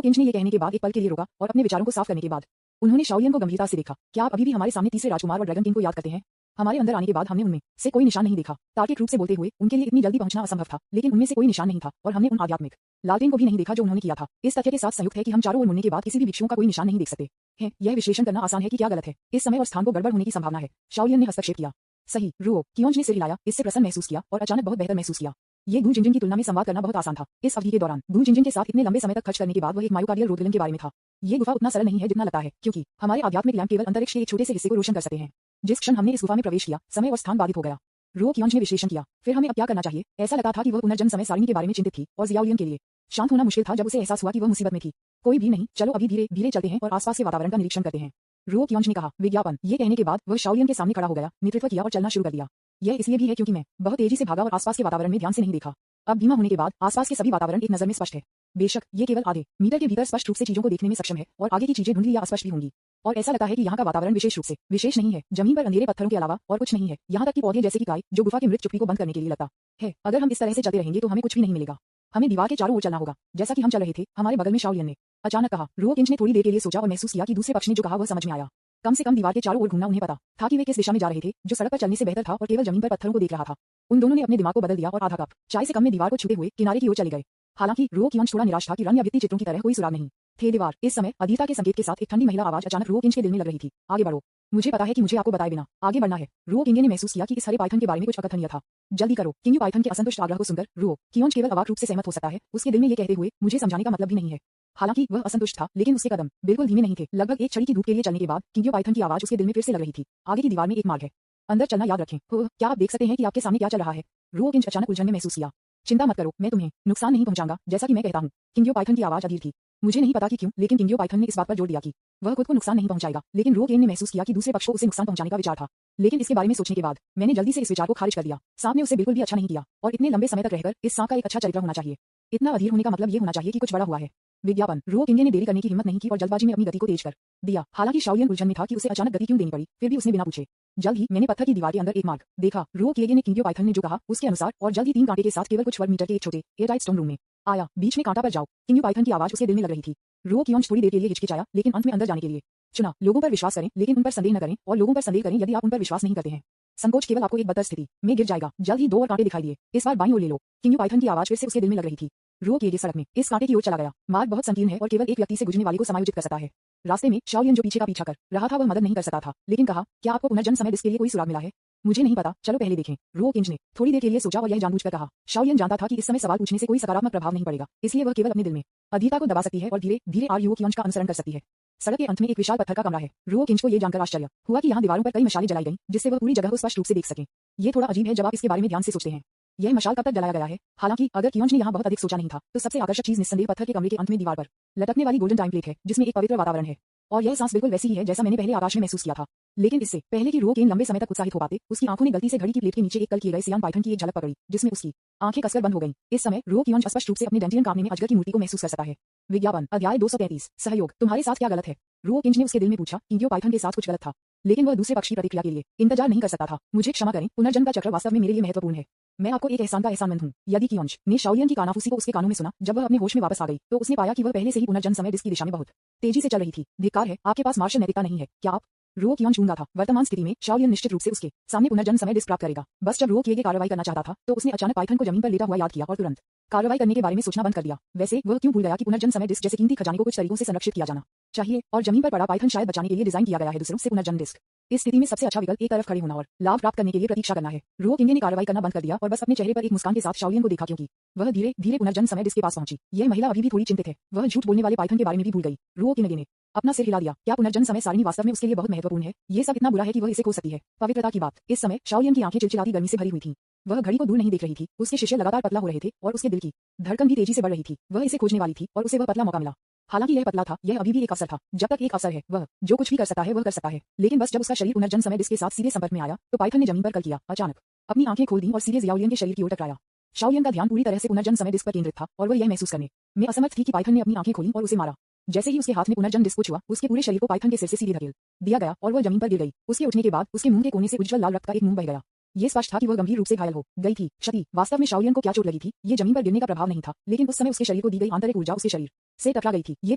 किंज ने ये कहने के बाद एक पल के लिए रोका और अपने विचारों को साफ करने के बाद उन्होंने शाओलिन को गंभीरता से देखा। क्या आप अभी भी हमारे सामने तीसरे राजकुमार और ड्रैगन किंग को याद करते हैं? हमारे अंदर आने के बाद हमने उनमें से कोई निशान नहीं देखा। तार्किक रूप से बोलते हुए उनके लिए इतनी जल्दी पहुंचना असंभव था, लेकिन उनमें से कोई निशान नहीं था और हमने उन आध्यात्मिक लालटेन को भी नहीं देखा जो उन्होंने किया था। इस तथ्य के साथ संयुक्त है कि हम चारों ओर मुड़ने के बाद किसी भी भिक्षुओं का कोई निशान नहीं देख सकते हैं। यह विश्लेषण करना आसान है कि क्या गलत है। इस समय और स्थान को गड़बड़ होने की संभावना है। शाओलिन ने हस्तक्षेप किया। सही, रो कियोंज ने सिर हिलाया, इससे प्रसन्न महसूस किया और अचानक बहुत बेहतर महसूस किया। ये गूंज इंजन की तुलना में संवाद करना बहुत आसान था। इस अवधि के दौरान गूंज इंजन के साथ इतने लंबे समय तक खर्च करने के बाद वह एक मायोकार्डियल रोडविलन के बारे में था। ये गुफा उतना सरल नहीं है जितना लगता है, क्योंकि हमारे आध्यात्मिक लैंप केवल अंतरिक्ष के एक छोटे से हिस्से को रोशन कर सकते हैं। जिस क्षण हमने इस गुफा में प्रवेश किया, समय और स्थान बाधित हो गया। रो कियोंज ने विश्लेषण किया। फिर हमें अब क्या करना चाहिए? ऐसा लगा था कि वह पुनर्जन्म समय सारणी के बारे में चिंतित थी और जियाउलियन के लिए शांत होना मुश्किल था जब उसे एहसास हुआ कि वह मुसीबत में थी। कोई भी नहीं, चलो अभी धीरे धीरे चलते हैं और आसपास के वातावरण का निरीक्षण करते हैं। रो कियोंज ने कहा। विज्ञापन। ये कहने के बाद वह शाओलिन के सामने खड़ा हो गया, नेतृत्व किया और चलना शुरू कर दिया। यह इसलिए भी है क्योंकि मैं बहुत तेजी से भागा और आसपास के वातावरण में ध्यान से नहीं देखा। अब धीमा होने के बाद आसपास के सभी वातावरण एक नजर में स्पष्ट है। बेशक ये केवल आधे मीटर के भीतर स्पष्ट रूप से चीजों को देखने में सक्षम है और आगे की चीजें धुंधली या अस्पष्ट भी होंगी। और ऐसा लगता है कि यहाँ का वातावरण विशेष रूप से विशेष नहीं है। जमीन पर अंधेरे पत्थरों के अलावा और कुछ नहीं है। यहाँ तक कि पौधे जैसे कि काय जो गुफा के मृत चुप्पी को बंद करने के लिए लगता है। अगर हम इस तरह से चलते रहेंगे तो हमें कुछ भी नहीं मिलेगा। हमें दीवार के चारों ओर चलना होगा। जैसा कि हम चल रहे थे, हमारे बगल में शाओलिन ने अचानक कहा। रो किंज ने थोड़ी देर के लिए सोचा और महसूस किया कि दूसरे पक्ष ने जो कहा वह समझ में आया। कम से कम दीवार के चारों ओर घूमना उन्हें पता था कि वे किस दिशा में जा रहे थे, जो सड़क पर चलने से बेहतर था और केवल जमीन पर पत्थरों को देख रहा था। उन दोनों ने अपने दिमाग को बदल दिया और आधा कप चाय से कम में दीवार को छूते हुए किनारे की ओर चले गए। हालांकि रो कियोंज थोड़ा निराश था कि रंग या भित्ति चित्रों की तरह कोई सुराग नहीं थे दीवार। इस समय अधीरता के संकेत के साथ एक ठंडी महिला आवाज अचानक रो किंज के दिल में लग रही थी। आगे बढ़ो, मुझे पता है कि मुझे आपको बताए बिना आगे बढ़ना है। रो किंग ने महसूस किया कि इस हरे पाइथन के बारे में कुछ अकथनीय था। जल्दी करो। किंग पाइथन के असंतुष्ट आग्रह को सुनकर रो कियोंज केवल अवाक रूप से सहमत हो सकता है। उसके दिल में ये कहते हुए मुझे समझाने का मतलब भी नहीं है। हालांकि वह असंतुष्ट था, लेकिन उसके कदम बिल्कुल धीमे नहीं थे। लगभग एक छड़ी की धूप के लिए चलने के बाद किंग पाइथन की आवाज उसके दिल में फिर से लग रही थी। आगे की दीवार में एक मार्ग है, अंदर चलना याद रखें। क्या आप देख सकते हैं कि आपके सामने क्या चल रहा है? रो किंज अचानक उलझन में महसूस किया। चिंता मत करो, मैं तुम्हें नुकसान नहीं पहुंचाऊंगा, जैसा कि मैं कहता हूँ। किंग पाइथन की आवाज अधीर थी। मुझे नहीं पता कि क्यों, लेकिन किंग पाइथन ने इस बात पर जोर दिया कि वह खुद को नुकसान नहीं पहुंचाएगा। लेकिन रो केन ने महसूस किया कि दूसरे पक्ष को उसे नुकसान पहुंचाने का विचार था। लेकिन इसके बारे में सोचने के बाद मैंने जल्दी से इस विचार को खारिज कर दिया। सांप ने उसे बिल्कुल भी अच्छा नहीं किया और इतने लंबे समय तक रहकर इस सांप का एक अच्छा चरित्र होना चाहिए। इतना अधीर होने का मतलब ये होना चाहिए कि कुछ बड़ा हुआ है। विज्ञापन। रो किंग ने देरी करने की हिम्मत नहीं की और जल्दबाजी में अपनी गति को तेज कर दिया। हालांकि शाओलिन उलझन में था कि उसे अचानक गति क्यों देनी पड़ी, फिर भी उसने बिना पूछे जल्द ही मैंने पत्थर की दीवार के अंदर एक मार्ग देखा। रो किंग ने किंग पाइथन ने जो कहा उसके अनुसार और जल्द ही 3 कांटे के साथ केवल कुछ वर्ग मीटर के एक छोटे एयरटाइट स्टोन रूम में आया। बीच में कांटा पर जाओ। किंग पाइथन की आवाज उसके दिल में लग रही थी। रो कियोंज थोड़ी देर के लिए हिचकिचाया, लेकिन अंत में अंदर जाने के लिए चुना। लोगों पर विश्वास करें, लेकिन उन पर संदेह न करें, और लोगों पर संदेह करें यदि आप उन पर विश्वास नहीं करते हैं। संकोच केवल आपको एक बदतर स्थिति में गिर जाएगा। जल्द ही 2 और कांटे दिखाई दिए। इस बार बाईं ओर ले लो। किंग पाइथन की आवाज फिर से उसके दिल में लग रही थी। रो किए सड़क में इस कांटे की ओर चला गया। मार्ग बहुत संकीर्ण है और केवल एक व्यक्ति से गुजरने वाले को समायोजित कर सकता है। रास्ते में शाओलिन जो पीछे का पीछा कर रहा था वह मदद नहीं कर सकता था, लेकिन कहा, क्या आपको पुनर्जन्म समय डिस्क के लिए कोई सुराग मिला है? मुझे नहीं पता, चलो पहले देखें। रो किंज ने थोड़ी देर के लिए सोचा और यह जानबूझकर कहा। शाओलिन जानता था कि इस समय सवाल पूछने से कोई सकारात्मक प्रभाव नहीं पड़ेगा, इसलिए वह केवल अपने दिल में अधीरता को दबा सकती है और धीरे धीरे रो कियोंज का अनुसरण कर सकती है। सड़क के अंत में एक विशाल पत्थर का कमरा है। रो किंज को यह जानकर आश्चर्य हुआ कि यहाँ दीवारों पर कई मशालें जलाई गईं, जिससे वह पूरी जगह को स्पष्ट रूप से देख सके। ये थोड़ा अजीब है जब आप इसके बारे में ध्यान से सोचते हैं। यह मशाल कब तक जलाया गया है? हालांकि अगर कियोंज ने यहाँ बहुत अधिक सोचा नहीं था, तो सबसे आकर्षक चीज निस्संदेह पत्थर के कमरे के अंत में दीवार पर लटकने वाली गोल्डन टाइम प्लेट है, जिसमें एक पवित्र वातावरण है। और यह सांस बिल्कुल वैसी ही है जैसा मैंने पहले आकाश में महसूस किया था। लेकिन इससे पहले कि रो केन लंबे समय तक उत्साहित हो पाते, उसकी आंखों ने गलती से घड़ी की प्लेट के नीचे एक कल किए गए सियान पाइथन की एक झलक पकड़ी, जिसमें उसकी आंखें कसकर बंद हो गईं। इस समय रो कियोंज स्पष्ट रूप से अपने डेंटियन कामने में अजगर की मूर्ति को महसूस कर सकता है। विज्ञापन। अध्याय 233। सहयोग। तुम्हारे साथ क्या गलत है? रो किंज ने उसके दिल में पूछा। किंग पाइथन के साथ कुछ गलत था, लेकिन वह दूसरे पक्ष की प्रतिक्रिया के लिए इंतजार नहीं कर सकता था। मुझे क्षमा करें, पुनर्जन्म का चक्र वास्तव में मेरे लिए महत्वपूर्ण है। मैं आपको एक एहसान का एहसानमंद हूँ। यदि कियोंज ने शाओलियन की कानाफूसी को उसके कानों में सुना जब वह अपने होश में वापस आ गई तो उसने पाया कि वह पहले से ही पुनर्जन्म समय डिस्क की दिशा में बहुत तेजी से चल रही थी। धिक्कार है, आपके पास मार्शल नैतिकता नहीं है क्या आप? रो कियोंज गूंगा था। वर्तमान स्थिति में शाओलियन निश्चित रूप से उसके सामने पुनर्जन्म समय डिस्क प्राप्त करेगा। बस जब रो किए कार्रवाई करना चाहता था तो उसने अचानक पाइथन को जमीन पर लेटा हुआ याद किया और तुरंत कार्रवाई करने के बारे में सोचना बंद कर दिया। वैसे वह क्यों भूल गया कि पुनर्जन्म समय डिस्क जैसे कीमती खजाने को कुछ तरीकों से संरक्षित किया जाना चाहिए और जमीन पर पड़ा पाइथन शायद बचाने के लिए डिजाइन किया गया है दूसरों से पुनर्जन्म डिस्क। इस स्थिति में सबसे अच्छा विकल्प एक तरफ खड़े होना और लाभ प्राप्त करने के लिए प्रतीक्षा करना है। रो किंगे ने कार्रवाई करना बंद कर दिया और बस अपने चेहरे पर एक मुस्कान के साथ शाओलियन को देखा क्योंकि वह धीरे धीरे पुनर्जन्म समय डिस्क के पास पहुंची। यह महिला अभी भी थोड़ी चिंतित है। वह झूठ बोलने वाले पाइथन के बारे में भी भूल गई। रो किंगे ने अपना सिर हिला दिया। क्या पुनर्जन्म समय सारणी वास्तव में उसके लिए बहुत महत्वपूर्ण है? ये सब इतना बुरा है कि वह इसे खो सकती है। पवित्रता की बात। इस समय शाओलियन की आंखें चिलचिलाती गर्मी से भरी हुई थीं। वह घड़ी को दूर नहीं देख रही थी। उसके शिष्य लगातार पतला हो रहे थे और उसके दिल की धड़कन भी तेजी से बढ़ रही थी। वह इसे खोजने वाली थी और उसे वह पतला मौका मिला। हालांकि यह पतला था, यह अभी भी एक अवसर था। जब तक एक अवसर है वह जो कुछ भी कर सकता है वह कर सकता है। लेकिन बस जब उसका शरीर पुनर्जन्म समय डिस्क के साथ सीधे संपर्क में आया तो पाइथन ने जमीन पर कल किया। अचानक अपनी आंखें खोल दी और सीधे ज़ियाओलियन के शरीर की ओर टकराया। शाओलियन का ध्यान पूरी तरह से पुनर्जन्म समय डिस्क पर केंद्रित था और वह यह महसूस करने में असमर्थ थी कि पाइथन ने अपनी आंखें खोली और उसे मारा। जैसे ही उसके हाथ में पुनर्जन्म डिस्क को छुआ उसके पूरे शरीर को पाइथन के सिर से सीधे धकेल दिया गया और वह जमीन पर गिर गई। उसके उठने के बाद उसके मुंह के कोने से उज्जवल लाल रक्त का एक मुंह बह गया। ये स्पष्ट था कि वह गंभीर रूप से घायल हो गई थी। क्षति वास्तव में शाओलियन को क्या चोट लगी थी ये जमीन पर गिरने का प्रभाव नहीं था, लेकिन उस समय उसके शरीर को दी गई आंतरिक ऊर्जा उसके शरीर से टकरा गई थी। ये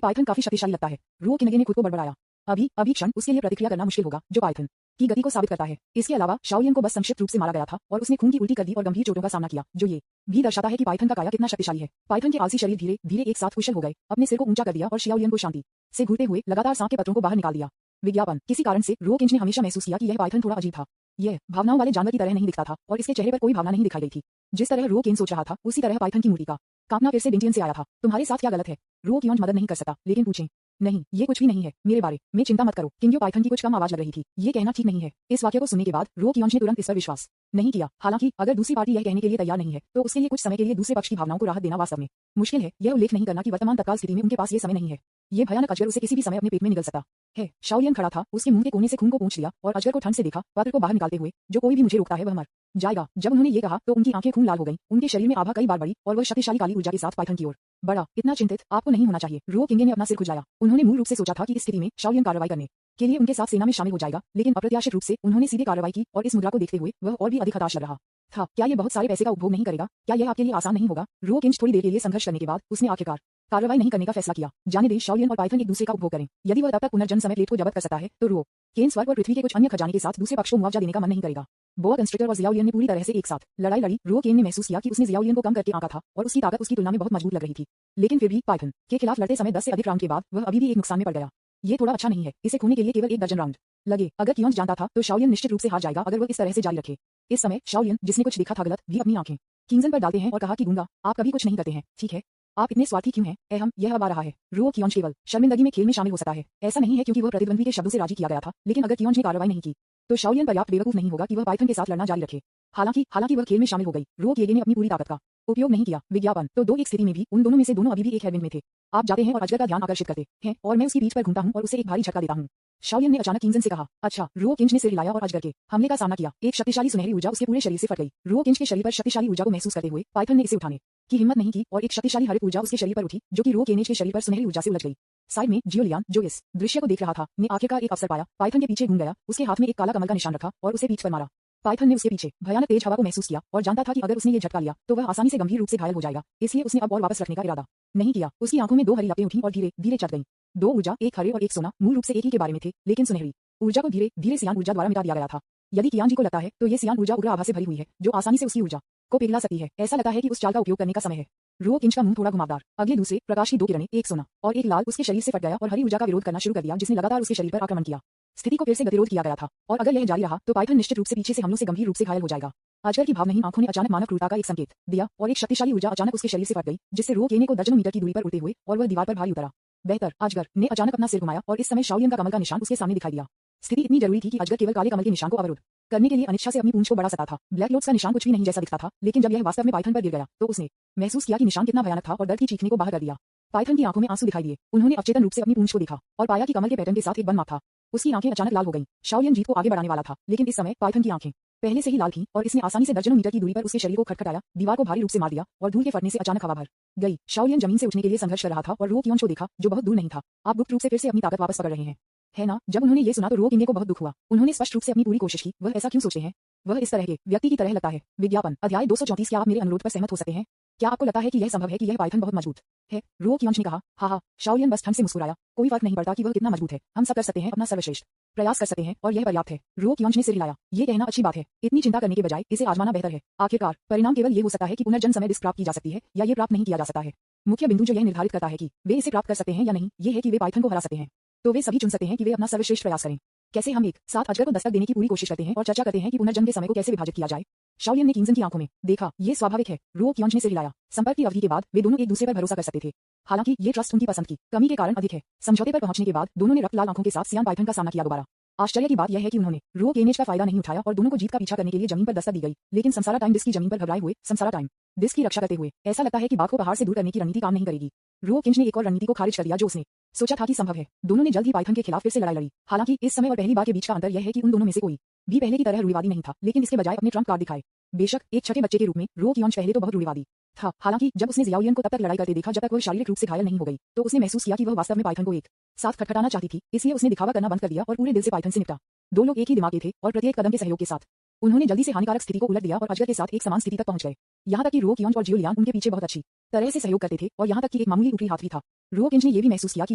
पाइथन काफी शक्तिशाली लगता है। रो किनगे ने खुद को बड़बड़ाया। अभी क्षण उसके लिए प्रतिक्रिया करना मुश्किल होगा जो पाइथन की गति को साबित करता है। इसके अलावा शाओलियन को बस संक्षिप्त रूप से मारा गया था और उसने खून की उल्टी कर दी और गंभीर चोटों का सामना किया, जो ये भी दर्शाता है कि पाइथन का काया कितना शक्तिशाली है। पाइथन के आलसी शरीर धीरे धीरे एक साथ कुशल हो गए। अपने सिर को ऊंचा कर दिया और शाओलियन को शांति से घूरते हुए लगातार सांप के पत्रों को बाहर निकाल दिया। विज्ञापन। किसी कारण से रो किंज ने हमेशा महसूस किया कि यह पाइथन थोड़ा अजीब था। यह भावनाओं वाले जानवर की तरह नहीं दिखता था और इसके चेहरे पर कोई भावना नहीं दिखाई गई थी। जिस तरह रो किंज सोच रहा था उसी तरह पाइथन की मूर्ति का कांपना फिर से डेंटियन से आया था। तुम्हारे साथ क्या गलत है? रो कियोंज मदद नहीं कर सकता लेकिन पूछें। नहीं, ये कुछ भी नहीं है। मेरे बारे में चिंता मत करो। किंग्यो पाइथन की कुछ कम आवाज लग रही थी। ये कहना ठीक नहीं है। इस वाक्य को सुनने के बाद रो कियोंज ने तुरंत इस पर विश्वास नहीं किया। हालांकि अगर दूसरी पार्टी यह कहने के लिए तैयार नहीं है तो उसके लिए कुछ समय के लिए दूसरे पक्ष की भावनाओं को राहत देना वास्तव में मुश्किल है। यह उल्लेख नहीं करना कि वर्तमान तत्काल स्थिति में उनके पास ये समय नहीं है। ये भयानक अजगर उसे किसी भी समय अपने पेट में निगल सकता है। शाओलियन खड़ा था, उसके मुंह के कोने से खून को पोंछ लिया और अजगर को ठंड से देखा, पत्र को बाहर निकालते हुए। जो कोई भी मुझे रोकता है वह मर जाएगा। जब उन्होंने ये कहा तो उनकी आंखें खून लाल हो गईं। उनके शरीर में आभा कई बार बढ़ी और वह शक्तिशाली काली ऊर्जा के साथ पाइथन की ओर बढ़ा। इतना चिंतित आपको नहीं होना चाहिए। रो किंगे ने अपना सिर खुजाया। उन्होंने मूल रूप से सोचा था कि इस स्थिति में शाओलियन कार्रवाई करने के लिए उनके साथ सेना में शामिल हो जाएगा, लेकिन अप्रत्याशित रूप से उन्होंने सीधे कार्रवाई की और इस मुद्रा को देखते हुए वह और भी अधिक हताश लग रहा था। क्या ये बहुत सारे पैसे का उपभोग नहीं करेगा? क्या यह आपके लिए आसान नहीं होगा? रो किंज थोड़ी देर के लिए संघर्ष करने के बाद उसने आखिरकार कार्रवाई नहीं करने का फैसला किया। जाने दें शाओलियन और पाइथन एक दूसरे का उपभोग करें। यदि वह तब तक पुनर्जन्म समय प्लेट को जब्त कर सकता है तो रो केन स्वर्ग और पृथ्वी के कुछ अन्य खजाने के साथ दूसरे पक्ष को मुआवजा देने का मन नहीं करेगा। बोआ कंस्ट्रक्टर और ज़ियाओलियन ने पूरी तरह से एक साथ लड़ाई लड़ी। रो केन ने महसूस किया कि उसने ज़ियाओलियन को कम करके आंका था और उसकी ताकत उसकी तुलना में बहुत मजबूत लग रही थी। लेकिन फिर भी पाइथन के खिलाफ लड़ते समय 10 से अधिक राउंड के बाद वह अभी भी एक नुकसान में पड़ गया। ये थोड़ा अच्छा नहीं है। इसे खोने के लिए केवल 1 दर्जन राउंड लगे। अगर कियोंज जानता था तो शाओलियन निश्चित रूप से हार जाएगा अगर वह इस तरह से जारी रखे। इस समय शाओलियन, जिसने कुछ देखा था गलत, भी अपनी आंखें किंगजन पर डालते हैं और कहा कि गूंगा, आप कभी कुछ नहीं करते हैं, ठीक है? आप इतने स्वार्थी क्यों हैं? यह अब आ रहा है। रो कियोंज केवल शर्मिंदगी में खेल में शामिल हो सकता है। ऐसा नहीं है क्योंकि वह प्रतिद्वंदी के शब्दों से राजी किया गया था, लेकिन अगर कियोंज ने कार्रवाई नहीं की तो शाओलियन पर्याप्त बेवकूफ नहीं होगा कि वह पाइथन के साथ लड़ना जारी रखे। हालांकि वह खेल में शामिल हो गई। रो किएगे ने अपनी पूरी ताकत का उपयोग नहीं किया। विज्ञापन। तो एक स्थिति में भी उन दोनों में से दोनों अभी भी एक हेडविंड में थे। आप जाते हैं और अजगर का ध्यान आकर्षित करते हैं और मैं उसकी पीठ पर घूमता हूं और उसे एक भारी झटका देता हूं। शाओलियन ने अचानक किंगजन से कहा। अच्छा। रो किंज ने सिर हिलाया और अजगर के हमले का सामना किया। एक शक्तिशाली सुनहरी ऊर्जा उसके पूरे शरीर से फट गई। रो किंज के शरीर पर शक्तिशाली ऊर्जा को महसूस करते हुए पाइथन ने इसे उठाने की हिम्मत नहीं की और एक शक्तिशाली हरित ऊर्जा उसके शरीर पर उठी जो कि रो केनेज के शरीर पर सुनहरी ऊर्जा से उलझ गई। साइड में जियोलियान, जो इस दृश्य को देख रहा था, ने आखिरकार एक अवसर पाया। पाइथन के पीछे घूम गया, उसके हाथ में एक काला कमल का निशान रखा और उसे पीठ पर मारा। पाइथन ने उसके पीछे भयानक तेज हवा को महसूस किया और जानता था कि अगर उसने ये झटका लिया तो वह आसानी से गंभीर रूप से घायल हो जाएगा, इसलिए उसने अब और वापस रखने का इरादा नहीं किया। उसकी आंखों में 2 हरी लपटें उठी और धीरे धीरे चढ़ गईं। 2 ऊर्जा, एक हरे और एक सोना, मूल रूप से एक ही के बारे में थे, लेकिन सुनहरी ऊर्जा को धीरे धीरे सियान ऊर्जा द्वारा मिटा दिया गया था। यदि कियान जी को लगता है तो ये सियान ऊर्जा उग्र आभा से भरी हुई है जो आसानी से उसकी ऊर्जा को पिघला सकती है। ऐसा लगता है कि उस चाल का उपयोग करने का समय है। रो किंज का मुंह थोड़ा घुमावदार। अगले दूसरे प्रकाश की 2 किरणें, एक सोना और एक लाल, उसके शरीर से फट गया और हरी ऊर्जा का विरोध करना शुरू कर दिया, जिसने लगातार उसके शरीर पर आक्रमण किया। स्थिति को फिर से गतिरोध किया गया था और अगर यह जारी रहा तो पाइथन निश्चित रूप से पीछे से हमलों से गंभीर रूप से घायल हो जाएगा। अजगर की भावनाहीन आंखों ने अचानक मानव क्रूरता का एक संकेत दिया और एक शक्तिशाली ऊर्जा अचानक उसके शरीर से फट गई, जिससे रो केने को दर्जनों मीटर की दूरी पर उड़ते हुए और वह दीवार पर भारी उतरा। बेहतर। अजगर ने अचानक अपना सिर घुमाया और इस समय शाओलियन का कमल का निशान उसके सामने दिखाई दिया। स्थिति इतनी जरूरी थी कि अजगर केवल काले कमल के निशान को अवरुद्ध करने के लिए अनिच्छा से अपनी पूंछ को बढ़ा सकता था। ब्लैक लोट्स का निशान कुछ भी नहीं जैसा दिखता था, लेकिन जब यह वास्तव में पाइथन पर गिर गया तो उसने महसूस किया कि निशान कितना भयानक था और दर्द की चीखने को बाहर कर दिया। पाइथन की आंखों में आंसू दिखाई दिए। उन्होंने अचेतन रूप से अपनी पूंछ को देखा और पाया कि कमल के पैटर्न के साथ एक बन माप था। उसकी आंखें अचानक लाल हो गईं। शाओलियन जीत को आगे बढ़ाने वाला था, लेकिन इस समय पाइथन की आंखें पहले से ही लाल थीं और इसने आसानी से दर्जनों मीटर की दूरी पर उसके शरीर को खटखटाया, दीवार को भारी रूप से मार दिया और धूल के फटने से अचानक हवा भर गई। शाओलियन जमीन से उठने के लिए संघर्ष कर रहा था और रो कियोंज को देखा जो बहुत दूर नहीं था। आप गुप्त रूप से फिर से अपनी ताकत वापस पकड़ रहे हैं। है ना। जब उन्होंने ये सुना तो रो किंगे को बहुत दुख हुआ। उन्होंने स्पष्ट रूप से अपनी पूरी कोशिश की। वह ऐसा क्यों सोचते हैं? वह इस तरह के व्यक्ति की तरह लगता है। विज्ञापन अध्याय 234। क्या आप मेरे अनुरोध पर सहमत हो सकते हैं? क्या आपको लगता है कि यह संभव है कि यह पाइथन बहुत मजबूत है? रो कियोंश ने कहा। हाँ, शाओलियन बस ठंड से मुस्कुराया। कोई फर्क नहीं पड़ता कि वह कितना मजबूत है। हम सब कर सकते हैं, अपना सर्वश्रेष्ठ प्रयास कर सकते हैं और यह पर्याप्त है। रो कियोंश ने सिर हिलाया। ये कहना अच्छी बात है। इतनी चिंता करने के बजाय इसे आजमाना बेहतर है। आखिरकार परिणाम केवल ये हो सकता है कि पुनर्जन्म समय डिस्क प्राप्त की जा सकती है या ये प्राप्त नहीं किया जा सकता है। मुख्य बिंदु जो यह निर्धारित करता है कि वे इसे प्राप्त कर सकते हैं या नहीं, ये है कि वे पाइथन को हरा सकते हैं। तो वे सभी चुन सकते हैं कि वे अपना सर्वश्रेष्ठ प्रयास करें। कैसे हम एक साथ अजगर को दस्तक देने की पूरी कोशिश करते हैं और चर्चा करते हैं कि पुनर्जन्म के समय को कैसे विभाजित किया जाए। शाओलियन ने किंगजन की आंखों में देखा। ये स्वाभाविक है। रो कियोंश ने सिर हिलाया। संपर्क की अवधि के बाद वे दोनों एक दूसरे पर भरोसा कर सकते थे। हालांकि ये ट्रस्ट उनकी पसंद की कमी के कारण अधिक है। समझौते पर पहुंचने के बाद दोनों ने रक्त लाल आंखों के साथ सियान पाइथन का सामना किया। दोबारा आश्चर्य की बात यह है कि उन्होंने रो केनेज का फायदा नहीं उठाया और दोनों को जीत का पीछा करने के लिए जमीन पर दस्तक दी गई। लेकिन संसारा टाइम डिस्क की जमीन पर घबराए हुए संसारा टाइम डिस्क की रक्षा करते हुए ऐसा लगता है कि बाघ को पहाड़ से दूर करने की रणनीति काम नहीं करेगी। रो किंज ने एक और रणनीति को खारिज कर दिया जो उसने सोचा था कि संभव है। दोनों ने जल्द ही पाइथन के खिलाफ फिर से लड़ाई लड़ी। हालांकि इस समय और पहली बार के बीच का अंतर यह है कि उन दोनों में से कोई भी पहले की तरह रूढ़िवादी नहीं था, लेकिन इसके बजाय अपने ट्रम्प कार्ड दिखाए। बेशक एक छठे बच्चे के रूप में रो कियोंश पहले तो बहुत रूढ़िवादी था। हालांकि जब उसने जियाओलियन को तब तक लड़ाई करते देखा जब तक वह शारीरिक रूप से घायल नहीं हो गई, तो उसने महसूस किया कि वह वास्तव में पाइथन को एक साथ खटखटाना चाहती थी। इसलिए उसने दिखावा करना बंद कर दिया और पूरे दिल से पाइथन से निपटा। दो लोग एक ही दिमाग के थे और प्रत्येक कदम के सहयोग के साथ उन्होंने जल्दी से हानिकारक स्थिति को उलट दिया और अजगर के साथ एक समान स्थिति तक पहुंच गए। यहाँ तक कि रो कियोंश और जियोलियान उनके पीछे बहुत अच्छी तरह से सहयोग करते थे और यहाँ तक कि एक मामूली ऊपरी हाथ भी था। रो किंज ने यह भी महसूस किया कि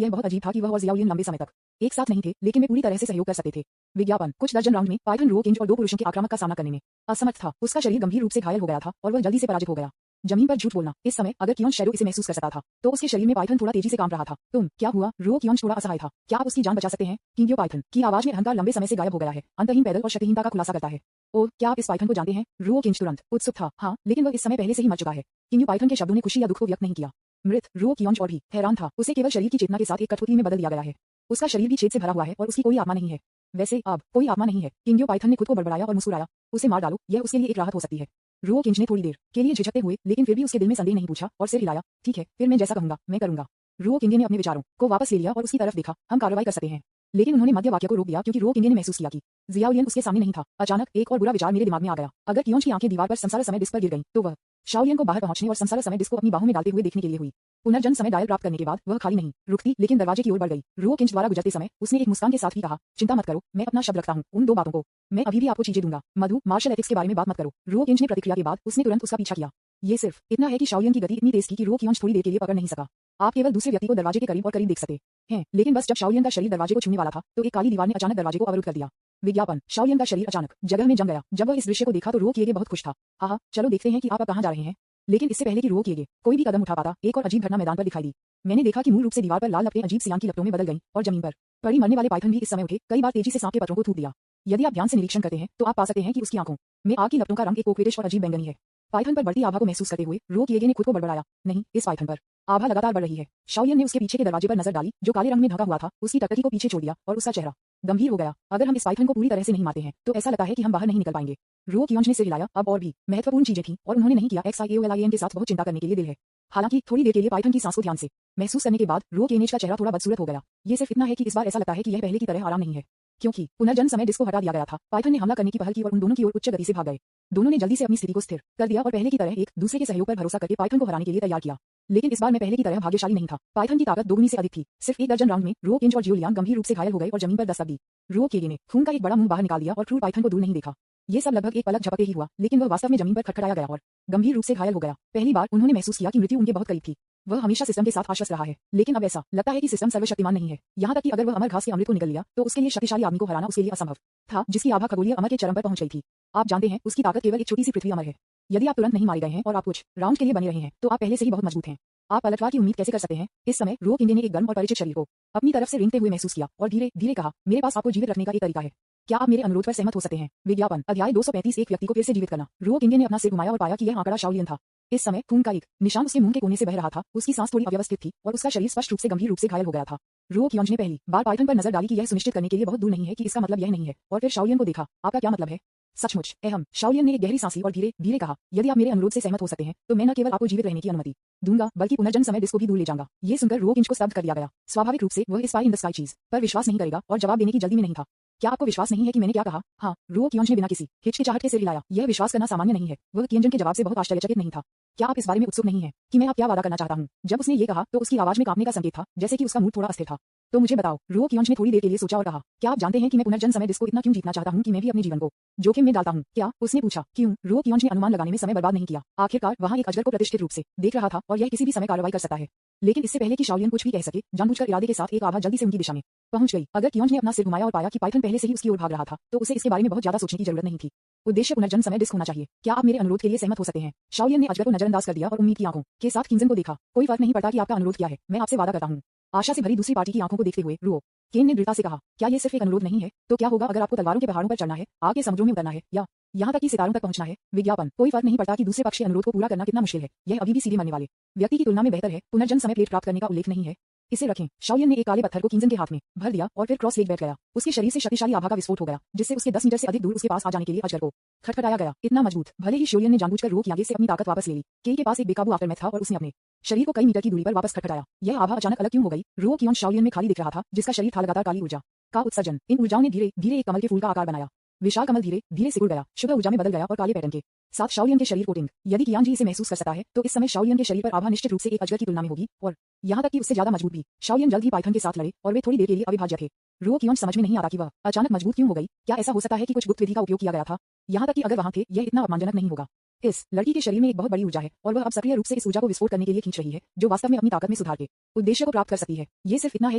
यह बहुत अजीब था कि वह और जियाओलियन लंबे समय तक एक साथ नहीं थे, लेकिन वे पूरी तरह से सहयोग कर सकते थे। विज्ञापन कुछ दर्जन राउंड में पाइथन रो किंज और दो पुरुषों के आक्रामक का सामना करने में असमर्थ था। उसका शरीर गंभीर रूप से घायल हो गया था और वह जल्दी से पराजित हो गया। जमीन पर झूठ बोलना। इस समय अगर कियोंश शैडो इसे महसूस कर सकता था तो उसके शरीर में पाइथन थोड़ा तेजी से काम रहा था। तुम क्या हुआ? रो कियोंश थोड़ा असहाय था। क्या आप उसकी जान बचा सकते हैं? किंग्यो पाइथन की आवाज में अहंकार लंबे समय से गायब हो गया है। अंतहीन पैदल और शक्तिहीनता का खुलासा करता है। ओह, क्या आप इस पाइथन को जानते हैं? रो किंज तुरंत उत्सुक था। हाँ, लेकिन वह इस समय पहले से ही मर चुका है। किंग्यो पाइथन के शब्दों ने खुशी या दुख को व्यक्त नहीं किया। मृत। रो कियोंश और भी हैरान था। उसे केवल शरीर की चेतना के साथ एक कठपुतली में बदल दिया गया है। उसका शरीर भी छेद से भरा हुआ है और उसकी कोई आत्मा नहीं है। वैसे अब कोई आत्मा नहीं है। किंग्यो पाइथन ने खुद को बड़बड़ाया और मुस्कुराया। उसे मार डालो, यह उसके लिए एक राहत हो सकती है। रो किंज ने थोड़ी देर के लिए झिझकते हुए लेकिन फिर भी उसके दिल में संदेह नहीं पूछा और सिर हिलाया। ठीक है, फिर मैं जैसा कहूंगा मैं करूंगा। रो किंगे ने अपने विचारों को वापस ले लिया और उसकी तरफ देखा। हम कार्रवाई कर सकते हैं। लेकिन उन्होंने मध्य वाक्य को रोक दिया क्योंकि रो किंगे ने महसूस किया कि जियाओलियन उसके सामने नहीं था। अचानक एक और बुरा विचार मेरे दिमाग में आ गया। अगर कियोंश की आंखें दीवार पर संसार समय डिस्क पर गिर गईं, तो वह शाओलियन को बाहर पहुंचने और संसार समय डिस्क को अपनी बाहों में डालते हुए देखने के लिए हुई। पुनर्जन्म समय डायल प्राप्त करने के बाद वह खाली नहीं रुकती, लेकिन दरवाजे की ओर बढ़ गई। रो किंज द्वारा गुजरते समय उसने एक मुस्कान के साथ ही कहा, चिंता मत करो, मैं अपना शब्द रखता हूँ उन दो बातों को। मैं अभी भी आपको चीजें दूंगा। मधु, मार्शल एथिक्स के बारे में बात मत करो। रो किंज ने प्रतिक्रिया के बाद उसने तुरंत उसका पीछा किया। ये सिर्फ इतना है कि शाओलियन की गति इतनी तेज थी कि रो कियोंश थोड़ी देर के लिए पकड़ नहीं सका। आप केवल दूसरे व्यक्ति को दरवाजे के करीब और करीब देख सकते हैं, लेकिन बस जब शाओलियन का शरीर दरवाजे को छूने वाला था तो एक काली दीवार ने अचानक दरवाजे को अवरुद्ध कर दिया। विज्ञापन शाओलियन का शरीर अचानक जगह में जम गया। जब वह इस दृश्य को देखा तो रो किएगे बहुत खुश था। हाँ, चलो देखते हैं कि आप अब कहाँ जा रहे हैं। लेकिन इससे पहले कि रो किएगे कोई भी कदम उठा पाता, एक और अजीब घटना मैदान पर दिखाई दी। मैंने देखा कि मूल रूप से दीवार पर लाल लपटें अजीब सियान की लपटों में बदल गईं और जमीन पर पड़ी मरने वाले पाइथन भी इस समय उठे। कई बार तेजी से सांप के पत्रों को थूक दिया। यदि आप ध्यान से निरीक्षण करते हैं तो आप पा सकते हैं कि उसकी आंखों में आग की लपटों का रंग एक कोक्रेटिश और अजीब बैंगनी है। पाइथन पर बढ़ती आभा को महसूस करते हुए रो किएगे ने खुद को बड़बड़ाया, नहीं, इस पाइथन पर आभा लगातार बढ़ रही है। शाओलियन ने उसके पीछे के दरवाजे पर नजर डाली जो काले रंग में ढका हुआ था। उसकी टकटकी को पीछे छोड़ दिया और उसका चेहरा गंभीर हो गया। अगर हम इस पाइथन को पूरी तरह से नहीं मारते हैं तो ऐसा लगता है कि हम बाहर नहीं निकल पाएंगे। रो कियोंश ने सिर हिलाया। अब और भी महत्वपूर्ण चीजें थीं और उन्होंने नहीं किया। XIAOLIAN के साथ बहुत चिंता करने के लिए दिल है। हालांकि थोड़ी देर के लिए पाइथन की सांस को ध्यान से महसूस करने के बाद रो केनेज का चेहरा थोड़ा बदसूरत हो गया। ये सिर्फ इतना है कि इस बार ऐसा लगता है कि यह पहले की तरह आराम नहीं है, क्योंकि पुनर्जन्म समय डिस्क को हटा दिया गया था। पाइथन ने हमला करने की पहल की और उन दोनों की ओर उच्च गति से भाग गए। दोनों ने जल्दी से अपनी स्थिति को स्थिर कर दिया और पहले की तरह एक दूसरे के सहयोग पर भरोसा करके पाइथन को हराने के लिए तैयार किया। लेकिन इस बार मैं पहले की तरह भाग्यशाली नहीं था। पाइथन की ताकत दोगुनी से अधिक थी। सिर्फ एक दर्जन राउंड में रो किंज और जियोलियान गंभीर रूप से घायल हो गए और जमीन पर दस्तक दी। रो किएगे ने खून का एक बड़ा मुंह बाहर निकाल दिया और क्रूर पाइथन को दूर नहीं देखा। ये सब लगभग एक पलक झपके ही हुआ, लेकिन वह वास्तव में जमीन पर खटखटाया गया और गंभीर रूप से घायल हो गया। पहली बार उन्होंने महसूस किया कि मृत्यु उनके बहुत करीब थी। वह हमेशा सिस्टम के साथ आश्वस्त रहा है, लेकिन अब ऐसा लगता है कि सिस्टम सर्वशक्तिमान नहीं है। यहाँ तक कि अगर वह अमर घास के अमृत को निगल लिया तो उसके लिए शक्तिशाली आदमी को हराना उसके लिए असंभव था, जिसकी आभा खगोलीय अमर के चरम पर पहुंच गई थी। आप जानते हैं, उसकी ताकत केवल एक छोटी सी पृथ्वी अमर है। यदि आप तुरंत नहीं मारे गए हैं और आप कुछ राउंड के लिए बने रहे हैं तो आप पहले से ही बहुत मजबूत हैं। आप पलटवार की उम्मीद कैसे कर सकते हैं? इस समय रो किंगे ने एक गर्म और परिचित शरीर को अपनी तरफ से रेंगते हुए महसूस किया और धीरे धीरे कहा, मेरे पास आपको जीवित रखने का एक तरीका है। क्या आप मेरे अनुरोध पर सहमत हो सकते हैं? विज्ञापन अध्याय 235 एक व्यक्ति को फिर से जीवित करना। रो किंगे ने अपना सिर घुमाया और पाया कि यह आंकड़ा शाओलियन था। इस समय खून का एक निशान उसके मुंह के कोने से बह रहा था। उसकी सांस थोड़ी अव्यवस्थित थी और उसका शरीर स्पष्ट रूप से गंभीर रूप से घायल हो गया था। रो कियोंश ने पहली बार पाइथन पर नजर डाली कि यह सुनिश्चित करने के लिए बहुत दूर नहीं है कि इसका मतलब यह नहीं है, और फिर शाओलियन को देखा। आपका क्या मतलब है? सचमुच अहम। शाओलियन ने एक गहरी सांस ली और धीरे धीरे कहा, यदि आप मेरे अनुरोध से सहमत हो सकते हैं तो मैं न केवल आपको जीवित रहने की अनुमति दूंगा बल्कि पुनर्जन्म समय डिस्क को भी दूर ले जाऊंगा। ये सुनकर रो किंज को स्तब्ध कर दिया गया। स्वाभाविक रूप से वह इस पाई इन द स्काई चीज पर विश्वास नहीं करेगा और जवाब देने की जल्दी में नहीं था। क्या आपको विश्वास नहीं है कि मैंने क्या कहा? हाँ, रो कियोंश ने बिना किसी हिचकिचाहट के सिर हिलाया। यह विश्वास करना सामान्य नहीं है। वह कियोंजन के जवाब से बहुत आश्चर्यचकित नहीं था। क्या आप इस बारे में उत्सुक नहीं हैं कि मैं आप क्या वादा करना चाहता हूँ? जब उसने ये कहा तो उसकी आवाज में कांपने का संकेत था, जैसे कि उसका मूड थोड़ा अस्थिर था। तो मुझे बताओ। रुओ कियोंज ने थोड़ी देर के लिए सोचा और कहा, क्या आप जानते हैं कि मैं पुनर्जन्म समय डिस्क को इतना क्यों जीतना चाहता हूँ कि मैं भी अपने जीवन को जोखिम में डालता हूँ? क्या? उसने पूछा। क्यों? रुओ कियोंज ने अनुमान लगाने में समय बर्बाद नहीं किया। आखिरकार वहाँ एक अजगर को प्रतिष्ठित रूप से देख रहा था और यह किसी भी समय कार्रवाई कर सकता है। लेकिन इससे पहले कि शाओलियन कुछ भी कह सके, जानबूझकर इरादे के साथ एक आभा जल्दी से उनकी दिशा में पहुंच गई। अगर कियोंज ने अपना सिर घुमाया और पाया कि पाइथन पहले से ही उसकी ओर भाग रहा था, तो उसे इसके बारे में बहुत ज्यादा सोचने की जरूरत नहीं थी। उद्देश्य पुनर्जन्म समय डिस्क होना चाहिए। क्या आप मेरे अनुरोध के लिए सहमत हो सकते हैं? शाओलियन ने अजगर को नजरअंदाज कर दिया और उम्मीद की आंखों के साथ किंजन को देखा। कोई फर्क नहीं पड़ता कि आपका अनुरोध क्या है, मैं आपसे वादा करता हूँ। आशा से भरी दूसरी पार्टी की आंखों को देखते हुए रुओ केन ने दृढ़ता से कहा, क्या ये सिर्फ एक अनुरोध नहीं है? तो क्या होगा अगर आपको तलवारों के पहाड़ों पर चढ़ना है, आग के समुद्रों में उतरना है, या यहाँ तक कि सितारों तक पहुंचना है? विज्ञापन। कोई फर्क नहीं पड़ता कि दूसरे पक्ष के अनुरोध को पूरा करना कितना मुश्किल है, यह अभी भी सीधे मरने वाले व्यक्ति की तुलना में बेहतर है। पुनर्जन्म समय प्लेट प्राप्त करने का उल्लेख नहीं है, इसे रखें। शाओलियन ने एक काले पत्थर को किंजन के हाथ में भर दिया और फिर क्रॉस लेग बैठ गया। उसके शरीर से शक्तिशाली आभा का विस्फोट हो गया, जिससे उसके 10 मीटर से अधिक दूर उसके पास आ जाने के लिए अजगर को खटखटाया गया। इतना मजबूत। भले ही शाओलियन ने जानबूझकर रुओ कियांगे से अपनी ताकत वापस ले ली, केन के पास एक बेकाबू आफ्टरमैथ था और उसने अपने शरीर को कई मीटर की दूरी पर वापस खटखटाया। यह आभा अचानक अलग क्यों हो गई? रुओ कियोंज शाओलियन में खाली दिख रहा था, जिसका शरीर था लगातार काली ऊर्जा का उत्सर्जन। इन ऊर्जाओं ने धीरे धीरे एक कमल के फूल का आकार बनाया। विशाल कमल धीरे धीरे सिकुड़ गया, शुद्ध ऊर्जा में बदल गया और काले पैटर्न के साथ शाओलियन के शरीर कोटिंग। यदि कियांग जी इसे महसूस कर सकता है, तो इस समय शाओलियन के शरीर पर आभा निश्चित रूप से एक अजगर की तुलना में होगी, और यहाँ तक कि उससे ज्यादा मजबूत भी। शाओलियन जल्द ही पाइथन के साथ लड़े और वे थोड़ी देर के लिए अविभाज्य थे। रुओ कियोंज समझ में नहीं आता कि वह अचानक मजबूत क्यों हो गई। क्या ऐसा हो सकता है कि कुछ गुप्त विधि का उपयोग किया गया था? यहाँ तक कि अगर वहाँ थे, यह इतना अपमानजनक नहीं होगा। इस लड़की के शरीर में एक बहुत बड़ी ऊर्जा है और वह अब सक्रिय रूप से इस ऊर्जा को विस्फोट करने के लिए खींच रही है, जो वास्तव में अपनी ताकत में सुधार के उद्देश्य को प्राप्त कर सकती है। ये सिर्फ इतना है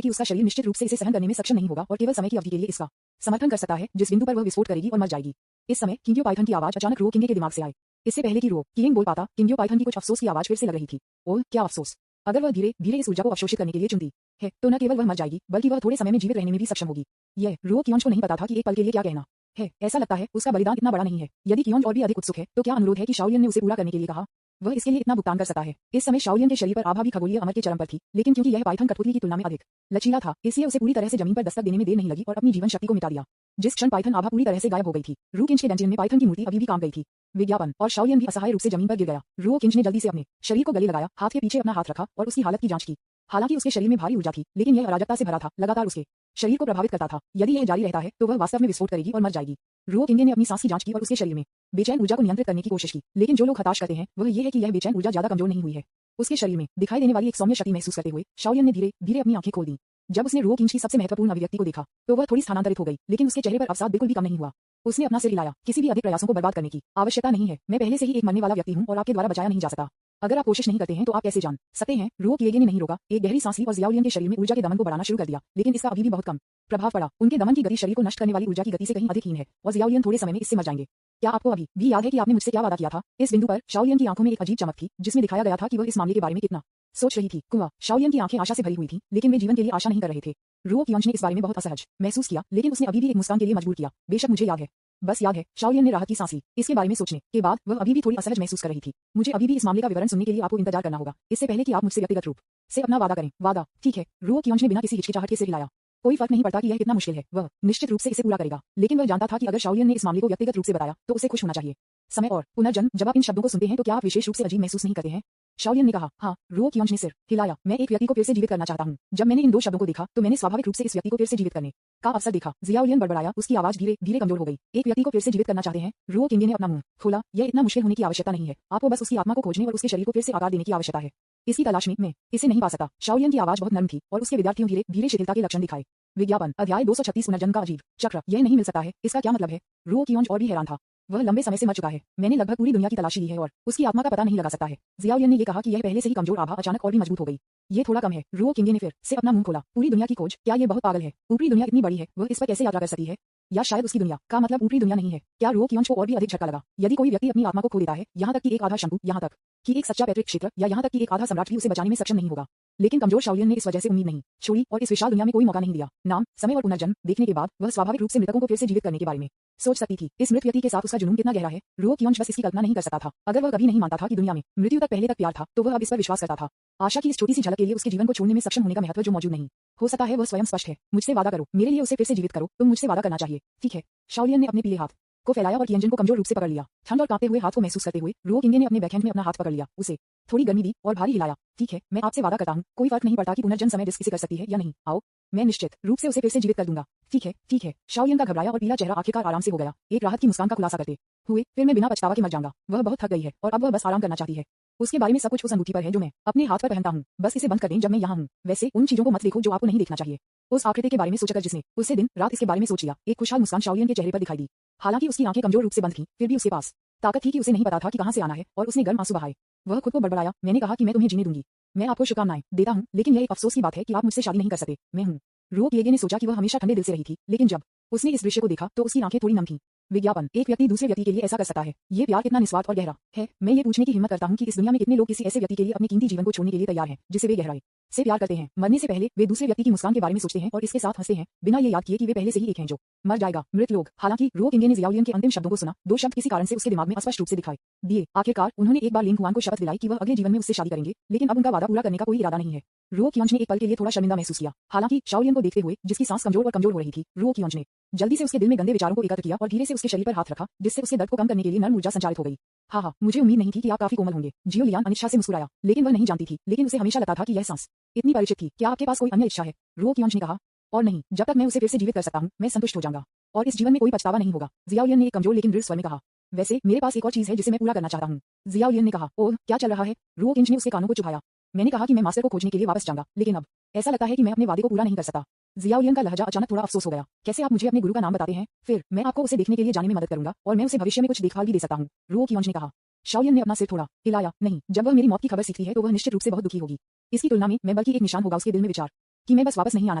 कि उसका शरीर निश्चित रूप से इसे सहन करने में सक्षम नहीं होगा और केवल समय की अवधि के लिए इसका समर्थन कर सकता है, जिस बिंदु पर वह विस्फोट करेगी और मर जाएगी। इस समय किंग्यो पाइथन की आवाज अचानक रुओ किंगे के दिमाग से आई। इससे पहले कि रुओ किंग बोल पाता, किंग्यो पाइथन की कुछ अफसोस की आवाज फिर से लग रही थी। ओह, क्या अफसोस! अगर वह धीरे धीरे इस ऊर्जा को अवशोषित करने के लिए चुनती है, तो न केवल वह मर जाएगी, बल्कि वह थोड़े समय में जीवित रहने में भी सक्षम होगी। यह रुओ कियोंज को नहीं पता था कि एक पल के लिए क्या कहना है। ऐसा लगता है उसका बलिदान इतना बड़ा नहीं है। यदि कियोंज और भी अधिक उत्सुक है, तो क्या अनुरोध है कि शाओलियन ने उसे पूरा करने के लिए कहा? वह इसके लिए इतना भुगतान कर सकता है। इस समय शाओलियन के शरीर पर आभा भी खगोलीय अमर के चरम पर थी, लेकिन क्योंकि यह पाइथन कठपुतली की तुलना में अधिक लचीला था, इसलिए उसे पूरी तरह से जमीन पर दस्तक देने में देर नहीं लगी और अपनी जीवन शक्ति को मिटा दिया। जिस क्षण पाइथन आभा पूरी तरह से गायब हो गई थी, रुओ किंज के डंजिन में पाइथन की मूर्ति अभी भी काम गई थी। विज्ञापन। और शाओलियन भी असहाय रूप से जमीन पर गिर गया। रुओ किंज ने जल्दी से अपने शरीर को गले लगाया, हाथ के पीछे अपना हाथ रखा और उसकी हालत की जांच की। हालांकि उसके शरीर में भारी ऊर्जा थी, लेकिन यह अराजकता से भरा था, लगातार उसके शरीर को प्रभावित करता था। यदि यह जारी रहता है, तो वह वास्तव में विस्फोट करेगी और मर जाएगी। रुओ किंगे ने अपनी सांस की जांच की और उसके शरीर में बेचैन ऊर्जा को नियंत्रित करने की कोशिश की, लेकिन जो लोग हताश करते हैं, वह यह है कि यह बेचैन ऊर्जा ज्यादा कमजोर नहीं हुई है। उसके शरीर में दिखाई देने वाली एक सौम्य शक्ति महसूस करते हुए शाओलियन ने धीरे धीरे अपनी आंखें खोल दी। जब उसने रुओ किंज की सबसे महत्वपूर्ण अभिव्यक्ति को देखा, तो वह थोड़ी स्थानांतरित हो गई, लेकिन उसके चेहरे पर अवसाद बिल्कुल भी कम नहीं हुआ। उसने अपना सिर हिलाया। किसी भी अधिक प्रयासों को बर्बाद करने की आवश्यकता नहीं है। मैं पहले से ही एक मरने वाला व्यक्ति हूँ और आपके द्वारा बचाया नहीं जा सकता। अगर आप कोशिश नहीं करते हैं, तो आप कैसे जान सकते हैं? रुओ किएगे ने नहीं रोका। एक गहरी सांस ली और ज़ियाओलियन के शरीर में ऊर्जा के दमन को बढ़ाना शुरू कर दिया, लेकिन इसका अभी भी बहुत कम प्रभाव पड़ा। उनके दमन की गति शरीर को नष्ट करने वाली ऊर्जा की गति से कहीं अधिक हीन है और ज़ियाओलियन थोड़े समय में इससे मर जाएंगे। क्या आपको अभी भी याद है कि आपने मुझसे क्या वादा किया था? इस बिंदु पर शाओलियन की आंखों में एक अजीब चमक थी, जिसमें दिखाया गया था कि वह इस मामले के बारे में कितना सोच रही थी। कुआ। शाओलियन की आंखें आशा से भरी हुई थीं, लेकिन वे जीवन के लिए आशा नहीं कर रहे थे। रुओ कियोंज ने इस बारे में बहुत असहज महसूस किया, लेकिन उसने अभी भी एक मुस्कान के लिए मजबूर किया। बेशक मुझे याद है, बस याद है। शाओलियन ने राहत की सांस ली। इसके बारे में सोचने के बाद वह अभी भी थोड़ी असहज महसूस कर रही थी। मुझे अभी भी इस मामले का विवरण सुनने के लिए आपको इंतजार करना होगा, इससे पहले कि आप मुझसे व्यक्तिगत रूप से अपना वादा करें। वादा? ठीक है। रुओ कियोंज ने बिना किसी हिचकिचाहट के सिर हिलाया। कोई फर्क नहीं पड़ता कि यह कितना मुश्किल है, वह निश्चित रूप से इसे पूरा करेगा। लेकिन वह जानता था कि अगर शाओलियन ने इस मामले को व्यक्तिगत रूप से बताया, तो उसे खुश होना चाहिए। समय और पुनर्जन्म। जब आप इन शब्दों को सुनते हैं, तो क्या आप विशेष रूप से अजीब महसूस नहीं करते हैं? शाओलियन ने कहा। हाँ। रुओ कियोंज ने सिर हिलाया। मैं एक व्यक्ति को फिर से जीवित करना चाहता हूँ। जब मैंने इन दो शब्दों को देखा, तो मैंने स्वाभाविक रूप से इस व्यक्ति को फिर से जीवित करने का अवसर देखा। ज़ियाओलियन बड़बड़ाया, उसकी आवाज धीरे धीरे कमजोर हो गई। एक व्यक्ति को फिर से जीवित करना चाहते हैं? रुओ किंगे ने अपना मुंह खोला। यह इतना मुश्किल होने की आवश्यकता नहीं है। आपको बस उसकी आत्मा को खोजने और उसके शरीर को फिर से आकार देने की आवश्यकता है। इसकी तलाश में मैं इसे नहीं पा सकता। शाओलियन की आवाज बहुत नरम थी और उसके विद्यार्थियों धीरे धीरे शिथिलता के लक्षण दिखाए। विज्ञापन। अध्याय 236 पुनर्जन्म का अजीब चक्र। यह नहीं मिल सकता है, इसका क्या मतलब है? रुओ कियोंज और भी हैरान था। वह लंबे समय से मर चुका है। मैंने लगभग पूरी दुनिया की तलाशी ली है और उसकी आत्मा का पता नहीं लगा सकता है। ज़ियाओलियन ने यह कहा कि यह पहले से ही कमजोर आभा अचानक और भी मजबूत हो गई। ये थोड़ा कम है। रुओ किंगे ने फिर से अपना मुंह खोला। पूरी दुनिया की खोज? क्या ये बहुत पागल है? ऊपरी दुनिया इतनी बड़ी है, वह इस पर कैसे यात्रा कर सकती है? या शायद उसकी दुनिया का मतलब ऊपरी दुनिया नहीं है? क्या रुओ कियोंज को और भी अधिक झटका लगा? यदि कोई व्यक्ति अपनी आत्मा को खो देता है, यहाँ तक कि एक आधा शंकु, यहाँ तक कि एक सच्चा पैतृक क्षेत्र, या यहाँ तक कि एक आधा सम्राट भी उसे बचाने में सक्षम नहीं होगा। लेकिन कमजोर शाओलियन ने इस वजह से उम्मीद नहीं छोड़ी और इस विशाल दुनिया में कोई मौका नहीं दिया। नाम, समय और पुनर्जन्म देखने के बाद वह स्वाभाविक रूप से मृतकों को फिर से जीवित करने के बारे में सोच सकती थी। इस मृत व्यक्ति के साथ उसका जुनून कितना गहरा है, रुओ कियोंज बस इसकी कल्पना नहीं कर सकता था। अगर वह कभी नहीं मानता था कि दुनिया में मृत्यु तक पहले तक प्यार था, तो वह अब इस पर विश्वास करता था। आशा की इस छोटी सी झलक के लिए उसके जीवन को छोड़ने में सक्षम होने का महत्व जो मौजूद नहीं हो सकता है, वह स्वयं स्पष्ट है। मुझसे वादा करो, मेरे लिए उसे फिर से जीवित करो। तुम मुझसे वादा करना चाहिए, ठीक है? शाओलियन ने अपने पीले हाथ को फैलाया और कियंजन को कमजोर रूप से पकड़ लिया। ठंड और कांपते हुए हाथ को महसूस करते हुए रुओ किंगे ने अपने बैकहैंड में अपना हाथ पकड़ लिया, उसे थोड़ी गर्मी दी और भारी हिलाया। ठीक है, मैं आपसे वादा करता हूँ, कोई फर्क नहीं पड़ता कि पुनर्जन्म समय डिस्क इसे कर सकती है या नहीं। आओ, मैं निश्चित रूप से उसे फिर से जीवित कर दूंगा। ठीक है, ठीक है। शाओलियन का घबराया और पीला चेहरा आखिरकार आराम से हो गया। एक राहत की मुस्कान का खुलासा करते हुए, फिर मैं बिना पछतावा के मर जाऊंगा। वह बहुत थक गई है और अब वह बस आराम करना चाहती है। उसके बारे में सब कुछ उस अंगूठी पर है जो मैं अपने हाथ पर पहनता हूँ। बस इसे बंद कर दें जब मैं यहाँ हूँ। वैसे उन चीजों को मत देखो जो आपको नहीं देखना चाहिए। उस आकृति के बारे में सोचकर जिसने उससे दिन रात इसके बारे में सोच लिया, एक खुशहाल मुस्कान शाओलियन के चेहरे पर दिखाई दी। हालांकि उसकी आंखें कमजोर रूप से बंद थीं, फिर भी उसके पास ताकत थी कि उसे नहीं पता था कि कहां से आना है, और उसने गर्म आंसू बहाए। वह खुद को बड़बड़ाया, मैंने कहा कि मैं तुम्हें जीने दूंगी, मैं आपको शुभकामनाएं देता हूं, लेकिन यह एक अफसोस की बात है कि आप मुझसे शादी नहीं कर सकते। मैं हूं। रो किएगे ने सोचा कि वह हमेशा ठंडे दिल से रही थी, लेकिन जब उसने इस दृश्य को देखा तो उसकी आंखें थोड़ी नम थीं। विज्ञापन, एक व्यक्ति दूसरे व्यक्ति के लिए ऐसा कर सकता है। ये प्यार कितना निस्वार्थ और गहरा है। मैं ये पूछने की हिम्मत करता हूं कि इस दुनिया में कितने लोग किसी ऐसे व्यक्ति के लिए अपने कीमती जीवन को छोड़ने के लिए तैयार हैं, जिसे वे गहराई से प्यार करते हैं। मरने से पहले वे दूसरे व्यक्ति की मुस्कान के बारे में सोचते हैं और इसके साथ हंसते हैं, बिना ये याद किए कि वे पहले से ही एक हैं जो मर जाएगा। मृत लोग। हालांकि रो किंगे ने जियाउलियन के अंतिम शब्दों को सुना, दो शब्द किसी कारण से उसके दिमाग में स्पष्ट रूप से दिखाई दिए। आखिरकार उन्होंने एक बार लिंग हुआन को शपथ दिलाई कि वह अगले जीवन में उससे शादी करेंगे, लेकिन अब उनका वादा पूरा करने का कोई इरादा नहीं है। रो कियोंज ने एक पल के लिए थोड़ा शर्मिंदा महसूस किया। हालांकि शाओलियन को देखते हुए, जिसकी सांस कमजोर और कमजोर हो रही थी, रो कियोंज ने जल्दी से उसके दिल में गंदे विचारों को एकत्र किया और धीरे से उसके शरीर पर हाथ रखा, जिससे उसके दर्द को कम करने के लिए नर्म ऊर्जा संचालित हो गई। हाँ, मुझे उम्मीद नहीं थी कि आप काफी कोमल होंगे। जियोलियान अनिच्छा से मुस्कुराया, लेकिन वह नहीं जानती थी, लेकिन उसे हमेशा लगता था कि यह सांस इतनी परिचित थी। क्या आपके पास कोई अन्य इच्छा है? रो कियोंज ने कहा। और नहीं, जब तक मैं उसे फिर से जीवित कर सकता हूं, मैं संतुष्ट हो जाऊंगा, और इस जीवन में कोई पछतावा नहीं होगा। जियाउलियन ने एक कमजोर लेकिन दृढ़ स्वर में कहा। वैसे मेरे पास एक और चीज है जिसे मैं पूरा करना चाहता हूं, जियाउलियन ने कहा। ओह, क्या चल रहा है? रो किंज ने उसके कानों को चुभाया। मैंने कहा कि मैं मास्टर को खोजने के लिए वापस जाऊंगा, लेकिन अब ऐसा लगता है कि मैं अपने वादे को पूरा नहीं कर सकता। जियाउलियन का लहजा अचानक थोड़ा अफसोस हो गया। कैसे आप मुझे अपने गुरु का नाम बताते हैं? फिर मैं आपको उसे देखने के लिए जाने में मदद करूंगा, और मैं उसे भविष्य में कुछ देखभाल भी दे सकता हूं, रो कियोंज ने कहा। शाओलियन ने अपना सिर थोड़ा हिलाया। नहीं, जब वह मेरी मौत की खबर सीखती है तो वह निश्चित रूप से बहुत दुखी होगी। इसकी तुलना में मैं बल्कि एक निशान होगा उसके दिल में विचार कि मैं बस वापस नहीं आना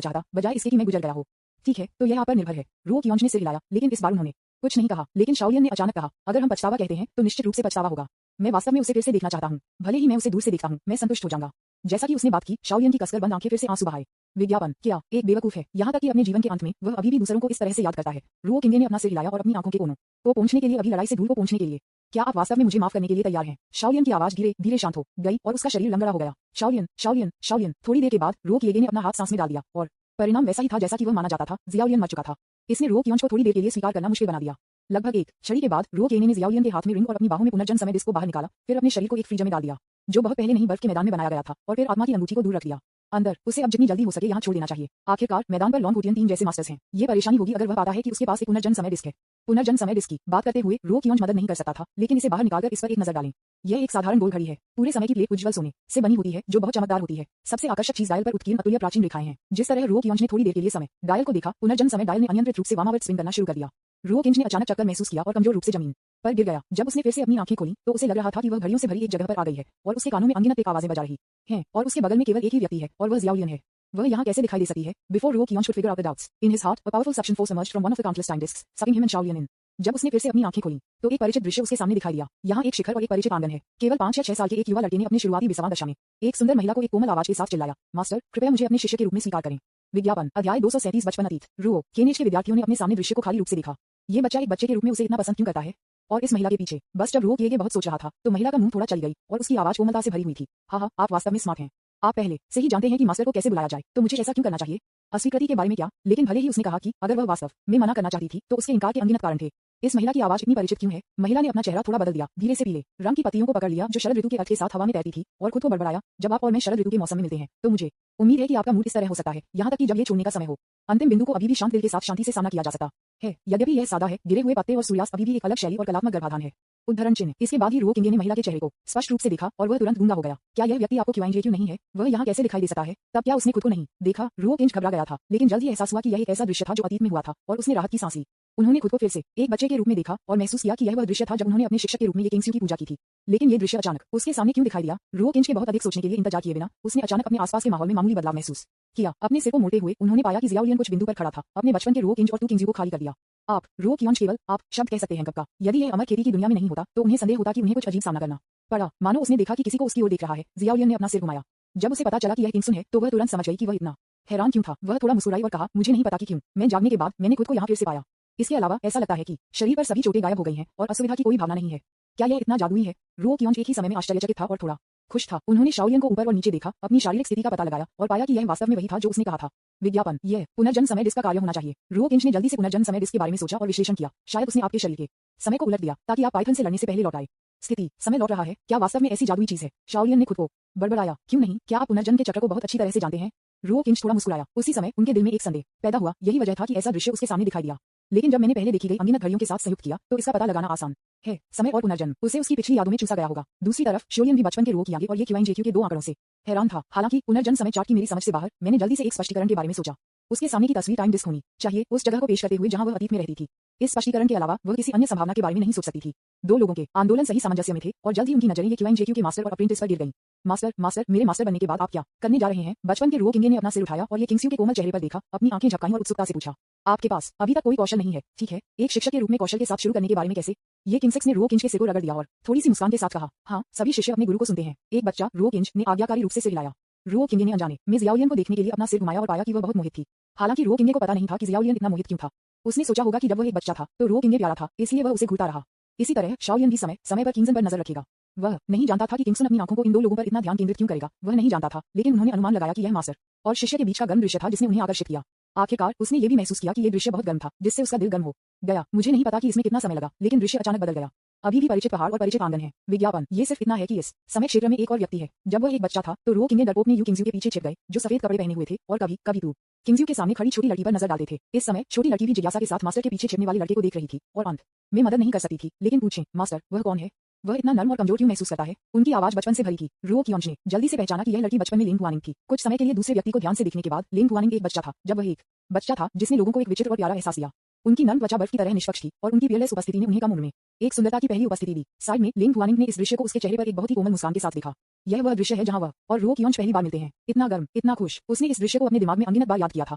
चाहता, बजाय इसके कि मैं गुजर गया हो। ठीक है, तो यह आप पर निर्भर है, रो कियोंज ने सिर हिलाया, लेकिन इस बार उन्होंने कुछ नहीं कहा। लेकिन शाओलियन ने अचानक कहा, अगर हम पछतावा कहते हैं तो निश्चित रूप से पछतावा होगा। मैं वास्तव में उसे फिर से देखना चाहता हूं, भले ही मैं उसे दूर से देखता हूं, मैं संतुष्ट हो जाऊंगा। जैसा कि उसने बात की, शाओलियन की कसकर बंद आंखें फिर से आंसू बहाए। विज्ञापन, क्या एक बेवकूफ है, यहाँ तक कि अपने जीवन के अंत में वह अभी भी दूसरों को इस तरह से याद करता है। रो किंगे ने अपना सिर हिलाया और अपनी आंखों के कोनों को पोंछने के लिए अभी लड़ाई से धूल को पोंछने के लिए, क्या आप वास्तव में मुझे माफ करने के लिए तैयार हैं? शाओलियन की आवाज धीरे धीरे शांत हो गई और उसका शरीर लंगड़ा हो गया। शाओलियन, शाओलियन, शाओलियन। थोड़ी देर के बाद रो किएगे ने अपना हाथ सांस में डाल दिया, और परिणाम वैसा ही था जैसा कि वह माना जाता था। जियाउलियन मर चुका था। इसने रो कियोंज को थोड़ी देर के लिए स्वीकार करना मुश्किल बना दिया। लगभग एक छड़ी के बाद रो किएगे ने जियाउलियन के हाथ में रिंग और अपनी बाहों में पुनर्जन्म समय डिस्क को बाहर निकाला, फिर अपने शरीर को एक फ्रीजर में डाल दिया, जो बहुत पहले नहीं बर्फ के मैदान में बनाया गया था, और फिर आत्मा की अंगूठी को दूर रख दिया अंदर। उसे अब जितनी जल्दी हो सके यहाँ छोड़ देना चाहिए। आखिरकार मैदान पर लॉन हुटियन 3 जैसे मास्टर्स हैं। ये परेशानी होगी अगर वह पाता है कि उसके पास एक पुनर्जन्म समय डिस्क है। पुनर्जन्म समय डिस्क की बात करते हुए रो कियोंज मदद नहीं कर सकता था, लेकिन इसे बाहर निकालकर इस पर एक नजर डालें। यह एक साधारण गोल घड़ी है, पूरे समय की प्लेट उज्ज्वल सोने से बनी होती है, जो बहुत चमकदार होती है। सबसे आकर्षक चीज डायल पर उत्कीर्ण अतुल्य प्राचीन रेखाएं हैं। जिस तरह रो कियोंज ने थोड़ी देर के लिए समय डायल को देखा, पुनर्जन्म समय डायल ने अनियंत्रित रूप से वामावर्त स्विंग करना शुरू कर दिया। रो किंज ने अचानक चक्कर महसूस किया और कमजोर रूप से जमीन पर गिर गया। जब उसने फिर से अपनी आंखें खोली तो उसे लग रहा था कि वह घड़ियों से भरी एक जगह पर आ गई है, और उसके कानों में अनगिनत एक आवाजें बजा रही हैं, और उसके बगल में केवल एक ही व्यक्ति है, और वह जियाउलियन है। वह यहाँ कैसे दिखाई दे सकती है? Before row queens could figure out the doubts in his heart, a powerful suction force emerged from one of the countless time discs, sucking him and Shaolian in. जब उसने फिर से अपनी आंखें खोली तो एक परिचित दृश्य उसके सामने दिखाई दिया। यहाँ एक शिखर और एक परिचित आंगन है। केवल 5 या 6 साल के एक युवा लड़के ने अपनी शुरुआती विसवां दशा में एक सुंदर महिला को एक कोमल आवाज के साथ चिल्लाया, मास्टर, कृपया मुझे अपने शिष्य के रूप में स्वीकार करें। विज्ञापन, अध्याय 237 बचपन अतीत। रो केनेज के विद्यार्थियों ने अपने सामने दृश्य को खाली रूप से देखा। ये बच्चा एक बच्चे के रूप में उसे इतना पसंद क्यों करता है? और इस महिला के पीछे बस जब रो किएगे बहुत सोच रहा था तो महिला का मुंह थोड़ा चल गई और उसकी आवाज कोमलता से भरी हुई थी। हाँ, आप वास्तव में स्मार्ट हैं। आप पहले से ही जानते हैं कि मास्टर को कैसे बुलाया जाए, तो मुझे ऐसा क्यों करना चाहिए? अस्वीकृति के बारे में क्या? लेकिन भले ही उसने कहा कि अगर वह वास्तव में मना करना चाहती थी तो उसके इनकार के अनगिनत कारण थे। इस महिला की आवाज इतनी परिचित क्यों है? महिला ने अपना चेहरा थोड़ा बदल दिया, धीरे से पीले रंग की पत्तियों को पकड़ लिया जो शरद ऋतु के अर्थ के साथ हवा में तैरती थी, और खुद को बड़बड़ाया, जब आप और मैं शरद ऋतु के मौसम में मिलते हैं तो मुझे उम्मीद है कि आपका मूड इस तरह हो सकता है, यहाँ तक कि जब ये छोड़ने का समय हो। अंतिम बिंदु को अभी भी शांत दिल के साथ शांति से सामना किया जा सकता है, यद्यपि यह सादा है। गिरे हुए पत्ते और सूर्यास्त अभी भी एक अलग शैली और कलात्मक गर्भाधान है। उद्धरण चिन्ह। इसके बाद ही रो किंगे ने महिला के चेहरे को स्पष्ट रूप से देखा और वह तुरंत गूंगा हो गया। क्या यह व्यक्ति आपको क्यों नहीं है? वह यहाँ कैसे दिखाई दे सकता है? तब क्या उसने खुद को नहीं देखा? रो किंज घबरा गया था, लेकिन जल्द ही एहसास हुआ कि यह एक ऐसा दृश्य था जो अतीत में हुआ था, और उसने राहत की सांस ली। उन्होंने खुद को फिर से एक बच्चे के रूप में देखा और महसूस किया कि यह वह दृश्य था जब उन्होंने अपने शिक्षक के रूप में ये किंग्सयू की पूजा की थी। लेकिन ये दृश्य अचानक उसके सामने क्यों दिखाई दिया? रो किंज के बहुत अधिक सोचने के लिए इंतजार किए बिना उसने अचानक अपने आसपास के माहौल में मामूली बदलाव महसूस किया। अपने सिर को मोड़ते हुए उन्होंने पाया कि जियाउलियन कुछ बिंदु पर खड़ा था। अपने बचपन के रो किंज और टू किंग्सयू को खाली कर दिया। आप रो कियोंज केवल आप शब्द कह सकते हैं कब का। यदि यह अमर खेती की दुनिया में नहीं होता तो उन्हें संदेह होता कि उन्हें कुछ अजीब सामना करना पड़ा। मानो उसने देखा कि किसी को उसकी ओर देख रहा है। जियाउलियन ने अपना सिर घुमाया। जब उसे पता चला कि यह किंगसुन है तो वह तुरंत समझ गई कि वह इतना हैरान क्यों था। वह थोड़ा मुस्कुराई और कहा, मुझे नहीं पता कि क्यों, मैं जागने के बाद मैंने खुद को यहाँ फिर से पाया। इसके अलावा ऐसा लगता है कि शरीर पर सभी चोटें गायब हो गई हैं और असुविधा की कोई भावना नहीं है। क्या यह इतना जादुई है? रो कियोंज एक ही समय में आश्चर्यचकित था और थोड़ा खुश था। उन्होंने शाओलियन को ऊपर और नीचे देखा, अपनी शारीरिक स्थिति का पता लगाया और पाया कि यह वास्तव में वही था जो उसने कहा था। विज्ञापन, यह पुनर्जन्म समय डिस्क का कार्य होना चाहिए। रो किंज ने जल्दी से पुनर्जन्म समय डिस्क के बारे में सोचा और विश्लेषण किया। शायद उसने आपके शरीर के समय को उलट दिया ताकि आप पाइथन से लड़ने से पहले लौट आए। स्थिति, समय लौट रहा है। क्या वास्तव में ऐसी जादुई चीज है? शाओलियन ने खुद को बड़बड़ाया। क्यों नहीं? क्या आप पुनर्जन्म के चक्र को बहुत अच्छी तरह से जानते हैं? रो किंज थोड़ा मुस्कुराया। उसी समय उनके दिल में एक संदेह पैदा हुआ। यही वजह था कि ऐसा दृश्य उसके सामने दिखाई दिया। लेकिन जब मैंने पहले देखी गई अनगिनत घड़ियों के साथ संयुक्त किया तो इसका पता लगाना आसान है। समय और पुनर्जन्म उसे उसकी पिछली यादों में चूसा गया होगा। दूसरी तरफ शाओलियन भी बचपन के रो कियांगे और ये क्यूआईजेक्यू के 2 आंकड़ों से हैरान था। हालांकि पुनर्जन्म समय चार्ट की मेरी समझ से बाहर, मैंने जल्दी से एक स्पष्टीकरण के बारे में सोचा। उसके सामने की तस्वीर टाइम डिस्क होनी चाहिए उस जगह को पेश करते हुए जहां वह अतीत में रहती थी। इस स्पष्टीकरण के अलावा वह किसी अन्य संभावना के बारे में नहीं सोच सकती थी। दो लोगों के आंदोलन सही सामंजस्य में थे और जल्द ही उनकी नजरें ये क्यूएनजेक्यू के मास्टर और अप्रेंटिस पर गिर गईं। मास्टर मास्टर मेरे मास्टर बनने के बाद आप क्या करने जा रहे हैं? बचपन के रो किंगे ने अपना सिर उठाया और ये किंगस्यू के कोमल चेहरे पर देखा, अपनी आंखें झपकाईं और उत्सुकता से पूछा, आपके पास अभी तक कोई कौशल नहीं है, ठीक है? एक शिक्षक के रूप में कौशल के साथ शुरू करने के बारे में कैसे? ये किंगसेक्स ने रो किंज के सिर को रगड़ दिया और थोड़ी सी मुस्कान के साथ कहा, हाँ, सभी शिष्य अपने गुरु को सुनते हैं। एक बच्चा रो किंज ने आज्ञाकारी रूप से सिर हिलाया। रो किंगे ने अनजाने में जियाउलियन को देखने के लिए अपना सिर घुमाया और पाया कि वह बहुत मोहित थी। हालांकि रो किंगे को पता नहीं था कि जियाउलियन इतना मोहित क्यों था। उसने सोचा होगा कि जब वह एक बच्चा था तो रो किंगे प्यारा था, इसलिए वह उसे घूरता रहा। इसी तरह शाओलियन भी समय समय पर किंगसन पर नजर रखेगा। वह नहीं जानता था कि किंगसन अपनी आंखों को इन दो लोगों पर इतना ध्यान केंद्रित क्यों करेगा। वह नहीं जानता था, लेकिन उन्होंने अनुमान लगाया कि यह मास्टर और शिष्य के बीच का गर्म दृश्य था जिसने उन्हें आकर्षित किया। आखिरकार उसने ये भी महसूस किया कि ये दृश्य बहुत गर्म था, जिससे उसका दिल गर्म हो गया। मुझे नहीं पता कि इसमें कितना समय लगा, लेकिन दृश्य अचानक बदल गया। अभी भी परिचित पहाड़ और परिचित आंगन है। विज्ञापन ये सिर्फ इतना है कि इस समय क्षेत्र में एक और व्यक्ति है। जब वह एक बच्चा था तो रो किंगे डरपोक ने यू किंगस्यू के पीछे छिप गए, जो सफेद कपड़े पहने हुए थे और कभी कभी तू किंगस्यू के सामने खड़ी छोटी लड़की पर नजर डालते थे। इस समय छोटी लड़की भी जिज्ञासा के साथ मास्टर के पीछे छिपने वाले लड़के को देख रही थी और अंत में मदद नहीं कर सकती थी। लेकिन पूछें, मास्टर वह कौन है? वह इतना नर्म और कमजोर क्यों महसूस करता है? उनकी आवाज बचपन से भरी थी। रो कियोंज ने जल्दी से पहचाना कि यह लड़की बचपन में लिंग हुआनिंग थी। कुछ समय के लिए दूसरे व्यक्ति को ध्यान से देखने के बाद लिंग हुआनिंग एक बच्चा था। जब वह एक बच्चा था जिसने लोगों को एक विचित्र और प्यारा एहसास दिया। उनकी नर्म त्वचा बर्फ की तरह निष्पक्ष थी और उनकी पियरलेस उपस्थिति ने उन्हें कम उम्र में एक सुंदरता की पहली उपस्थिति दी। साइड में लिंग हुआनिंग ने इस दृश्य को उसके चेहरे पर एक बहुत ही कोमल मुस्कान के साथ देखा। यह वह दृश्य है जहां वह और रो कियोंज पहली बार मिलते हैं। इतना गर्म, इतना खुश। उसने इस दृश्य को अपने दिमाग में अनगिनत बार याद किया था,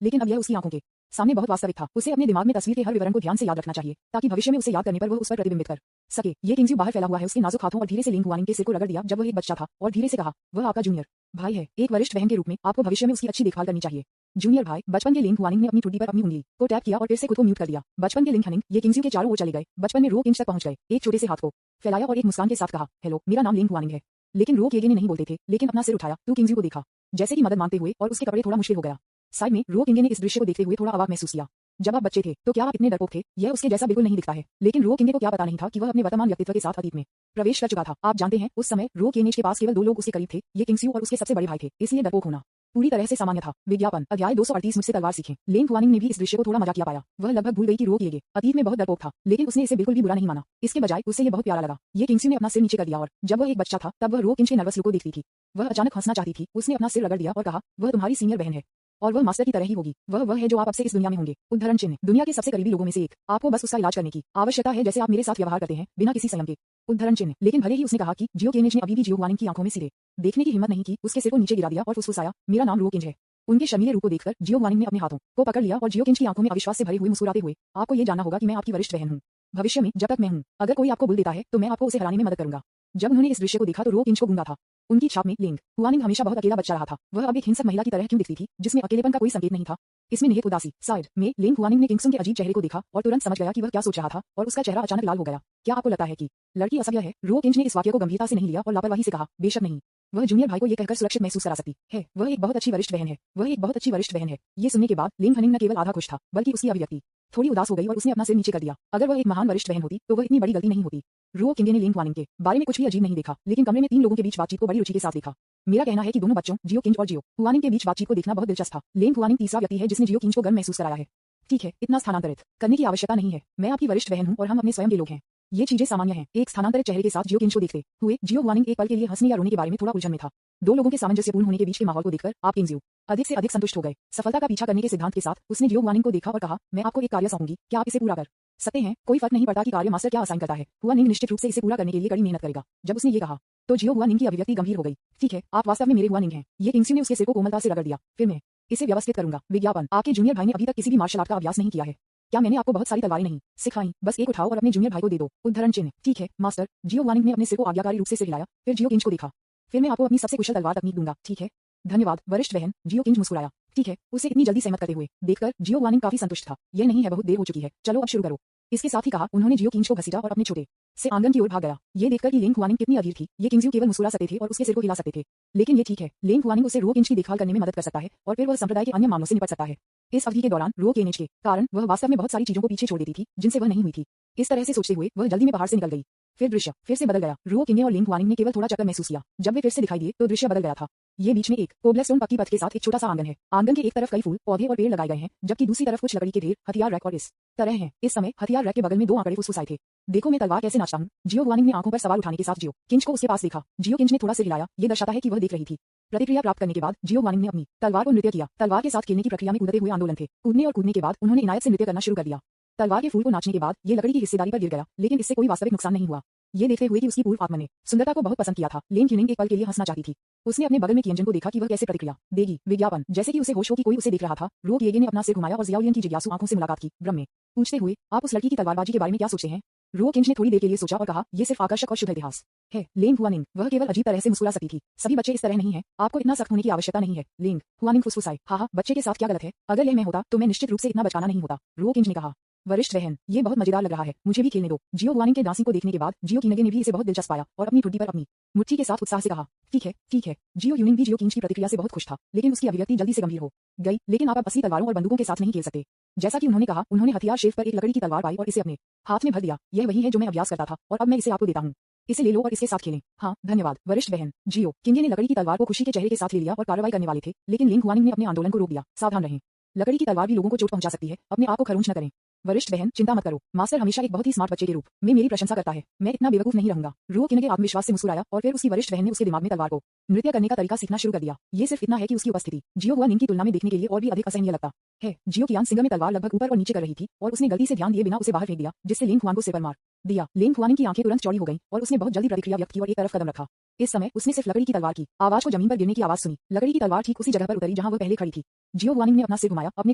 लेकिन अब यह उसकी आंखों के सामने बहुत वास्तविक था। उसे अपने दिमाग में तस्वीर के हर विवरण को ध्यान से याद रखना चाहिए ताकि भविष्य में उसे याद करने पर वह उस पर प्रतिबिंबित कर सके। ये किंगस्यू बाहर फैला हुआ है। उसके नाजुक हाथों और धीरे से लिंग हुआनिंग के सिर को रगड़ दिया जब वह एक बच्चा था और धीरे से कहा, वह आपका जूनियर भाई है। एक वरिष्ठ बहन के रूप में आपको भविष्य में उसकी अच्छी देखभाल करनी चाहिए। जूनियर भाई। बचपन के लिंग हुआनिंग ने अपनी ठुड्डी पर अपनी उंगली को टैप किया और फिर से खुद को म्यूट कर दिया। बचपन के लिंग हनिंग ये किंगस्यू के चारों ओर चले गए। बचपन में रो किंज तक पहुंच गए। एक छोटे से हाथ को फैलाया और एक मुस्कान के साथ कहा, हेलो, मेरा नाम लिंग हुआनिंग है। लेकिन रो किंगे ने नहीं बोलते थे, लेकिन अपना सिर उठाया तो किंगस्यू को देखा जैसे कि मदद मांगते हुए और उसके कपड़े थोड़ा मुश्किल हो गया। साइड में रो किंगे ने इस दृश्य को देखते हुए थोड़ा अवाक महसूस किया। जब आप बच्चे थे तो क्या आप इतने डरपोक थे? यह उसके जैसा बिल्कुल नहीं दिखता है। लेकिन रो किंगे को क्या पता नहीं था कि वह अपने वर्तमान व्यक्तित्व के साथ अतीत में प्रवेश कर चुका था। आप जानते हैं, उस समय रो किंगे के पास केवल दो लोग उसके करीब थे, ये किंगस्यू और उसके सबसे बड़े भाई थे, इसलिए डरपोक होना पूरी तरह से सामान्य था। विज्ञापन अध्याय 238 मुझसे तलवार सीखें। लिंग हुआनिंग ने भी इस दृश्य को थोड़ा मजाकिया पाया। वह लगभग भूल गई कि रो किंगे अतीत में बहुत डरपोक था, लेकिन उसने इसे बिल्कुल भी बुरा नहीं माना। इसके बजाय उसे ये बहुत प्यारा लगा। ये किंगस्यू ने अपना सिर नीचे कर दिया और जब वह एक बच्चा था तब वह रो किंज के नर्वस लुक को देखती थी। वह अचानक हंसना चाहती थी। उसने अपना सिर रगड़ दिया और कहा, वह तुम्हारी सीनियर बहन है और वह मास्टर की तरह ही होगी। वह है जो आप अब से इस दुनिया में होंगे। उद्धरण चिन्ह। दुनिया के सबसे करीबी लोगों में से एक। आपको बस उसका इलाज करने की आवश्यकता है जैसे आप मेरे साथ व्यवहार करते हैं, बिना किसी संयम के। उद्धरण चिन्ह। लेकिन भले ही उसने कहा कि जियो केनेज ने अभी भी जियो हुआनिंग की आंखों में सीधे देखने की हिम्मत नहीं की, उसके सिर को नीचे गिरा दिया और फुसफुसाया, मेरा नाम रो किंज है। उनके शर्मीले रूप को देखकर जियो हुआनिंग ने अपने हाथों को पकड़ लिया और जियो किंज की आंखों में अविश्वास से भरे हुए मुस्कुराते हुए, आपको ये जानना होगा कि मैं आपकी वरिष्ठ बहन हूँ। भविष्य में जब तक मैं हूँ, अगर कोई आपको बुल देता है तो मैं आपको उसे हराने में मदद करूंगा। जब उन्होंने इस दृश्य को देखा तो रो किंज को गूंगा था। उनकी छाप में लिंग हुआनिंग हमेशा बहुत अकेला बच्चा रहा था। वह अब एक हिंसक महिला की तरह क्यों दिखती थी, जिसमें अकेलेपन का कोई संकेत नहीं था। इसमें निहित उदासी। साइड में लिंग हुआनिंग ने किंगसन के अजीब चेहरे को देखा और तुरंत समझ गया कि वह क्या सोच रहा था और उसका चेहरा अचानक लाल हो गया। क्या आपको लगता है कि लड़की असभ्य है? रो किंज ने इस वाक्य को गंभीरता से नहीं लिया और लापरवाही से कहा, बेशक नहीं। वह जूनियर भाई को ये कहकर सुरक्षित महसूस करा सकती है, वह एक बहुत अच्छी वरिष्ठ बहन है। वह एक बहुत अच्छी वरिष्ठ बहन है। ये सुनने के बाद लिंग हनिंग न केवल आधा खुश था, बल्कि उसकी अभिव्यक्ति थोड़ी उदास हो गई और उसने अपना सिर नीचे कर दिया। अगर वह एक महान वरिष्ठ बहन होती तो वह इतनी बड़ी गलती नहीं होती। रो किंगे ने लिंग हुआनिंग के बारे में कुछ भी अजीब नहीं देखा, लेकिन कमरे में तीन लोगों के बीच बातचीत को बड़ी रुचि के साथ देखा। मेरा कहना है कि दोनों बच्चों जियो किंज और जियो हुआनिंग के बीच बातचीत को देखना बहुत दिलचस्प था। लिंग हुआनिंग तीसरा व्यक्ति है जिसने जियो किंज को गर्म महसूस कराया है। ठीक है, इतना स्थानांतरित करने की आवश्यकता नहीं है। मैं आपकी वरिष्ठ बहन हूँ और हम अपने स्वयं के लोग हैं। ये चीजें सामान्य हैं। एक स्थानांतरित चेहरे के साथ जियो किंज को देखते हुए जियो हुआनिंग एक पल के लिए हंसने या रोने के बारे में थोड़ा उलझन में था। दो लोगों के सामंजस्यपूर्ण होने के बीच के माहौल को देखकर आप किंगस्यू अधिक से अधिक संतुष्ट हो गए। सफलता का पीछा करने के सिद्धांत के साथ उसने जियो हुआनिंग को देखा और कहा, मैं आपको एक कार्य सौंपूंगी, क्या आप इसे पूरा कर सकते हैं? कोई फर्क नहीं पड़ता कि कार्य मास्टर क्या असाइन करता है, हुआनिंग निश्चित रूप से इसे पूरा करने के लिए कड़ी मेहनत करेगा। जब उसने ये कहा तो जियो हुआनिंग की अभिव्यक्ति गंभीर हो गई। ठीक है, आप वास्तव में मेरे हुआनिंग हैं। ये किंगस्यू ने उसके सिर को कोमलता से रगड़ दिया। फिर मैं इसे व्यवस्थित करूंगा। विज्ञापन आपके जूनियर भाई ने अभी तक किसी भी मार्शल आर्ट का अभ्यास नहीं किया है। क्या मैंने आपको बहुत सारी तलवारें नहीं सिखाई? बस एक उठाओ और अपने जूनियर भाई को दे दो। उद्धरण चिन्ह। ठीक है मास्टर। जियो हुआनिंग ने अपने सिर को आज्ञाकारी रूप से सिर हिलाया, फिर जियो किंज को देखा। फिर मैं आपको अपनी सबसे कुशल तलवार तकनीक दूंगा, ठीक है? धन्यवाद वरिष्ठ बहन। जियो किंज मुस्कुराया। ठीक है, उसे इतनी जल्दी सहमत करते हुए देखकर जियो हुआनिंग काफी संतुष्ट था। यह नहीं है, बहुत देर हो चुकी है, चलो अब शुरू करो। इसके साथ ही कहा उन्होंने जियो किंज को घसीटा और अपने छोटे से आंगन की ओर भाग गया। ये देखकर कि लिंग हुआनिंग कितनी अधीर थी। ये किंगस्यू केवल मुस्कुरा सकते थे और उसके सिर को हिला सकते थे, लेकिन ये ठीक है, लिंग हुआनिंग उसे रो किंज की देखभाल करने में मदद कर सकता है और फिर वह संप्रदाय के अन्य मामलों से निपट सकता है। इस अवधि के दौरान रो केनेज के कारण वह वास्तव में बहुत सारी चीजों को पीछे छोड़ देती थी जिनसे वह नहीं हुई थी। इस तरह से सोचते हुए वह जल्दी में पहाड़ से निकल गई। फिर दृश्य फिर से बदल गया। रो किंगे और लिंग हुआनिंग ने केवल थोड़ा चक्कर महसूस किया। जब वे फिर से दिखाई दिए तो दृश्य बदल गया था। ये बीच में एक कोबलस्टोन पक्की पथ के साथ एक छोटा सा आंगन है। आंगन के एक तरफ कई फूल पौधे और पेड़ लगाए गए हैं, जबकि दूसरी तरफ कुछ लकड़ी के ढेर, हथियार रैक और इस तरह हैं। इस समय हथियार रैक के बगल में दो आंकड़े फुसफुसाए थे। देखो मैं तलवार कैसे नाचता हूँ। जियो गुआनिंग ने आंखों पर सवाल उठाने के साथ जियो किंच को उसके पास देखा। जियो किंच ने थोड़ा सिर हिलाया, ये दर्शाता है कि वह देख रही थी। प्रतिक्रिया प्राप्त करने के बाद जियो गुआनिंग ने अपनी तलवार को नृत्य किया। तलवार के साथ खेलने की प्रक्रिया में कूदते हुए आंदोलन थे। कूदने और कूदने के बाद उन्होंने इनायत से नृत्य करना शुरू कर दिया। तलवार के फूल को नाचने के बाद ये लकड़ी की हिस्सेदारी पर गिर गया, लेकिन इससे कोई वास्तविक नुकसान नहीं हुआ। ये देखते हुए कि उसकी पूर्व आत्मा ने सुंदरता को बहुत पसंद किया था, लेन क्यूनिंग एक पल के लिए हंसना चाहती थी। उसने अपने बगल में कियंजन को देखा कि वह कैसे प्रतिक्रिया देगी। विज्ञापन जैसे कि उसे होश हो कि कोई उसे देख रहा था। रो किएगे ने अपना सिर घुमाया और जियाओलियन की जिज्ञासु आंखों से मुलाकात की, भ्रम में पूछते हुए, आप उस लड़की की तलवारबाजी के बारे में क्या सोचते हैं? रो किंच ने थोड़ी देर के लिए सोचा और कहा, ये सिर्फ आकर्षक और शुभ इतिहास है। लेंग हुआनिंग, वह केवल अजीब तरह से मुस्कुरा सकती थी। सभी बच्चे इस तरह नहीं हैं, आपको इतना सख्त होने की आवश्यकता नहीं है। लेंग हुआनिंग फुसफुसाए, हाँ, बच्चे के साथ क्या गलत है? अगर यह मैं होता तो मैं निश्चित रूप से इतना बचकाना नहीं होता। रो किंच ने कहा, वरिष्ठ बहन, ये बहुत मजेदार लग रहा है, मुझे भी खेलने दो। जियो गुआनिंग के डांसिंग को देखने के बाद जियो किनगे ने भी इसे बहुत दिलचस्प पाया और अपनी ठुड्डी पर अपनी मुट्ठी के साथ उत्साह से कहा, ठीक है, ठीक है। जियो यूनिंग भी जियो किंच की प्रतिक्रिया से बहुत खुश था, लेकिन उसकी अभिव्यक्ति जल्दी से गंभीर हो गई। लेकिन आप अब असली तलवारों और बंदूकों के साथ नहीं खेल सकते। जैसा कि उन्होंने कहा, उन्होंने हथियार शेल्फ पर एक लकड़ी की तलवार पाई और इसे अपने हाथ में भर दिया। यह वही है जो मैं अभ्यास करता था और अब मैं इसे आपको देता हूँ। इसे ले लो और इसके साथ खेलें। हाँ, धन्यवाद वरिष्ठ बहन। जियो किंगे ने लकड़ी की तलवार को खुशी के चेहरे के साथ ले लिया और कार्रवाई करने वाले थे, लेकिन लिंग हुआनिंग ने अपने आंदोलन को रोक दिया। सावधान रहें, लकड़ी की तलवार भी लोगों को चोट पहुंचा सकती है, अपने आप को खरोंच न करें। वरिष्ठ बहन, चिंता मत करो, मास्टर हमेशा एक बहुत ही स्मार्ट बच्चे के रूप में मेरी प्रशंसा करता है, मैं इतना बेवकूफ नहीं रहूंगा। रो किनगे आत्मविश्वास से मुस्कुराया और फिर उसकी वरिष्ठ बहन ने उसके दिमाग में तलवार को नृत्य करने का तरीका सीखना शुरू कर दिया। ये सिर्फ इतना है कि उसकी उपस्थिति जियो गुआनिंग की तुलना में देखने के लिए और भी अधिक असहनीय लगता है। जियो कियान सिंगर में तलवार लगभग ऊपर और नीचे कर रही थी और उसने गलती से ध्यान दिए बिना उसे बाहर फेंक दिया, जिससे लिंग हुआन को सिर पर मार दिया। लिंग हुआनिंग की आंखें तुरंत चौड़ी हो गईं और उसने बहुत जल्दी प्रतिक्रिया व्यक्त की और एक तरफ कदम रखा। इस समय उसने सिर्फ लकड़ी की तलवार की आवाज को जमीन पर गिरने की आवाज सुनी। लकड़ी की तलवार ठीक उसी जगह पर उतरी जहां वह पहले खड़ी थी। जियो गुआनिंग ने अपना सिर घुमाया, अपने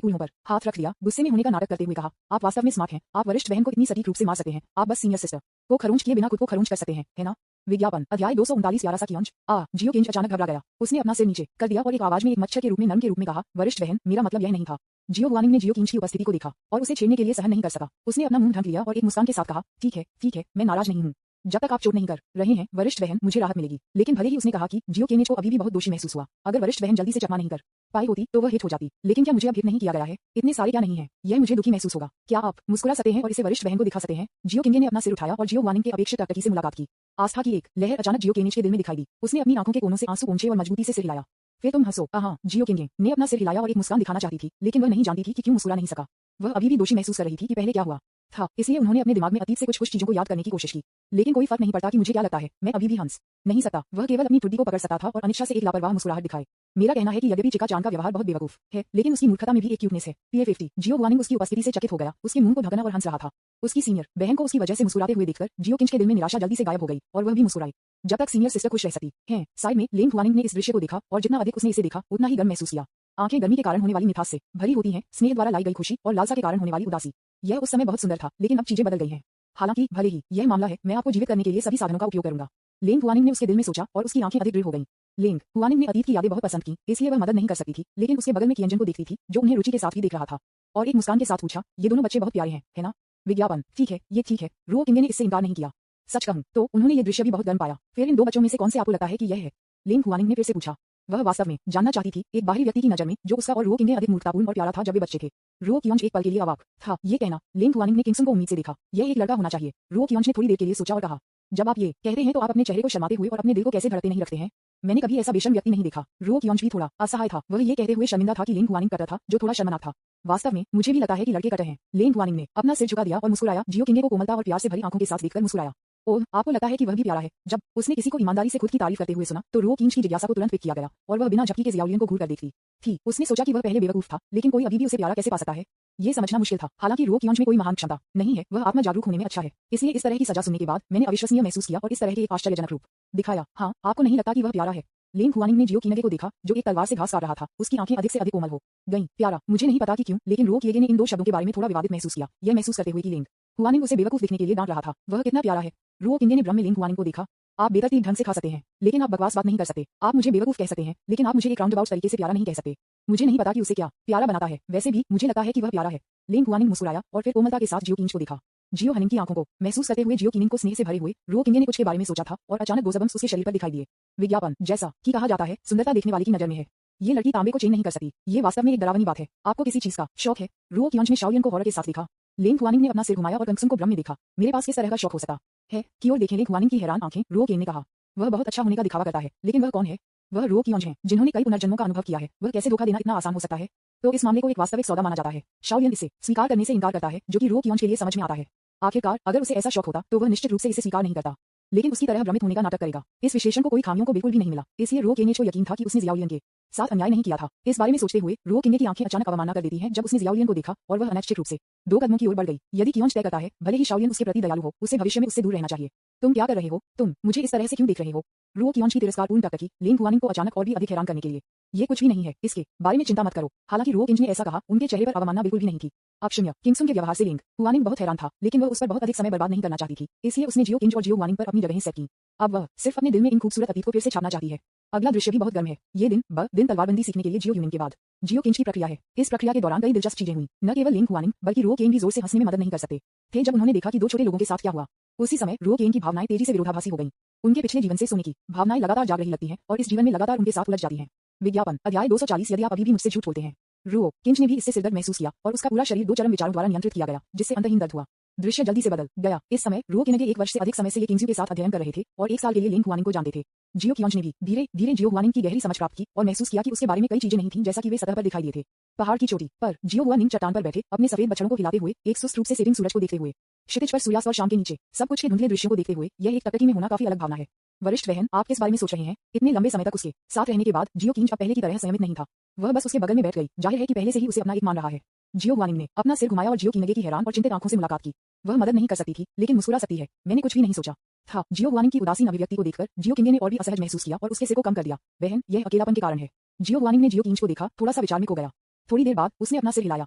कूल्हों पर हाथ रख लिया, गुस्से में होने का नाटक करते हुए कहा, आप वास्तव में स्मार्ट हैं, आप वरिष्ठ बहन को इतनी सटीक रूप से मार सकते हैं, आप बस सीनियर सिस्टर को खरोंच किए बिना खुद को खरोंच कर सकते हैं, है ना? विज्ञापन अध्याय 239 प्यारा सा कियंच। जियो किंच अचानक घबरा गया। उसने अपना सिर नीचे कर दिया और एक आवाज में एक मच्छर के रूप में नम के रूप में कहा, वरिष्ठ बहन, मेरा मतलब यह नहीं था। जियो गुआनिंग ने जियो किंच की उपस्थिति को देखा और उसे छेड़ने के लिए सहन नहीं कर सका। उसने अपना मुंह ढक लिया और एक मुस्कान के साथ कहा, ठीक है, मैं नाराज नहीं हूँ। जब तक आप चोट नहीं कर रहे हैं वरिष्ठ बहन, मुझे राहत मिलेगी। लेकिन भले ही उसने कहा कि जियो केनिच को अभी भी बहुत दोषी महसूस हुआ। अगर वरिष्ठ बहन जल्दी से चकमा नहीं कर पाई होती तो वह हिट हो जाती। लेकिन क्या मुझे अब हिट नहीं किया गया है? इतने सारे क्या नहीं है, यह मुझे दुखी महसूस होगा। क्या आप मुस्कुरा सकते हैं और इसे वरिष्ठ बहन को दिखा सकते हैं? जियो किंगे ने अपना सिर उठाया और जियो गुआनिंग के अपेक्षित टकटकी से मुलाकात की। आस्था की एक लहर अचानक जियो केनिच के दिल में दिखाई दी। उसने अपनी आंखों के कोनों से आंसू पोंछे और मजबूती से सिर हिलाया। फिर तुम हंसो। हाँ, जियो किंगे ने अपना सिर हिलाया और एक मुस्कान दिखाना चाहती थी, लेकिन वह नहीं जानती थी कि क्यों मुस्कुरा नहीं सका। वह अभी भी दोषी महसूस कर रही थी कि पहले क्या हुआ था, इसलिए उन्होंने अपने दिमाग में अतीत से कुछ चीजों को याद करने की कोशिश की। लेकिन कोई फर्क नहीं पड़ता कि मुझे क्या लगता है, मैं अभी भी हंस नहीं सकता। वह केवल अपनी ठुड्डी को पकड़ सकता था और अनिच्छा से एक लापरवाह मुस्कुराहट दिखाए। मेरा कहना है कि यद्यपि चिका चांद का व्यवहार बहुत बेवकूफ है, लेकिन उसकी मूर्खता में भी एक क्यूटनेस है। PA50 जियो गुआनिंग उसकी उपस्थिति से चकित हो गया, उसके मुंह को ढकना और हंस रहा था। उसकी सीनियर बहन को उसकी वजह से मुस्कुराते हुए देखकर जियो किंच के दिल में निराशा जल्दी से गायब हो गई और वह भी मुस्कुराई। जब तक सीनियर सिस्टर खुश रह सकती है। साइड में लिंग हुआनिंग ने इस दृश्य को देखा और जितना अधिक उसने इसे देखा उतना ही गर्म महसूस किया। आंखें गर्मी के कारण होने वाली मिठास से भरी होती हैं, स्नेह द्वारा लाई गई खुशी और लालसा के कारण होने वाली उदासी। यह उस समय बहुत सुंदर था, लेकिन अब चीजें बदल गई हैं। हालांकि भले ही यह मामला है, मैं आपको जीवित करने के लिए सभी साधनों का उपयोग करूंगा। लिंग हुआनिंग ने उसके दिल में सोचा और उसकी आंखें अधिक दृढ़ हो गईं। लिंग हुआनिंग ने अतीत की यादें बहुत पसंद की, इसलिए वह मदद नहीं कर सकती थी, लेकिन उसके बगल में कियंजन को देखती थी जो उन्हें रुचि के साथ भी देख रहा था और एक मुस्कान के साथ पूछा, ये दोनों बच्चे बहुत प्यारे हैं, है ना? विज्ञापन ठीक है, ये ठीक है। रो किंगे ने इससे इनकार नहीं किया। सच कहूं तो उन्होंने ये दृश्य भी बहुत गर्म पाया। फिर इन दो बच्चों में से कौन से आपको लगता है कि यह है? लिंग हुआनिंग ने फिर से पूछा। वह वास्तव में जानना चाहती थी, एक बाहरी व्यक्ति की नजर में जो उसका और रो किंगे अधिक मूर्खतापूर्ण और प्यारा था जब वे बच्चे थे। रो कियंच एक पल के लिए अवाक था। ये कहना लिंग हुआनिंग ने किंगसन को उम्मीद से देखा। यह एक लड़का होना चाहिए। रो कियंच ने थोड़ी देर के लिए सोचा और कहा, जब आप ये कहते हैं तो आप अपने चेहरे को शर्माते हुए और अपने दिल को कैसे धड़कते नहीं रखते हैं? मैंने कभी ऐसा बेशर्म व्यक्ति नहीं देखा। रो कियंच भी थोड़ा असहाय था। वह ये कहते हुए शर्मिंदा था कि लिंग हुआनिंग कटर था जो थोड़ा शर्मनाक था। वास्तव में मुझे भी लगता है कि लड़के कटर हैं। लिंग हुआनिंग ने अपना सिर झुका दिया और मुस्कुराया। जियो किंगे को कोमलता और प्यार से भरी आंखों के साथ देखकर मुस्कुराया। ओह, आपको लगता है कि वह भी प्यारा है? जब उसने किसी को ईमानदारी से खुद की तारीफ करते हुए सुना तो रो किंच की जिज्ञासा को तुरंत पिक किया गया और वह बिना झपकी के जियाओलियन को घूर कर देखती थी। उसने सोचा कि वह पहले बेवकूफ था, लेकिन कोई अभी भी उसे प्यारा कैसे पा सकता है? ये समझना मुश्किल था। हालांकि रो कियंच में कोई महान क्षमता नहीं है, वह आत्म जागरूक होने में अच्छा है। इसलिए इस तरह की सजा सुनने के बाद मैंने अविश्वसनीय महसूस किया और इस तरह के एक आश्चर्यजनक रूप दिखाया। हाँ, आपको नहीं लगता कि वह प्यारा है? लिंग हुआनिंग ने जियो किंगे को देखा जो एक तलवार से घास काट रहा था। उसकी आंखें अधिक से अधिक कोमल हो गईं। प्यारा, मुझे नहीं पता कि क्यों, लेकिन रो किएगे ने इन दो शब्दों के बारे में थोड़ा विवादित महसूस किया। यह महसूस करते हुए कि लिंग हुआनिंग उसे बेवकूफ दिखने के लिए डांट रहा था। वह कितना प्यारा है। रो किंगे ने भ्रम में लिंग हुआनिंग को देखा। आप बेतरतीब ढंग से खा सकते हैं, लेकिन आप बकवास बात नहीं कर सकते। आप मुझे बेवकूफ कह सकते हैं, लेकिन आप मुझे एक राउंड अबाउट तरीके से प्यारा नहीं कह सकते। मुझे नहीं पता कि उसे क्या प्यारा बनाता है, वैसे भी मुझे लगता है कि वह प्यारा है। लिंग हुआनिंग मुस्कुराया और फिर कोमलता के साथ जियो किंच को देखा। जियो हनिंग की आंखों को महसूस करते हुए जियो किंग को स्नेह से भरे हुए रो किंगे ने कुछ के बारे में सोचा था और अचानक गोज़बम्प्स उसके शरीर पर दिखाई दिए। विज्ञापन जैसा कि कहा जाता है, सुंदरता देखने वाले की नजर में है। ये लड़की तांबे को चेंज नहीं कर सकती। ये वास्तव में एक डरावनी बात है। आपको किसी चीज का शौक है? रो कियंच ने शाओलियन को हॉरर के साथ देखा। लिंग हुआनिंग ने अपना सिर घुमाया और कंगसन को भ्रम में देखा। मेरे पास किस तरह का शौक हो सकता है? की ओर देखें। लिंग हुआनिंग की हैरान आंखें। रो किंग ने कहा, वह बहुत अच्छा होने का दिखावा करता है, लेकिन वह कौन है? वह रो कियोंज हैं जिन्होंने कई पुनर्जन्मों का अनुभव किया है, वह कैसे धोखा देना इतना आसान हो सकता है? तो इस मामले को एक वास्तविक सौदा माना जाता है। शाओलिन इसे स्वीकार करने से इनकार करता है, जो कि रो कियोंज के लिए समझ में आता है। आखिरकार अगर उसे ऐसा शौक होता तो वह निश्चित रूप से इसे स्वीकार नहीं करता, लेकिन उसकी तरह भ्रमित होने का नाटक करेगा। इस विशेषण को कोई खामियों को बिल्कुल भी नहीं मिला, इसलिए रो केनेज को यकीन था कि उसने जियाओलियन के साथ अन्याय नहीं किया था। इस बारे में सोचते हुए रो किंगे की आंखें अचानक अवमानना कर देती हैं जब उसने जियाओलियन को देखा और वह अनैच्छिक रूप से 2 कदमों की ओर बढ़ गई। यदि कियोंज तय करता है भले ही शाओलिन उसके प्रति दयालु हो, उसे भविष्य में उससे दूर रहना चाहिए। तुम क्या कर रहे हो? तुम मुझे इस तरह से क्यों देख रहे हो? रो कियोंज की तिरस्कारपूर्ण टकटकी लिंग हुआनिंग को अचानक और भी अधिक हैरान करने के लिए। ये कुछ भी नहीं है, इसके बारे में चिंता मत करो। हालांकि रो किंज ने ऐसा कहा, उनके चेहरे पर अवमानना बिल्कुल भी नहीं थी। अक्षम्य किंगसुन के व्यवहार से लिंग हुआनिंग बहुत हैरान था, लेकिन वह उस पर बहुत अधिक समय बर्बाद नहीं करना चाहती थी, इसलिए उसने जियो किंज और जियो हुआनिंग पर अपनी जगहें सेट की। अब वह सिर्फ अपने दिल में इन खूबसूरत अतीत को फिर से छापना चाहती है। अगला दृश्य भी बहुत गर्म है। ये दिन तलवारबंदी सीखने के लिए जियो यूनिंग के बाद जियो किंज की प्रक्रिया है। इस प्रक्रिया के दौरान कई दिलचस्प चीजें हुई। न केवल लिंग हुआनिंग बल्कि रो केन भी जोर से हंसने में मदद नहीं कर सकते थे जब उन्होंने देखा कि 2 छोटे लोगों के साथ क्या हुआ। उसी समय रो केन की भावनाएं तेजी से विरोधाभासी हो गईं। उनके पिछले जीवन से सोने की भावनाएं लगातार जाग रही लगती हैं और इस जीवन में लगातार उनके साथ उलझ जाती हैं। विज्ञापन अध्याय 240। यदि आप अभी भी मुझसे झूठ बोलते हैं। रो किंज ने भी इससे सिरदर्द महसूस किया और उसका पूरा शरीर 2 चरम विचारों द्वारा नियंत्रित किया गया, जिससे अंतहीन दर्द हुआ। दृश्य जल्दी से बदल गया। इस समय रो किनगे 1 वर्ष से अधिक समय से ये किंग्सयू के साथ अध्ययन कर रहे थे और 1 साल के लिए लिंग हुआनिंग को जानते थे। जियो कियोंज ने भी धीरे धीरे जियो हुआनिंग की गहरी समझ प्राप्त की और महसूस किया कि उसके बारे में कई चीजें नहीं थीं जैसा कि वे सतह पर दिखाई दिए थे। पहाड़ की चोटी पर जियो हुआनिंग चट्टान पर बैठे अपने सफेद बछड़ों को हिलाते हुए, एक सुस्त रूप से सेटिंग सूरज को देखते हुए, क्षितिज पर सूर्यास्त और शाम के नीचे सब कुछ के धुंधले दृश्यों को देखते हुए, यह एक टकटकी में होना काफी अलग भावना है। वरिष्ठ बहन, आप किस बारे में सोच रहे हैं? इतने लंबे समय तक उसके साथ रहने के बाद जियो किंज अब पहले की तरह संयमित नहीं था। वह बस उसके बगल में बैठ गई। जाहिर है कि पहले से ही उसे अपना एक मान रहा है। जियो हुआनिंग ने अपना सिर घुमाया और जियो किंगे की हैरान और चिंतित आंखों से मुलाकात की। वह मदद नहीं कर सकती थी, लेकिन मुस्कुरा सकती है। मैंने कुछ भी नहीं सोचा था। जियो हुआनिंग की उदासीन अभिव्यक्ति को देखकर जियो किंगे ने और भी असहज महसूस किया और उसके सिर को कम कर दिया। बहन, यह अकेलापन के कारण है। जियो हुआनिंग ने जियो किंज को देखा, थोड़ा सा विचार में खो गया। थोड़ी देर बाद उसने अपना सिर हिलाया।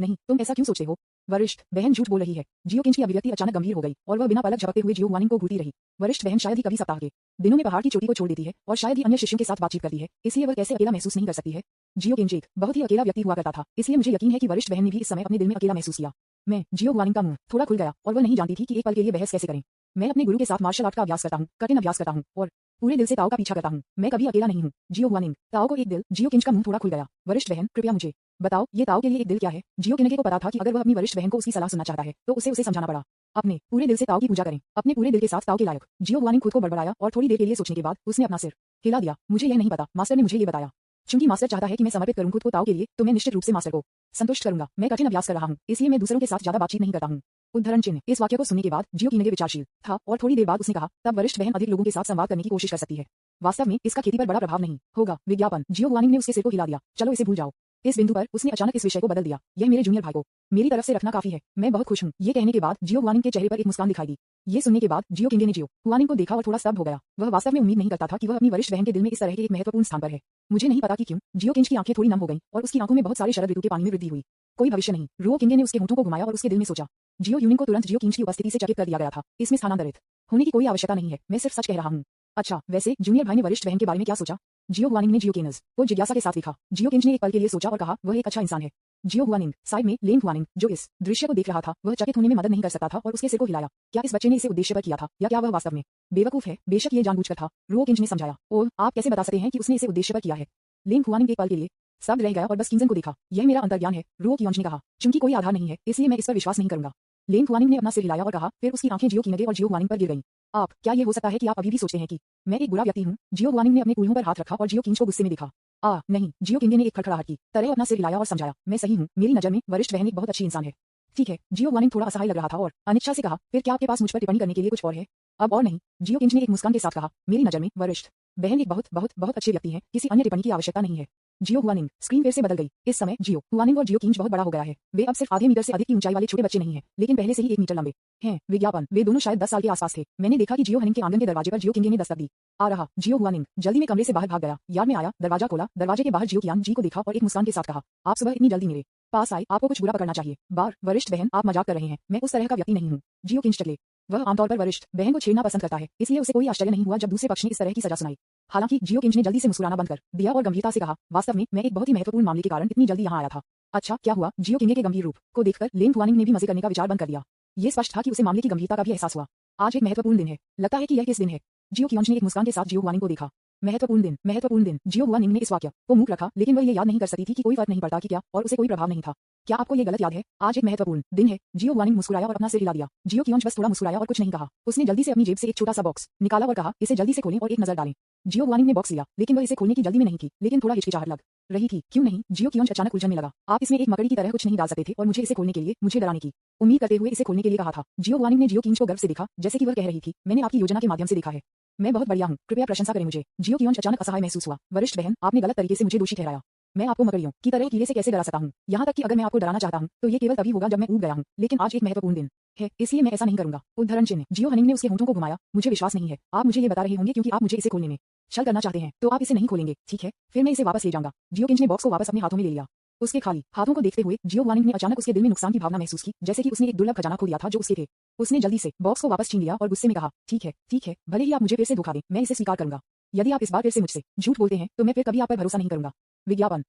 नहीं, तुम ऐसा क्यों सोचते हो? वरिष्ठ बहन झूठ बोल रही है। जियो किंज की अभिव्यक्ति अचानक गंभीर हो गई और वह बिना पलक झपकते हुए जियो हुआनिंग को घूरती रही। वरिष्ठ बहन शायद ही कभी सप्ताह के दिनों में पहाड़ की चोटी को छोड़ देती है और शायद ही अन्य शिष्यों के साथ बातचीत करती है, इसलिए वह कैसे अकेला महसूस नहीं कर सकती है। जियो किंज एक बहुत ही अकेला व्यक्ति हुआ करता था, इसलिए मुझे यकीन है कि वरिष्ठ बहन ने भी इस समय अपने दिल में अकेला महसूस किया। मैं जियो हुआनिंग का मुंह थोड़ा खुल गया और वह नहीं जानती थी कि एक पल के लिए बहस कैसे करें। मैं अपने गुरु के साथ मार्शल आर्ट का अभ्यास करता हूँ, कठिन अभ्यास करता हूँ और पूरे दिल से ताओ का पीछा करता हूँ। मैं कभी अकेला नहीं हूँ। जियो हुआनिंग ताओ को एक दिल। जियो किंज का मुंह थोड़ा खुल गया। वरिष्ठ बहन, कृपया मुझे बताओ, ये ताओ के लिए एक दिल क्या है? जियो किंगे को पता था कि अगर वह अपनी वरिष्ठ बहन को उसकी सलाह सुनना चाहता है तो उसे समझाना पड़ा। अपने पूरे दिल से ताओ की पूजा करें, अपने पूरे दिल के साथ ताओ के लायक। जियो हुआनिंग खुद को बड़बड़ाया और थोड़ी देर के लिए सोचने के बाद उसने अपना सिर हिला दिया। मुझे यह नहीं पता, मास्टर ने मुझे ये बताया। चूंकि मास्टर चाहता है कि मैं समर्पित करूं खुद को ताओ के लिए, तो मैं निश्चित रूप से मास्टर को संतुष्ट करूंगा। मैं कठिन अभ्यास कर रहा हूं, इसलिए मैं दूसरों के साथ ज्यादा बातचीत नहीं करता हूं। उद्धरण चिन्ह। इस वाक्य को सुनने के बाद जियो किंगे विचारशील था और थोड़ी देर बाद उसने कहा, तब वरिष्ठ बहन अधिक लोगों के साथ संवाद करने की कोशिश कर सकती है। वास्तव में इसका खेती पर बड़ा प्रभाव नहीं होगा। विज्ञापन। जियो हुआनिंग ने उसके सिर को हिला दिया। चलो इसे भूल जाओ। इस बिंदु पर उसने अचानक इस विषय को बदल दिया। यह मेरे जूनियर भाई को मेरी तरफ से रखना काफी है। मैं बहुत खुश हूँ। ये कहने के बाद जियो हुआनिंग के चेहरे पर एक मुस्कान दिखाई दी। ये सुनने के बाद जियो किंगे ने जियो हुआनिंग को देखा और थोड़ा स्तब्ध हो गया। वह वास्तव में उम्मीद नहीं करता था कि वह अपनी वरिष्ठ बहन के दिल में इस तरह के एक महत्वपूर्ण स्थान पर है। मुझे नहीं पता कि क्यों जियो किंज की आंखें थोड़ी नम हो गईं और उसकी आंखों में बहुत सारे शरद ऋतु के पानी में वृद्धि हुई। कोई भविष्य नहीं। रो किंगे ने उसके होठों को घुमाया और उसके दिल में सोचा। जियो यूनिंग को तुरंत जियो किंज की उपस्थिति से चकित कर दिया गया था। इसमें स्थानांतरित होने की कोई आवश्यकता नहीं है। मैं सिर्फ सच कह रहा हूँ। अच्छा, वैसे जूनियर भाई ने वरिष्ठ बहन के बारे में क्या सोचा? जियो हुआनिंग ने जियो किंज को जिज्ञासा के साथ देखा। जियो किंज ने एक पल के लिए सोचा और कहा, वह एक अच्छा इंसान है। जियो हुआनिंग साइड में लिंग हुआनिंग, जो इस दृश्य को देख रहा था, वह चकित होने में मदद नहीं कर सकता था और उसके सिर को हिलाया। क्या इस बच्चे ने इसे उद्देश्य पर किया था या क्या वह वास्तव में बेवकूफ है? बेशक ये जानबूझकर था। रो किंज ने समझाया। ओह, आप कैसे बता सकते हैं कि उसने इसे उद्देश्य पर किया है? लिंग हुआनिंग एक पल के लिए स्तब्ध रह गया और बस किंजन को देखा। यह मेरा अंतर्ज्ञान है, रो कियोंज ने कहा। चूंकि कोई आधार नहीं है, इसलिए मैं इस पर विश्वास नहीं करूंगा। लिंग हुआनिंग ने अपना सिर हिलाया और कहा, फिर उसकी आंखें जियो किंगे और जियो हुआनिंग पर गिर गईं। आप, क्या ये हो सकता है कि आप अभी भी सोचते हैं कि मैं एक बुरा व्यक्ति हूँ? जियो हुआनिंग ने अपने कूल्हों पर हाथ रखा और जियो किंज को गुस्से में देखा। नहीं। जियो किंगे ने एक खड़खड़ाहट की तरह अपना सिर हिलाया और समझाया, मैं सही हूँ। मेरी नजर में वरिष्ठ बहन एक बहुत अच्छी इंसान है। ठीक है। जियो हुआनिंग थोड़ा असहाय लग रहा था और अनिच्छा से कहा, फिर क्या आपके पास मुझ पर टिप्पणी करने के लिए कुछ और है? अब और नहीं। जियो किंज ने एक मुस्कान के साथ कहा, मेरी नजर में वरिष्ठ बहन एक बहुत बहुत बहुत अच्छे व्यक्ति हैं। किसी अन्य टिप्पणी की आवश्यकता नहीं है। जियो हुआनिंग स्क्रीन फिर से बदल गई। इस समय जियो हुआनिंग और जियो किंज बहुत बड़ा हो गया है। वे अब सिर्फ आधे मीटर से अधिक की ऊंचाई वाले छोटे बच्चे नहीं हैं, लेकिन पहले से ही 1 मीटर लंबे हैं। विज्ञापन। वे दोनों शायद 10 साल के आसपास थे। मैंने देखा कि जियो हनिंग के आंगन के दरवाजे पर जियो किंगे ने दस्तक दी। आ रहा। जियो हुआनिंग जल्दी में कमरे से बाहर भाग गया। यार्ड में आया, दरवाजा खोला, दरवाजे के बाहर जियो कियांग जी को देखा और एक मुस्कान के साथ कहा, आप सुबह इतनी जल्दी मेरे पास आए, आपको कुछ बुरा पकड़ना चाहिए। वरिष्ठ बहन, आप मजाक कर रहे हैं। मैं उस तरह का व्यक्ति नहीं हूँ। जियो किंज चले। वह आमतौर पर वरिष्ठ बहन को छेड़ना पसंद करता है, इसलिए उसे कोई आश्चर्य नहीं हुआ जब दूसरे पक्ष ने इस तरह की सजा सुनाई। हालांकि जियो किंज ने जल्दी से मुस्कुराना बंद कर दिया और गंभीरता से कहा, वास्तव में मैं एक बहुत ही महत्वपूर्ण मामले के कारण इतनी जल्दी यहाँ आया था। अच्छा, क्या हुआ? जियो किंगे के गंभीर रूप को देखकर लिंग हुआनिंग ने भी मजे करने का विचार बंद कर दिया। ये स्पष्ट था कि उसे मामले की गंभीरता का भी एहसास हुआ। आज एक महत्वपूर्ण दिन है। लगता है कि यह किस दिन है? जियो कियोंज ने एक मुस्कान के साथ जियो हुआनिंग को देखा। महत्वपूर्ण दिन। जियो हुआ निंग ने इस वाक्य को मूक रखा, लेकिन वह ये याद नहीं कर सकती थी कि कोई फर्क नहीं पड़ता कि क्या, और उसे कोई प्रभाव नहीं था। क्या आपको ये गलत याद है? आज एक महत्वपूर्ण दिन है। जियो वानिंग मुस्कुराया और अपना सिर हिला दिया। जियो कियोंच बस थोड़ा मुस्कुराया और कुछ नहीं कहा। उसने जल्दी से अपनी जेब से एक छोटा सा बॉक्स निकाला और कहा, इसे जल्दी से खोलें और एक नजर डालें। जियो वानिंग ने बॉक्स लिया, लेकिन वह इसे खोलने की जल्दी में नहीं थी, लेकिन थोड़ा हिचकिचाहट लग रही थी। क्यों नहीं? जियो कियोंच अचानक उलझन में लगा। आप इसमें एक मकड़ी की तरह कुछ नहीं डाल सकते थे और मुझे इसे खोलने के लिए मुझे डराने की उम्मीद करते हुए इसे खोलने के लिए कहा था। जियो वानिंग ने जियो कियोंच को गर्व से देखा, जैसे कि वह कह रही थी, मैंने आपकी योजना के माध्यम से देखा है। मैं बहुत बढ़िया हूँ, कृपया प्रशंसा करें मुझे। जियो कियोंच अचानक असहाय महसूस हुआ। वरिष्ठ बहन, आपने गलत तरीके से मुझे दोषी ठहराया। मैं आपको मकड़ियों की तरह कीड़े से कैसे डरा सकता हूँ? यहाँ तक कि अगर मैं आपको डराना चाहता हूँ तो ये केवल तभी होगा जब मैं ऊब गया हूँ। लेकिन आज एक महत्वपूर्ण दिन है, इसलिए मैं ऐसा नहीं करूंगा। उद्धरण चिन्ह। जियो हनिंग ने उसके होंठों को घुमाया। मुझे विश्वास नहीं है, आप मुझे ये बता रहे होंगे क्योंकि आप मुझे इसे खोलने में छल करना चाहते हैं, तो आप इसे नहीं खोलेंगे, ठीक है? फिर मैं इसे वापस ले जाऊंगा। जियो किंच ने बॉक्स को वापस अपने हाथों में ले लिया। उसके खाली हाथों को देखते हुए जियो वानिंग ने अचानक उसके दिल में नुकसान की भावना महसूस की, जैसे कि उसने एक दुर्लभ खजाना खो दिया था जो उसके थे। उसने जल्दी से बॉक्स को वापस छीन लिया और गुस्से में कहा, ठीक है, भले ही आप मुझे फिर से धोखा दें, मैं इसे स्वीकार करूंगा। यदि आप इस बार फिर से मुझसे झूठ बोलते हैं तो मैं फिर कभी आप पर भरोसा नहीं करूंगा। विज्ञापन।